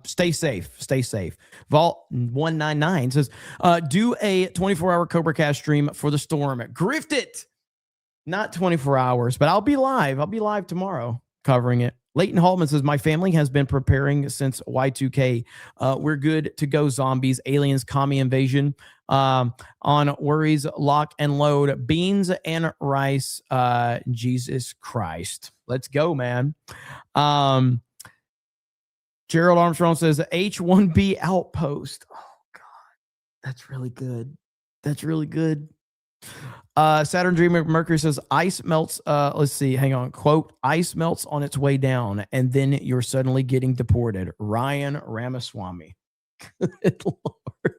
Stay safe. Stay safe. Vault 199 says, do a 24-hour Cobra Cast stream for the storm. Grift it. Not 24 hours, but I'll be live. I'll be live tomorrow covering it. Leighton Hallman says, my family has been preparing since Y2K. We're good to go. Zombies, aliens, commie invasion. On worries, lock and load. Beans and rice. Jesus Christ. Let's go, man. Gerald Armstrong says, H-1B outpost. Oh, God. That's really good. That's really good. Saturn Dreamer Mercury says, ice melts. Let's see. Hang on. Quote, ice melts on its way down, and then you're suddenly getting deported. Ryan Ramaswamy. Good Lord.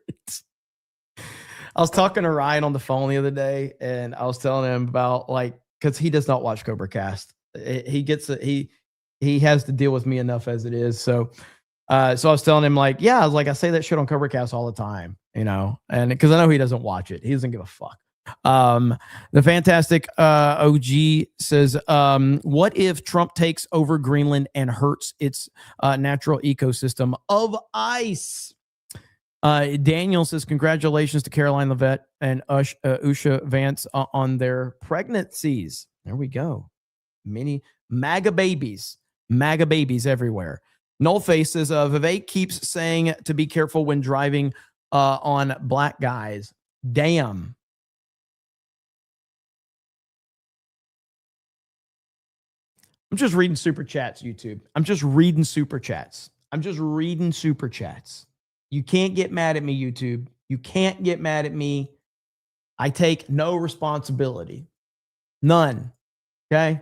I was talking to Ryan on the phone the other day, and I was telling him about, because he does not watch Cobra Cast. He has to deal with me enough as it is. So I was telling him, I say that shit on Cobra Cast all the time, and because I know he doesn't watch it. He doesn't give a fuck. The fantastic OG says, what if Trump takes over Greenland and hurts its natural ecosystem of ice? Daniel says, congratulations to Caroline Levitt and Usha Vance on their pregnancies. There we go. Many MAGA babies everywhere. Nullface says, Vivek keeps saying to be careful when driving on black guys. Damn. I'm just reading super chats, YouTube. I'm just reading super chats. You can't get mad at me, YouTube. You can't get mad at me. I take no responsibility. None. Okay?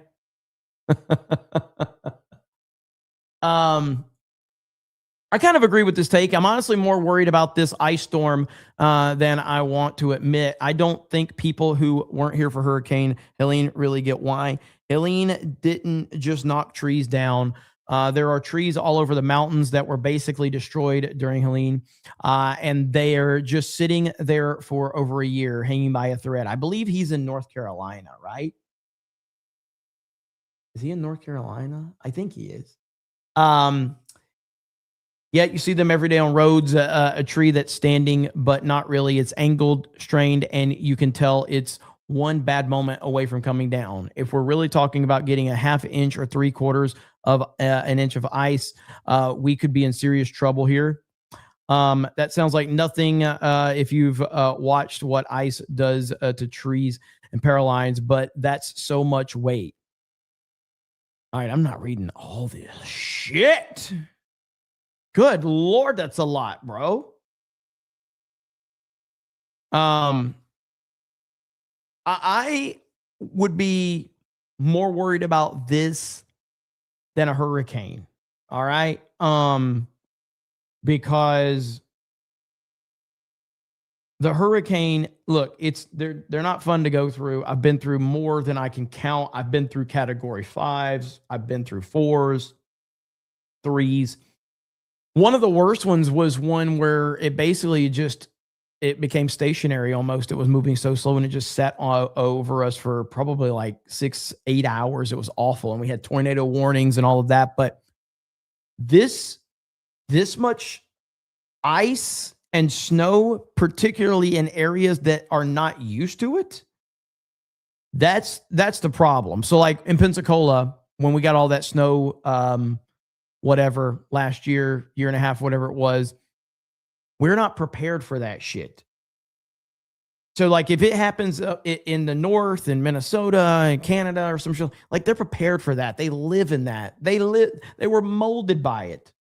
I kind of agree with this take. I'm honestly more worried about this ice storm than I want to admit. I don't think people who weren't here for Hurricane Helene really get why. Helene didn't just knock trees down. There are trees all over the mountains that were basically destroyed during Helene, and they are just sitting there for over a year, hanging by a thread. I believe he's in North Carolina, right? Is he in North Carolina? I think he is. Yeah, you see them every day on roads, a tree that's standing, but not really. It's angled, strained, and you can tell it's one bad moment away from coming down. If we're really talking about getting a half inch or 3/4 of an inch of ice, we could be in serious trouble here. That sounds like nothing if you've watched what ice does to trees and power lines, but that's so much weight. All right, I'm not reading all this shit. Good Lord, that's a lot, bro. I would be more worried about this than a hurricane. All right. Because the hurricane, look, they're not fun to go through. I've been through more than I can count. I've been through category 5s. I've been through 4s, 3s. One of the worst ones was one where it basically it became stationary almost. It was moving so slow and it just sat over us for probably like 6-8 hours. It was awful. And we had tornado warnings and all of that. But this much ice and snow, particularly in areas that are not used to it, that's the problem. So like in Pensacola, when we got all that snow, whatever, last year and a half, whatever it was, we're not prepared for that shit. So like if it happens in the north, in Minnesota and Canada or some shit, like they're prepared for that. They live in that. They were molded by it.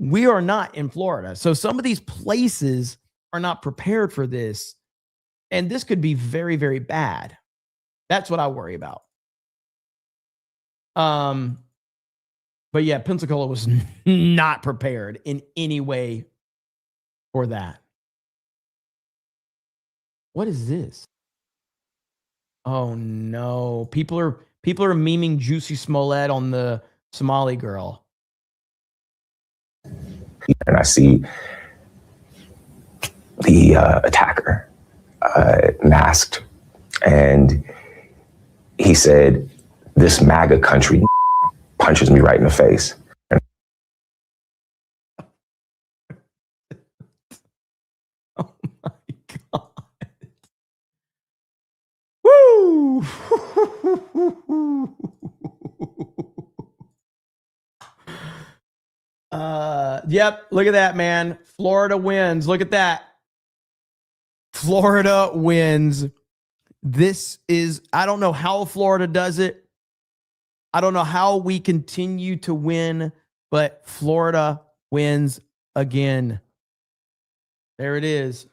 We are not in Florida. So some of these places are not prepared for this. And this could be very, very bad. That's what I worry about. But yeah, Pensacola was not prepared in any way for that. What is this? Oh no. People are memeing Juicy Smollett on the Somali girl. And I see the attacker masked, and he said, "This MAGA country," punches me right in the face. Oh my God. Woo! Yep, look at that, man. Florida wins. Look at that. Florida wins. This is, I don't know how Florida does it. I don't know how we continue to win, but Florida wins again. There it is.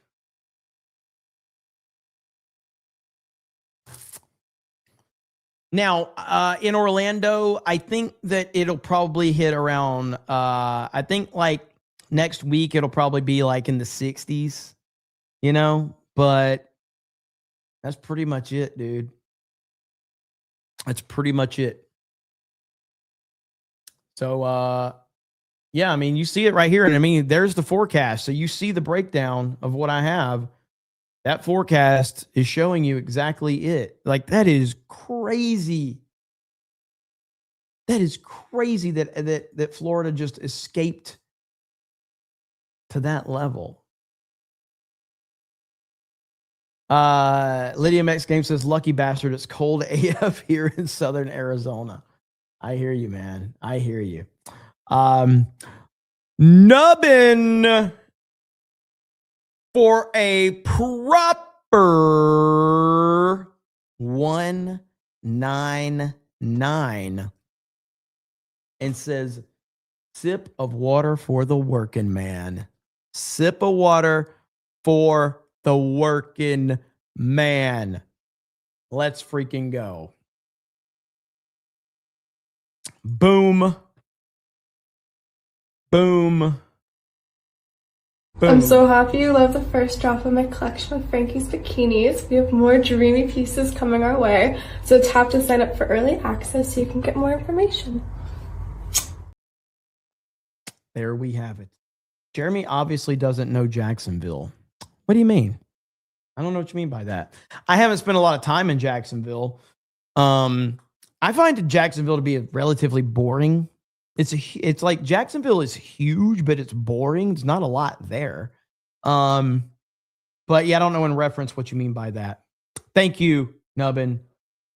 Now, in Orlando, I think that it'll probably hit around, I think like next week, it'll probably be like in the 60s, you know, but that's pretty much it, dude. That's pretty much it. So, yeah, I mean, you see it right here. And I mean, there's the forecast. So you see the breakdown of what I have. That forecast is showing you exactly it. Like, that is crazy. That is crazy that Florida just escaped to that level. Lydia Mex Game says, lucky bastard, it's cold AF here in southern Arizona. I hear you, man. I hear you. Nubbin for a proper 199 and says, sip of water for the working man. Sip of water for the working man. Let's freaking go. Boom. Boom. Boom. I'm so happy you love the first drop of my collection of Frankie's bikinis. We have more dreamy pieces coming our way, so tap to sign up for early access so you can get more information. There we have it. Jeremy obviously doesn't know Jacksonville. What do you mean? I don't know what you mean by that. I haven't spent a lot of time in Jacksonville. I find Jacksonville to be relatively boring. It's like Jacksonville is huge, but it's boring. There's not a lot there. But yeah, I don't know in reference what you mean by that. Thank you, Nubbin.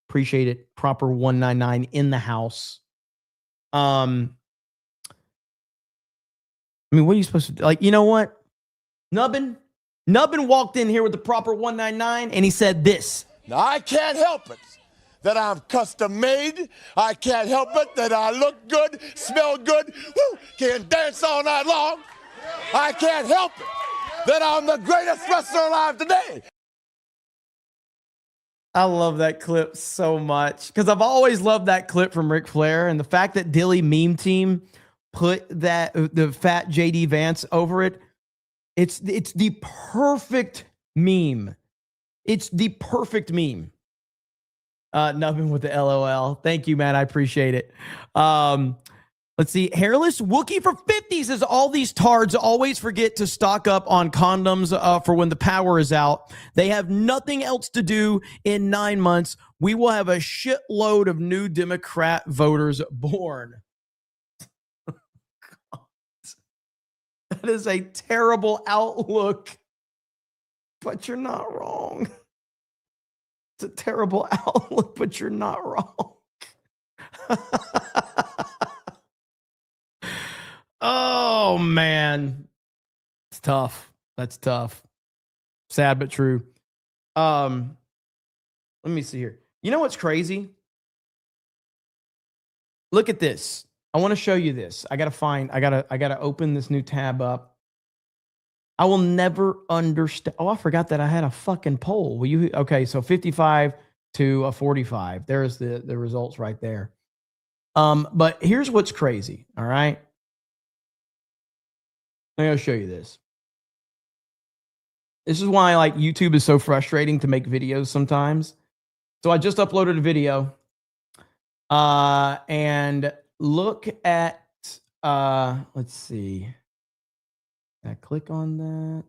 Appreciate it. Proper 199 in the house. I mean, what are you supposed to do? Like, you know what? Nubbin walked in here with the proper 199 and he said this. Now, I can't help it that I'm custom made. I can't help it that I look good, smell good, can dance all night long. I can't help it that I'm the greatest wrestler alive today. I love that clip so much because I've always loved that clip from Ric Flair, and the fact that Dilly Meme Team put the fat JD Vance over it. It's the perfect meme. It's the perfect meme. Nothing with the LOL. Thank you, man. I appreciate it. Let's see. Hairless Wookie for 50 says all these tards always forget to stock up on condoms for when the power is out. They have nothing else to do in 9 months. We will have a shitload of new Democrat voters born. That is a terrible outlook, but you're not wrong. It's a terrible outlook, but you're not wrong. Oh, man. It's tough. That's tough. Sad, but true. Let me see here. You know what's crazy? Look at this. I want to show you this. I gotta open this new tab up. I will never understand. Oh, I forgot that I had a fucking poll. Will you? Okay, so 55 to a 45. There's the results right there. But here's what's crazy. All right. I'm gonna show you this. This is why like YouTube is so frustrating to make videos sometimes. So I just uploaded a video. And look at let's see. I click on that.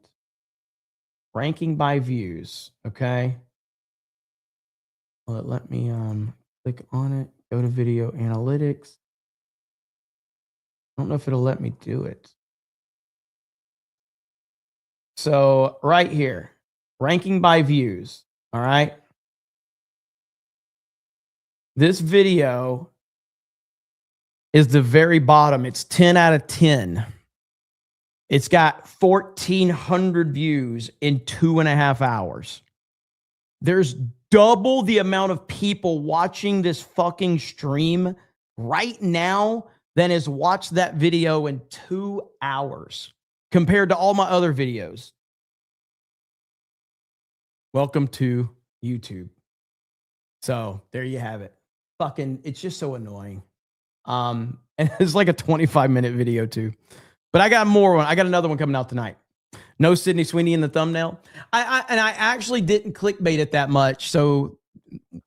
Ranking by views. Okay. Well, let me click on it. Go to video analytics. I don't know if it'll let me do it. So right here, ranking by views. All right. This video is the very bottom. It's 10 out of 10. It's got 1,400 views in 2.5 hours. There's double the amount of people watching this fucking stream right now than has watched that video in 2 hours compared to all my other videos. Welcome to YouTube. So there you have it. Fucking, it's just so annoying. And it's like a 25-minute video too. But I got more one. I got another one coming out tonight. No Sydney Sweeney in the thumbnail. I actually didn't clickbait it that much. So,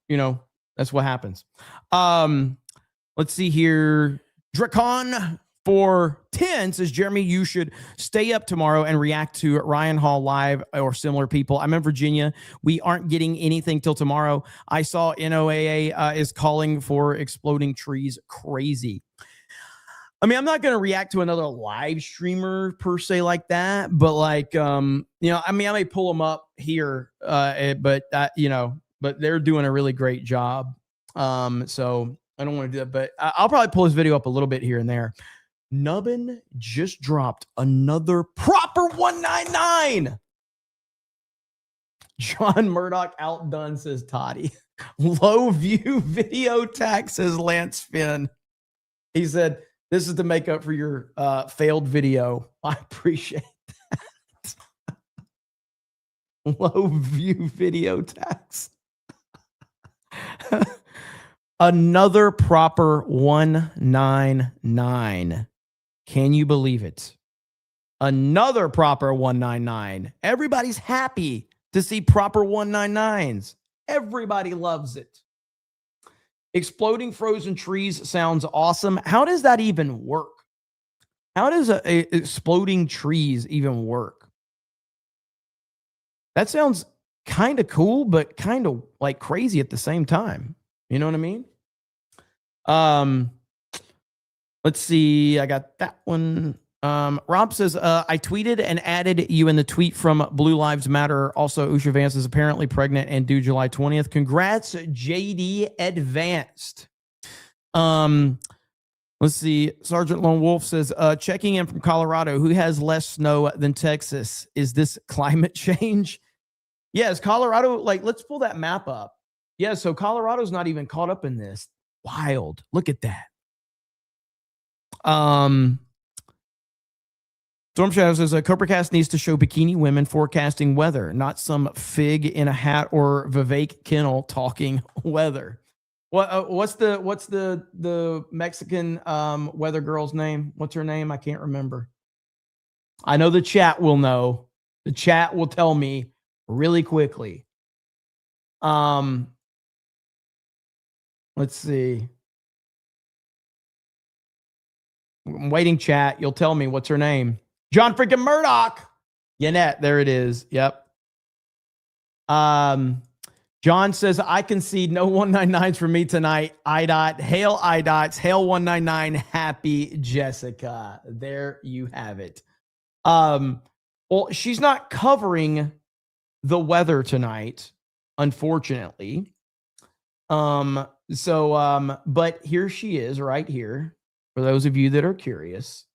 you know, that's what happens. Let's see here. Dracon for 10 says, Jeremy, you should stay up tomorrow and react to Ryan Hall live or similar people. I'm in Virginia. We aren't getting anything till tomorrow. I saw NOAA is calling for exploding trees. Crazy. I mean, I'm not going to react to another live streamer per se like that, but like, you know, I mean, I may pull them up here, but they're doing a really great job. So I don't want to do that, but I'll probably pull this video up a little bit here and there. Nubbin just dropped another proper 199. John Murdoch outdone, says Toddy. Low view video tax, says Lance Finn. He said, this is to make up for your failed video. I appreciate that. Low view video tax. Another proper 199. Can you believe it? Another proper 199. Everybody's happy to see proper 199s. Everybody loves it. Exploding frozen trees sounds awesome. How does that even work? How does a exploding trees even work? That sounds kind of cool, but kind of like crazy at the same time. You know what I mean? Let's see. I got that one. Rob says, I tweeted and added you in the tweet from Blue Lives Matter. Also, Usha Vance is apparently pregnant and due July 20th. Congrats, JD Advanced. Let's see. Sergeant Lone Wolf says, checking in from Colorado. Who has less snow than Texas? Is this climate change? Yes, Colorado. Like, let's pull that map up. Yeah, so Colorado's not even caught up in this. Wild. Look at that. Storm Shadow says, CobraCast needs to show bikini women forecasting weather, not some fig in a hat or Vivek Kennel talking weather. What's the Mexican weather girl's name? What's her name? I can't remember. I know the chat will know. The chat will tell me really quickly. Let's see. I'm waiting, chat. You'll tell me what's her name. John freaking Murdoch. Yannette, there it is. Yep. John says, I concede no 199s for me tonight. IDOT. Hail IDOTs. Hail 199. Happy Jessica. There you have it. Well, she's not covering the weather tonight, unfortunately. But here she is right here for those of you that are curious.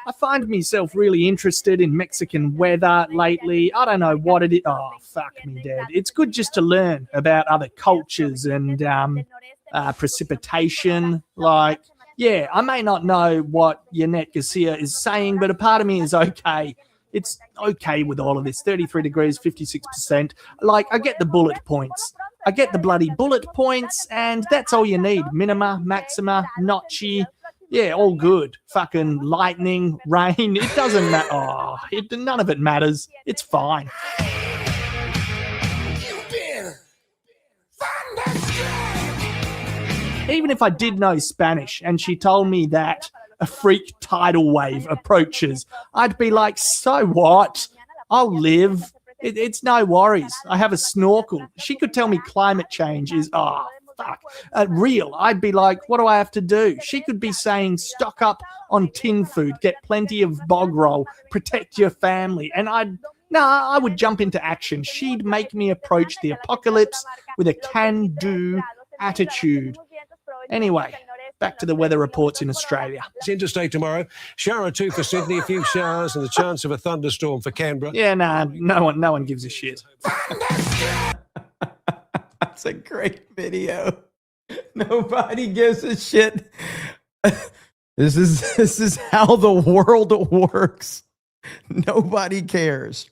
I find myself really interested in Mexican weather lately. I don't know what it is. Oh, fuck me, Dad. It's good just to learn about other cultures and precipitation. Like, yeah, I may not know what Yannette Garcia is saying, but a part of me is okay. It's okay with all of this. 33 degrees, 56%. Like, I get the bullet points. I get the bloody bullet points, and that's all you need. Minima, maxima, notchy. Yeah, all good. Fucking lightning, rain. It doesn't matter. Oh, none of it matters. It's fine. Even if I did know Spanish and she told me that a freak tidal wave approaches, I'd be like, so what? I'll live. It's no worries. I have a snorkel. She could tell me climate change is, real. I'd be like, what do I have to do? She could be saying, stock up on tin food, get plenty of bog roll, protect your family. And I would jump into action. She'd make me approach the apocalypse with a can-do attitude. Anyway, back to the weather reports in Australia. It's interstate tomorrow. Shower or two for Sydney, a few showers, and the chance of a thunderstorm for Canberra. Yeah, no one gives a shit. That's a great video. Nobody gives a shit. This is how the world works. Nobody cares.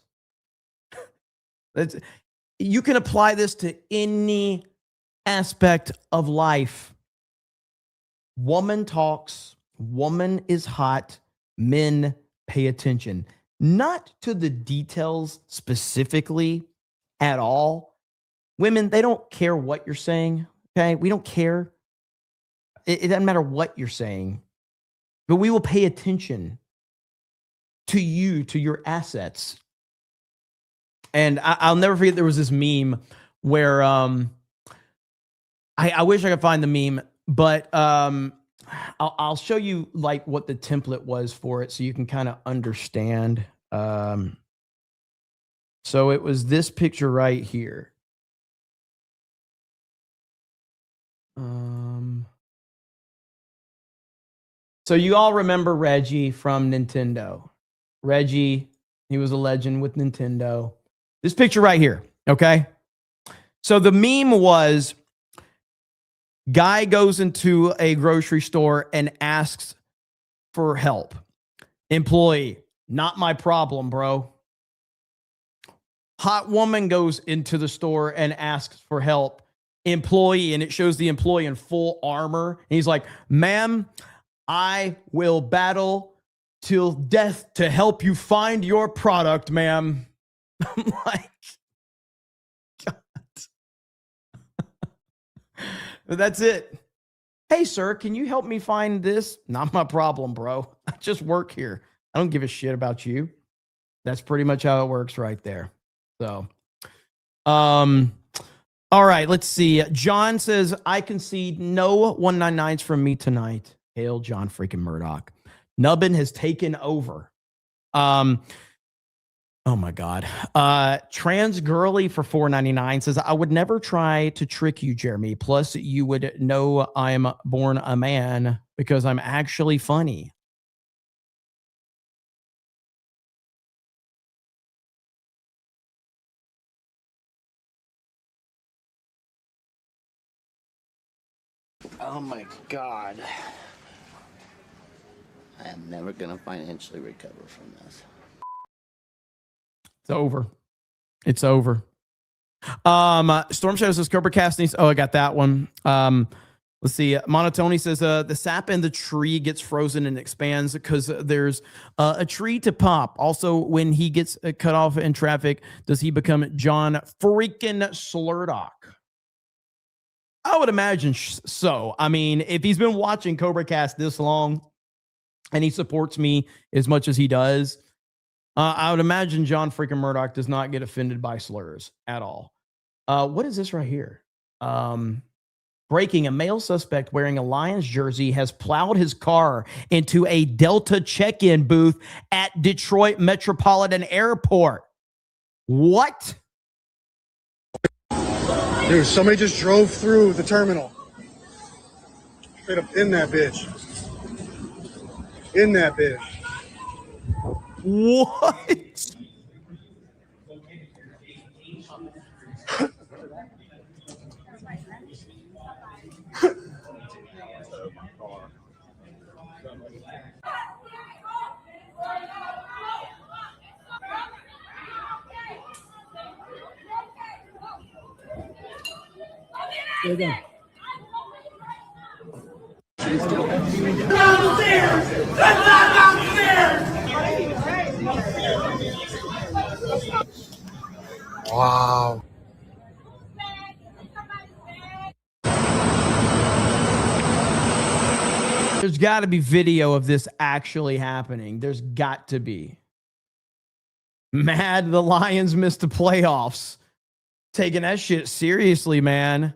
You can apply this to any aspect of life. Woman talks, woman is hot, men pay attention. Not to the details specifically at all. Women, they don't care what you're saying, okay? We don't care. It doesn't matter what you're saying. But we will pay attention to you, to your assets. And I'll never forget, there was this meme where I wish I could find the meme, but I'll show you like what the template was for it so you can kind of understand. So it was this picture right here. So you all remember Reggie from Nintendo. Reggie, he was a legend with Nintendo. This picture right here, okay? So the meme was, guy goes into a grocery store and asks for help. Employee, not my problem, bro. Hot woman goes into the store and asks for help. Employee, and it shows the employee in full armor. And he's like, ma'am, I will battle till death to help you find your product, ma'am. I'm like, God. But that's it. Hey, sir, can you help me find this? Not my problem, bro. I just work here. I don't give a shit about you. That's pretty much how it works right there. So, all right, let's see. John says, I concede no 199s from me tonight. Hail John freaking Murdoch. Nubbin has taken over. Oh my God. Trans Girly for $4.99 says, I would never try to trick you, Jeremy. Plus, you would know I'm born a man because I'm actually funny. Oh my God. I am never going to financially recover from this. It's over. It's over. Storm Shadow says Cobra Cast needs. Oh, I got that one. Let's see. Monotony says the sap in the tree gets frozen and expands because there's a tree to pop. Also, when he gets cut off in traffic, does he become John freaking Slurdock? I would imagine so. I mean, if he's been watching Cobra Cast this long and he supports me as much as he does, I would imagine John freaking Murdoch does not get offended by slurs at all. What is this right here? Breaking: a male suspect wearing a Lions jersey has plowed his car into a Delta check-in booth at Detroit Metropolitan Airport. What? Dude, somebody just drove through the terminal. Straight up in that bitch. In that bitch. What? Here we go. Wow. There's got to be video of this actually happening. There's got to be. Mad the Lions missed the playoffs. Taking that shit seriously, man.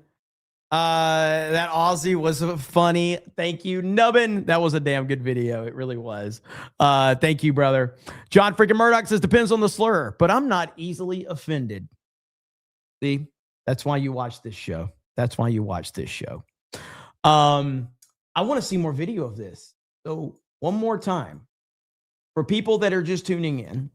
That Aussie was funny. Thank you, Nubbin. That was a damn good video. It really was. Thank you, brother. John freaking Murdoch says, depends on the slur, but I'm not easily offended. See, that's why you watch this show. That's why you watch this show. I want to see more video of this. So one more time, for people that are just tuning in,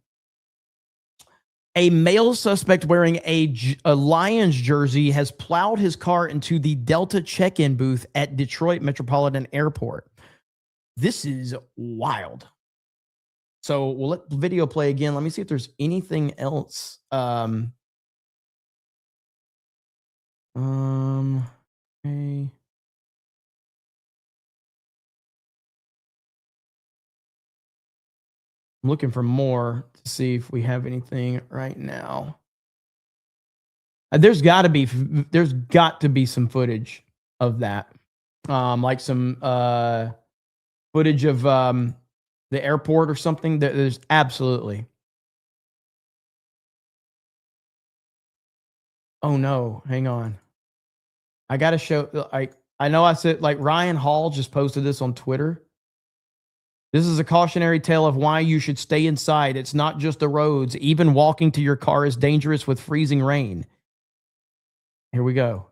a male suspect wearing a Lions jersey has plowed his car into the Delta check-in booth at Detroit Metropolitan Airport. This is wild. So we'll let the video play again. Let me see if there's anything else. Okay. I'm looking for more to see if we have anything right now. There's got to be some footage of that, like some footage of the airport or something. There's absolutely. Oh no, hang on. I got to show. I know I said, like, Ryan Hall just posted this on Twitter. This is a cautionary tale of why you should stay inside. It's not just the roads. Even walking to your car is dangerous with freezing rain. Here we go.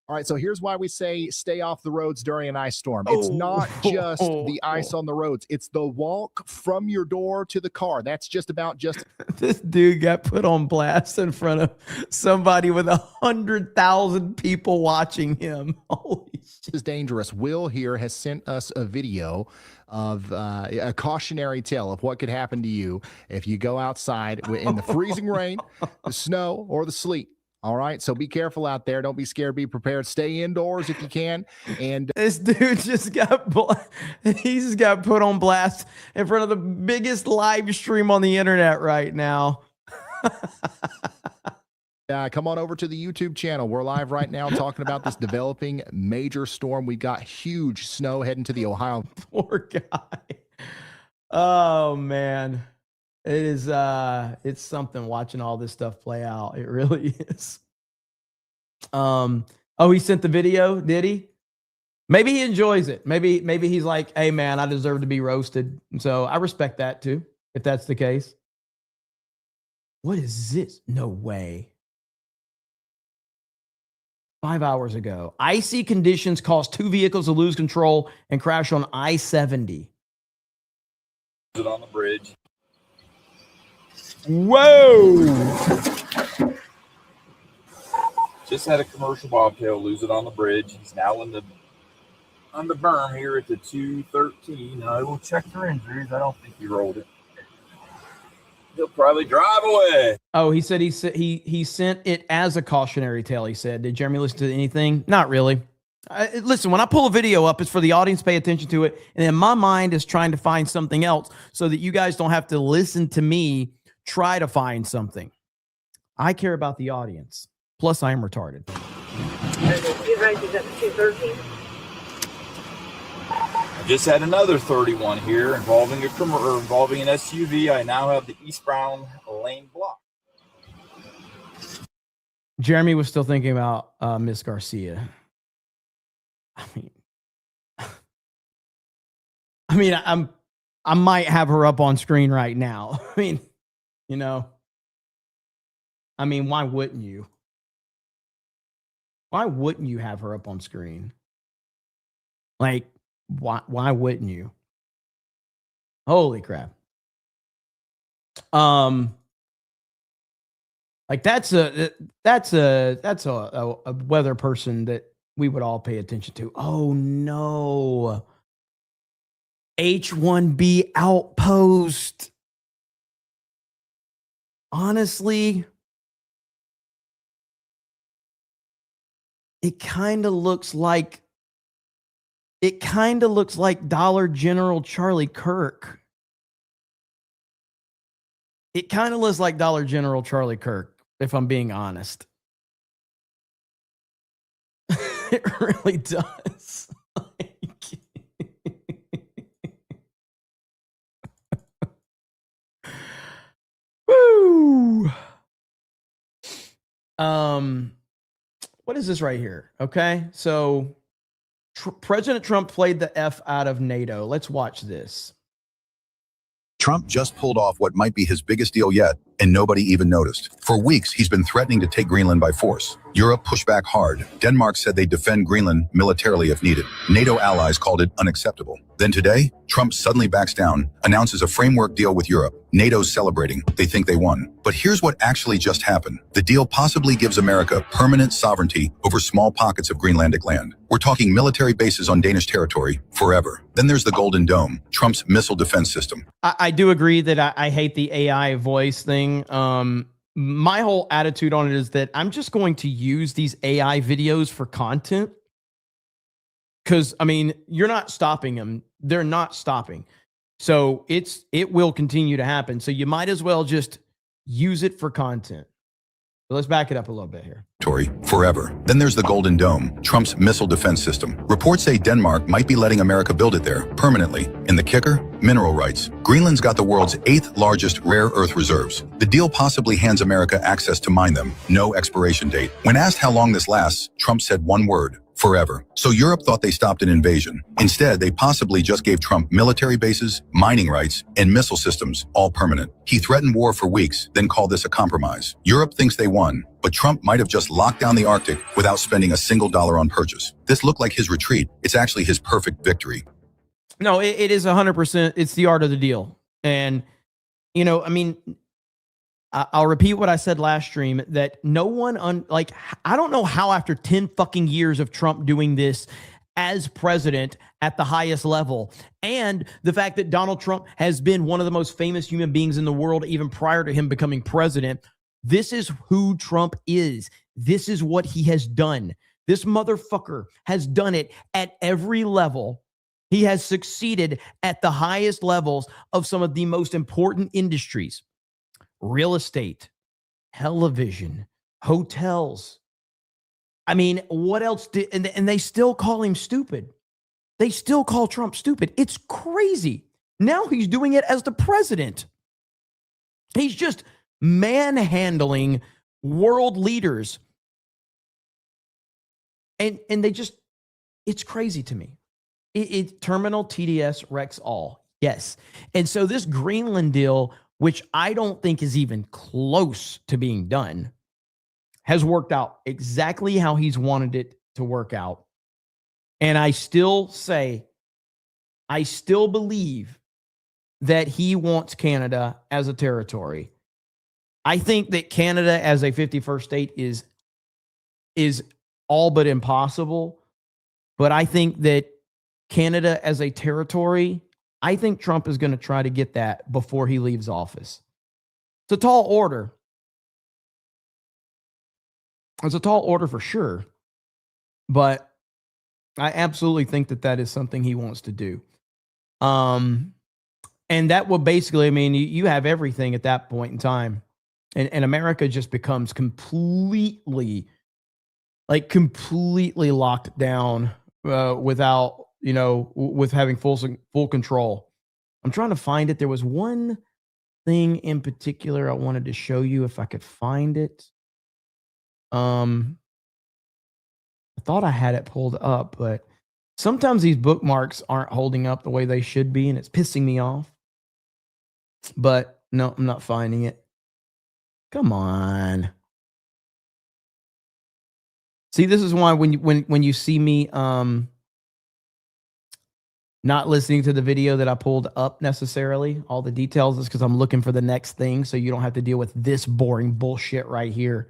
All right, so here's why we say stay off the roads during an ice storm. It's not just the ice on the roads. It's the walk from your door to the car. That's just about just. This dude got put on blast in front of somebody with 100,000 people watching him. Holy shit. This is dangerous. Will here has sent us a video of a cautionary tale of what could happen to you if you go outside in the freezing rain, the snow, or the sleet. All right, so be careful out there. Don't be scared. Be prepared. Stay indoors if you can. And this dude just got put on blast in front of the biggest live stream on the internet right now. Come on over to the YouTube channel. We're live right now talking about this developing major storm. We got huge snow heading to the Ohio. Poor guy. Oh man. It is it's something watching all this stuff play out. It really is. Oh, he sent the video, did he? Maybe he enjoys it. Maybe he's like, hey man, I deserve to be roasted. So I respect that too, if that's the case. What is this? No way. 5 hours ago. Icy conditions caused 2 vehicles to lose control and crash on I-70. It on the bridge. Whoa! Just had a commercial bobtail lose it on the bridge. He's now on the berm here at the 213. I will check for injuries. I don't think he rolled it. He'll probably drive away. Oh, he said he sent it as a cautionary tale. He said, did Jeremy listen to anything? Not really. Listen, when I pull a video up, it's for the audience to pay attention to it. And then my mind is trying to find something else so that you guys don't have to listen to me try to find something. I care about the audience. Plus, I am retarded. I just had another 31 here involving an SUV. I now have the eastbound lane blocked. Jeremy was still thinking about Miss Garcia. I mean, I might have her up on screen right now. I mean, you know, why wouldn't you? Why wouldn't you have her up on screen? Like, why wouldn't you? Holy crap. Like that's a weather person that we would all pay attention to. Oh no. H-1B outpost. Honestly, it kind of looks like Dollar General Charlie Kirk. It kind of looks like Dollar General Charlie Kirk, if I'm being honest. It really does. Woo. What is this right here? Okay, so President Trump played the F out of NATO. Let's watch this. Trump just pulled off what might be his biggest deal yet, and nobody even noticed. For weeks, he's been threatening to take Greenland by force. Europe pushed back hard. Denmark said they'd defend Greenland militarily if needed. NATO allies called it unacceptable. Then today, Trump suddenly backs down, announces a framework deal with Europe. NATO's celebrating. They think they won. But here's what actually just happened. The deal possibly gives America permanent sovereignty over small pockets of Greenlandic land. We're talking military bases on Danish territory forever. Then there's the Golden Dome, Trump's missile defense system. I do agree that I hate the AI voice thing. My whole attitude on it is that I'm just going to use these AI videos for content. Because, you're not stopping them. They're not stopping. So it will continue to happen. So you might as well just use it for content. So let's back it up a little bit here. Forever. Then there's the Golden Dome, Trump's missile defense system. Reports say Denmark might be letting America build it there permanently. And the kicker? Mineral rights. Greenland's got the world's 8th largest rare earth reserves. The deal possibly hands America access to mine them. No expiration date. When asked how long this lasts, Trump said one word: forever. So Europe thought they stopped an invasion. Instead, they possibly just gave Trump military bases, mining rights, and missile systems, all permanent. He threatened war for weeks, then called this a compromise. Europe thinks they won, but Trump might have just locked down the Arctic without spending a single dollar on purchase. This looked like his retreat. It's actually his perfect victory. No, it is 100%. It's the art of the deal. And, I'll repeat what I said last stream, that no one, I don't know how after 10 fucking years of Trump doing this as president at the highest level, and the fact that Donald Trump has been one of the most famous human beings in the world even prior to him becoming president, this is who Trump is. This is what he has done. This motherfucker has done it at every level. He has succeeded at the highest levels of some of the most important industries. Real estate, television, hotels. I mean, what else did, and they still call him stupid. They still call Trump stupid. It's crazy. Now he's doing it as the president. He's just manhandling world leaders. And they just, it's crazy to me. Terminal TDS wrecks all. Yes. And so this Greenland deal, which I don't think is even close to being done, has worked out exactly how he's wanted it to work out. And I still say, I still believe that he wants Canada as a territory. I think that Canada as a 51st state is all but impossible. But I think that Canada as a territory, I think Trump is going to try to get that before he leaves office. It's a tall order. It's a tall order for sure. But I absolutely think that that is something he wants to do. And that will basically, I mean, you have everything at that point in time. And America just becomes completely locked down without, with having full control. I'm trying to find it. There was one thing in particular I wanted to show you if I could find it. I thought I had it pulled up, but sometimes these bookmarks aren't holding up the way they should be, and it's pissing me off. But no, I'm not finding it. Come on. See, this is why when you see me not listening to the video that I pulled up necessarily, all the details, is because I'm looking for the next thing, so you don't have to deal with this boring bullshit right here.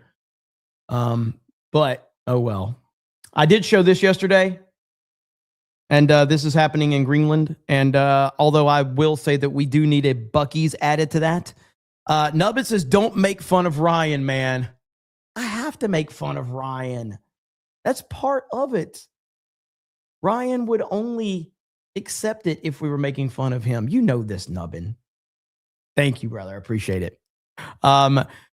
But oh well. I did show this yesterday, and this is happening in Greenland. And although I will say that we do need a Buc-ee's added to that. Nubbin says, don't make fun of Ryan, man. I have to make fun of Ryan. That's part of it. Ryan would only accept it if we were making fun of him. You know this, Nubbin. Thank you, brother. I appreciate it.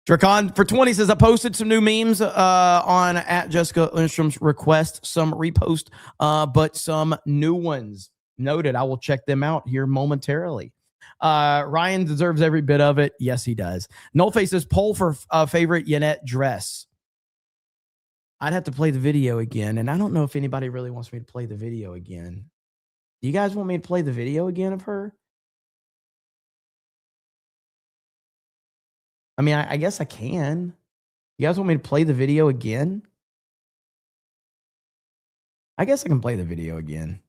Dracon for 20 says, I posted some new memes on at Jessica Lindstrom's request, some repost, but some new ones. Noted. I will check them out here momentarily. Ryan deserves every bit of it. Yes, he does. Nullface says, poll for favorite Yannette dress. I'd have to play the video again, and I don't know if anybody really wants me to play the video again. Do you guys want me to play the video again of her? I mean, I guess I can. You guys want me to play the video again? I guess I can play the video again.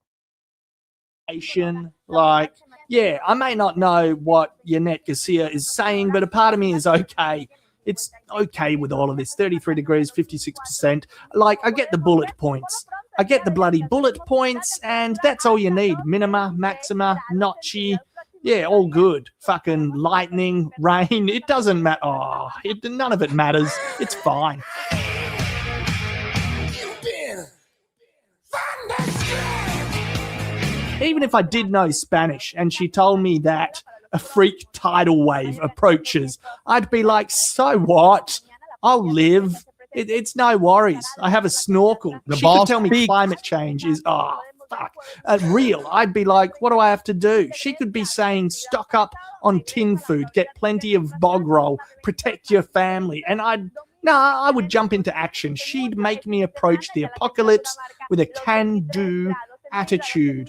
Like, yeah, I may not know what Yannette Garcia is saying, but a part of me is okay. It's okay with all of this. 33 degrees, 56%. Like, I get the bullet points. I get the bloody bullet points, and that's all you need. Minima, maxima, notchy. Yeah, all good. Fucking lightning, rain. It doesn't matter. Oh, none of it matters. It's fine. Even if I did know Spanish and she told me that a freak tidal wave approaches, I'd be like, so what? I'll live. It's no worries. I have a snorkel. She could tell me climate change is, real. I'd be like, what do I have to do? She could be saying, stock up on tin food, get plenty of bog roll, protect your family. And I would jump into action. She'd make me approach the apocalypse with a can-do attitude.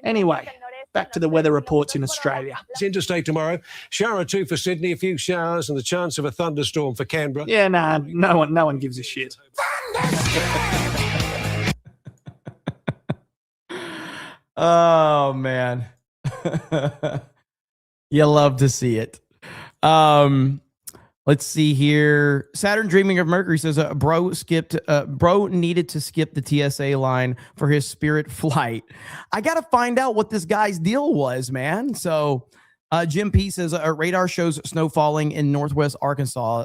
Anyway, back to the weather reports in Australia. It's interstate tomorrow. Shower 2 for Sydney, a few showers, and the chance of a thunderstorm for Canberra. Yeah, nah, no one gives a shit. Oh man. You love to see it. Let's see here. Saturn Dreaming of Mercury says bro needed to skip the TSA line for his Spirit flight. I got to find out what this guy's deal was, man. So Jim P says radar shows snow falling in northwest Arkansas.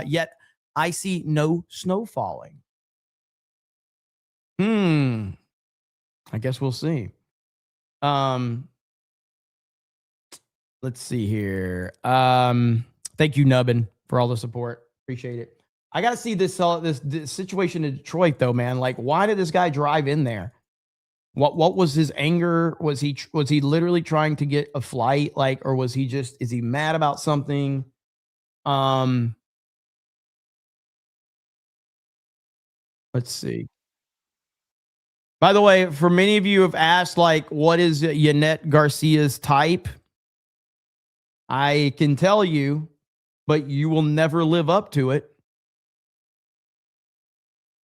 Yet I see no snow falling. I guess we'll see. Let's see here. Thank you, Nubbin, for all the support. Appreciate it. I got to see this situation in Detroit, though, man. Like, why did this guy drive in there? What was his anger? Was he literally trying to get a flight? Like, or was he is he mad about something? Let's see. By the way, for many of you have asked, like, what is Yanette Garcia's type? I can tell you, but you will never live up to it.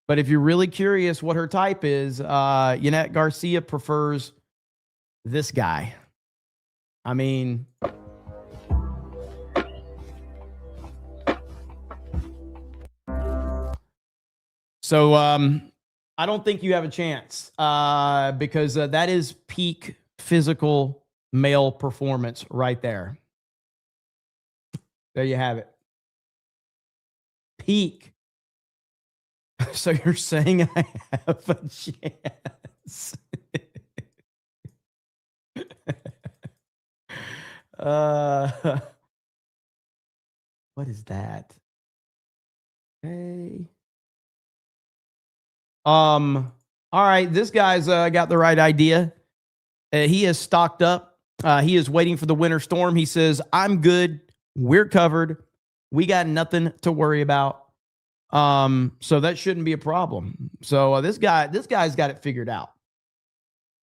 But if you're really curious what her type is, Yanette Garcia prefers this guy. I mean, so I don't think you have a chance because that is peak physical male performance right there. There you have it. Peak. So you're saying I have a chance? What is that? Hey. All right, this guy's got the right idea. He is stocked up. He is waiting for the winter storm. He says, "I'm good. We're covered. We got nothing to worry about." So that shouldn't be a problem. So this guy's got it figured out.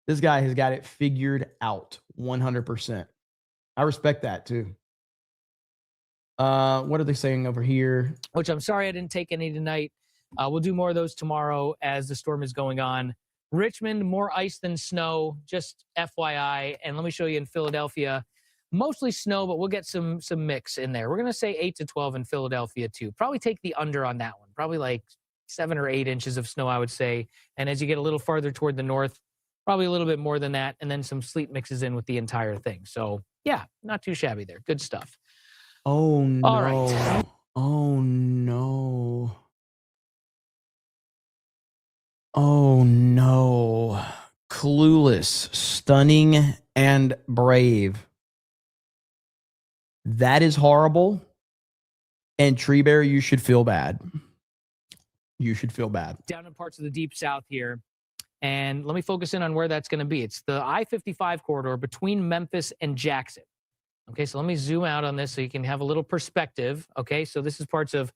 This guy has got it figured out 100%. I respect that too. What are they saying over here? Which I'm sorry I didn't take any tonight. We'll do more of those tomorrow as the storm is going on. Richmond, more ice than snow, just FYI. And let me show you in Philadelphia, mostly snow, but we'll get some mix in there. We're going to say 8 to 12 in Philadelphia too. Probably take the under on that one. Probably like 7 or 8 inches of snow, I would say. And as you get a little farther toward the north, probably a little bit more than that. And then some sleet mixes in with the entire thing. So yeah, not too shabby there. Good stuff. Oh no. All right. Oh no. Oh no. Clueless, stunning, and brave. That is horrible. And Tree Bear, you should feel bad. You should feel bad. Down in parts of the deep south here. And let me focus in on where that's going to be. It's the I-55 corridor between Memphis and Jackson. Okay, so let me zoom out on this so you can have a little perspective. Okay, so this is parts of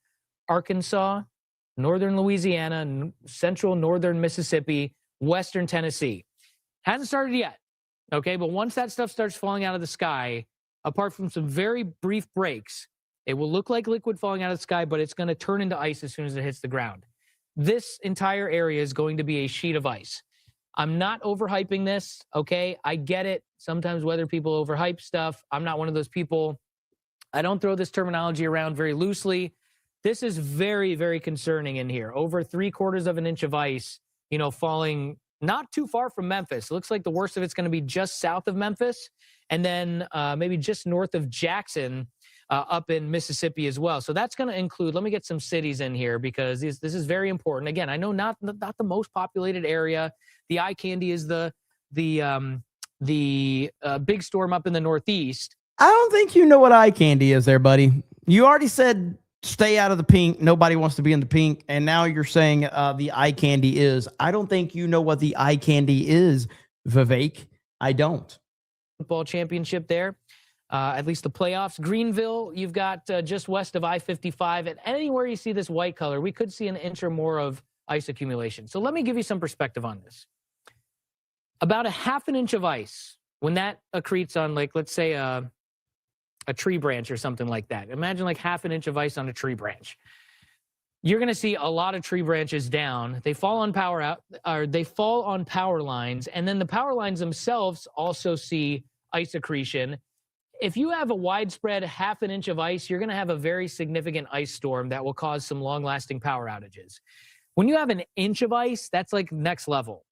Arkansas, northern Louisiana, central northern Mississippi, western Tennessee. Hasn't started yet. Okay, but once that stuff starts falling out of the sky, apart from some very brief breaks, it will look like liquid falling out of the sky, but it's going to turn into ice as soon as it hits the ground. This entire area is going to be a sheet of ice. I'm not overhyping this, okay? I get it. Sometimes weather people overhype stuff. I'm not one of those people. I don't throw this terminology around very loosely. This is very, very concerning in here. Over 3/4 of an inch of ice, falling not too far from Memphis. It looks like the worst of it's going to be just south of Memphis, and then maybe just north of Jackson, up in Mississippi as well. So that's going to include, let me get some cities in here because this is very important. Again, I know not the most populated area. The eye candy is the big storm up in the Northeast. I don't think you know what eye candy is there, buddy. You already said stay out of the pink. Nobody wants to be in the pink. And now you're saying the eye candy is. I don't think you know what the eye candy is, Vivek. I don't. Football championship there. At least the playoffs. Greenville, you've got just west of I-55. And anywhere you see this white color, we could see an inch or more of ice accumulation. So let me give you some perspective on this. About 1/2 inch of ice, when that accretes on, like, let's say a tree branch or something like that. Imagine like 1/2 inch of ice on a tree branch. You're going to see a lot of tree branches down. They fall on power lines, and then the power lines themselves also see ice accretion. If you have a widespread 1/2 inch of ice, you're going to have a very significant ice storm that will cause some long-lasting power outages. When you have an inch of ice, that's like next level.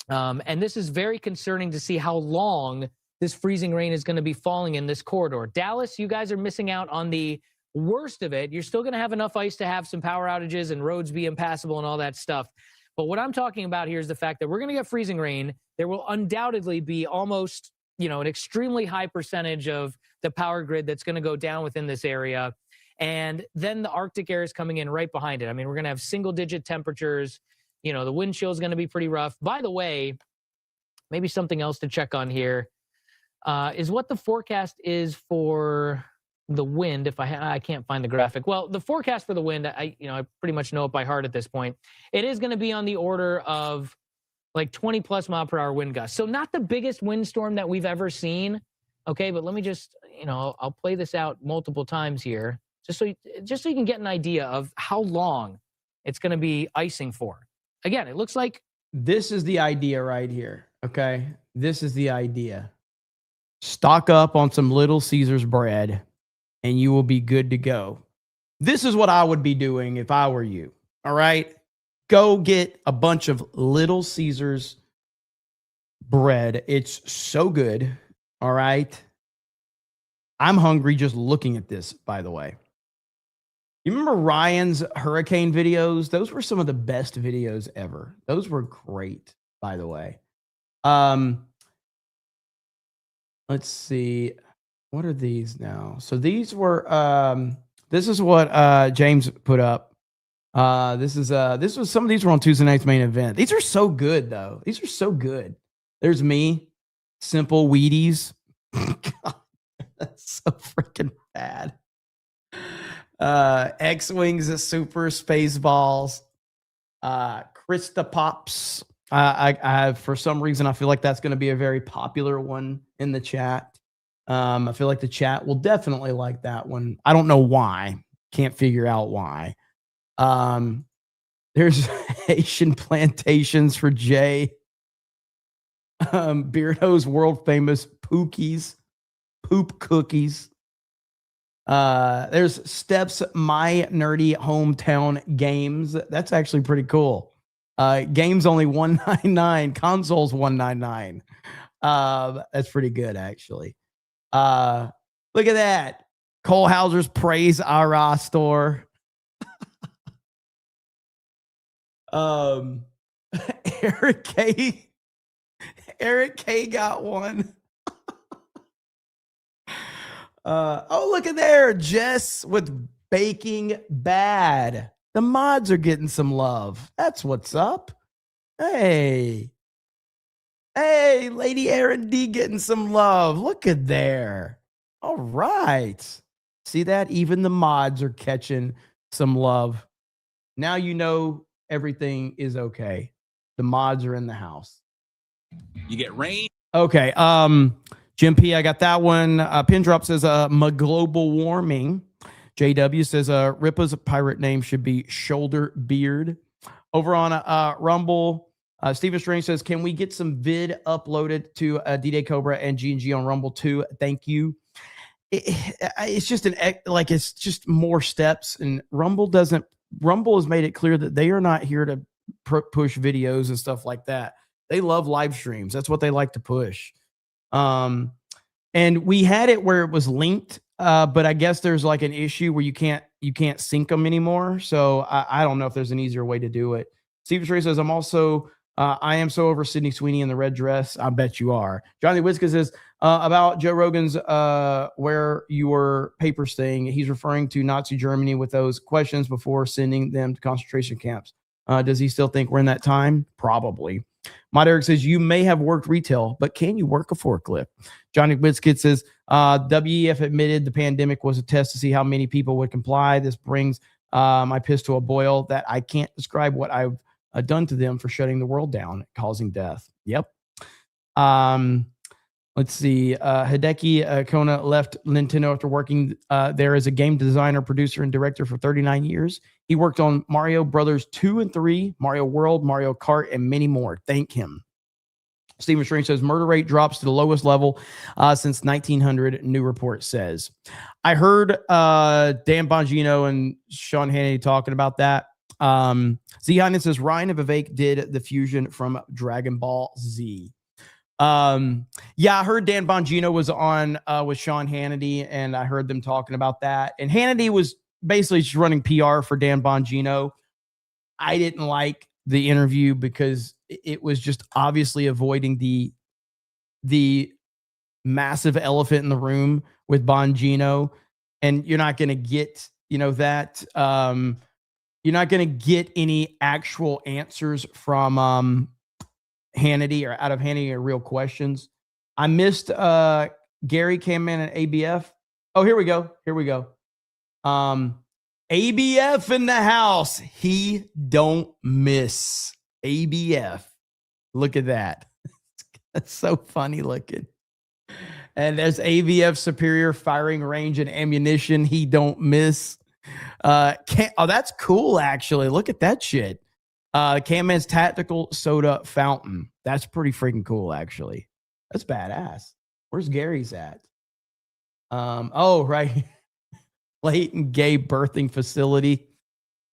And this is very concerning to see how long this freezing rain is going to be falling in this corridor. Dallas, you guys are missing out on the worst of it. You're still going to have enough ice to have some power outages and roads be impassable and all that stuff. But what I'm talking about here is the fact that we're going to get freezing rain. There will undoubtedly be almost, an extremely high percentage of the power grid that's going to go down within this area. And then the Arctic air is coming in right behind it. I mean, we're going to have single-digit temperatures. You know, the wind chill is going to be pretty rough. By the way, maybe something else to check on here is what the forecast is for the wind. If I can't find the graphic. Well, the forecast for the wind, I pretty much know it by heart at this point. It is going to be on the order of like 20 plus mile per hour wind gusts. So not the biggest windstorm that we've ever seen. Okay, but let me just, I'll play this out multiple times here, just so you can get an idea of how long it's going to be icing for. Again, it looks like this is the idea right here. Okay, this is the idea. Stock up on some Little Caesars bread, and you will be good to go. This is what I would be doing if I were you. All right, go get a bunch of Little Caesars bread. It's so good. All right. I'm hungry just looking at this, by the way. You remember Ryan's hurricane videos? Those were some of the best videos ever. Those were great, by the way. Let's see. What are these now? So these were this is what James put up. This was some of these were on Tuesday night's main event. These are so good though. These are so good. There's me, Simple Wheaties. God, that's so freaking bad. X-Wings, Super Spaceballs, Krista Pops. I for some reason I feel like that's going to be a very popular one in the chat. I feel like the chat will definitely like that one. I don't know why. Can't figure out why. There's Haitian plantations for Jay. Beardo's world famous Pookies, poop cookies. There's Steps My Nerdy Hometown Games. That's actually pretty cool. Games only $1.99, consoles $1.99. That's pretty good actually. Look at that. Cole Hauser's Praise Ara store. Eric K got one. Oh, look at there. Jess with Baking Bad. The mods are getting some love. That's what's up. Hey, Lady Aaron D getting some love. Look at there. All right. See that? Even the mods are catching some love. Now you know everything is okay. The mods are in the house. You get rain. Okay. Jim P, I got that one. Pin drop says global warming. JW says Ripa's pirate name should be Shoulder Beard. Over on Rumble, Steven Strange says, can we get some vid uploaded to D-Day Cobra and G&G on Rumble too? Thank you. It's just it's just more steps, and Rumble has made it clear that they are not here to push videos and stuff like that. They love live streams. That's what they like to push. And we had it where it was linked, but I guess there's like an issue where you can't sync them anymore. So I don't know if there's an easier way to do it. Steve Trey says, I am so over Sydney Sweeney in the red dress. I bet you are. Johnny Witzka says about Joe Rogan's where your papers thing. He's referring to Nazi Germany with those questions before sending them to concentration camps. Does he still think we're in that time? Probably. Matt Eric says, you may have worked retail, but can you work a forklift? Johnny Witzkid says, WEF admitted the pandemic was a test to see how many people would comply. This brings my piss to a boil that I can't describe what I've done to them for shutting the world down, causing death. Yep. Let's see. Hideki Kona left Nintendo after working there as a game designer, producer, and director for 39 years. He worked on Mario Brothers 2 and 3, Mario World, Mario Kart, and many more. Thank him. Stephen Strange says murder rate drops to the lowest level since 1900, new report says. I heard Dan Bongino and Sean Hannity talking about that. Z-Hyman says Ryan and Vivek did the fusion from Dragon Ball Z. Yeah, I heard Dan Bongino was on with Sean Hannity, and I heard them talking about that. And Hannity was basically just running PR for Dan Bongino. I didn't like the interview because it was just obviously avoiding the massive elephant in the room with Bongino, and you're not going to get you know, that you're not going to get any actual answers from Hannity or out of Hannity or real questions. I missed Gary came in at ABF. Oh, here we go. Here we go. ABF in the house. He don't miss. ABF. Look at that. That's so funny looking. And there's ABF superior firing range and ammunition. He don't miss. Oh, that's cool, actually. Look at that shit. Camman's tactical soda fountain. That's pretty freaking cool, actually. That's badass. Where's Gary's at? Oh, right. Leighton Gay birthing facility.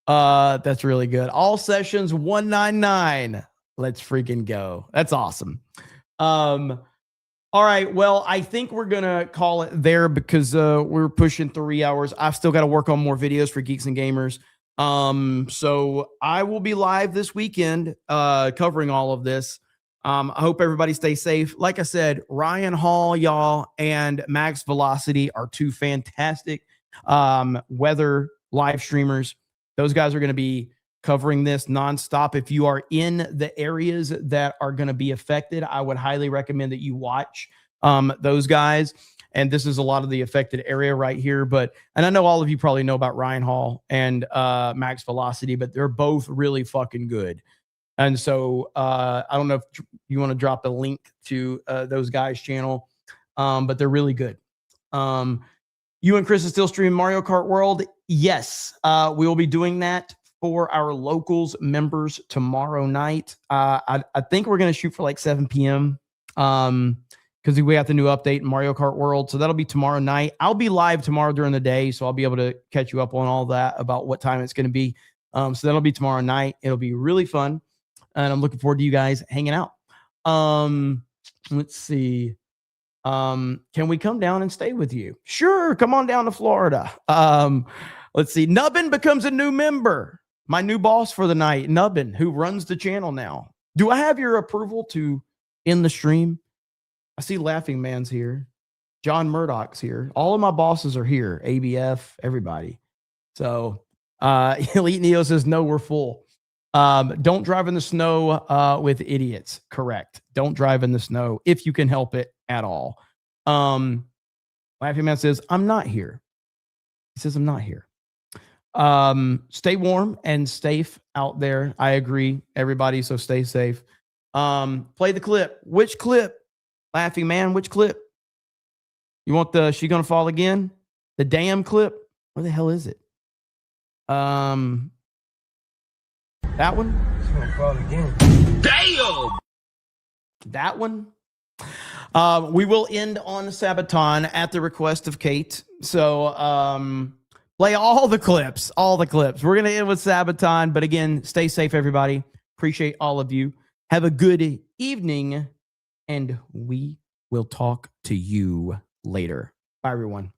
That's really good. All sessions 199. Let's freaking go. That's awesome. All right. Well, I think we're going to call it there because we're pushing 3 hours. I've still got to work on more videos for Geeks and Gamers. So I will be live this weekend covering all of this. I hope everybody stays safe. Like I said, Ryan Hall, y'all, and Max Velocity are two fantastic weather live streamers. Those guys are going to be covering this nonstop. If you are in the areas that are going to be affected, I would highly recommend that you watch those guys. And this is a lot of the affected area right here. And I know all of you probably know about Ryan Hall and Max Velocity, but they're both really fucking good. And so I don't know if you want to drop a link to those guys' channel, but they're really good. You and Chris is still streaming Mario Kart World. Yes, we will be doing that for our locals members tomorrow night. I think we're going to shoot for like 7 p.m. Because we got the new update in Mario Kart World. So that'll be tomorrow night. I'll be live tomorrow during the day, so I'll be able to catch you up on all that about what time it's going to be. So that'll be tomorrow night. It'll be really fun. And I'm looking forward to you guys hanging out. Let's see. Can we come down and stay with you? Sure. Come on down to Florida. Let's see. Nubbin becomes a new member. My new boss for the night, Nubbin, who runs the channel now. Do I have your approval to end the stream? I see Laughing Man's here. John Murdoch's here. All of my bosses are here. ABF, everybody. So Elite Neo says, no, we're full. Don't drive in the snow with idiots. Correct. Don't drive in the snow if you can help it at all. Laughing Man says, I'm not here. He says, I'm not here. Stay warm and safe out there. I agree, everybody. So stay safe. Play the clip. Which clip? Laughing Man, which clip? You want the She Gonna Fall Again? The damn clip? Where the hell is it? That one? She's gonna fall again. Damn! That one? We will end on Sabaton at the request of Kate. So play all the clips. We're going to end with Sabaton. But again, stay safe, everybody. Appreciate all of you. Have a good evening. And we will talk to you later. Bye, everyone.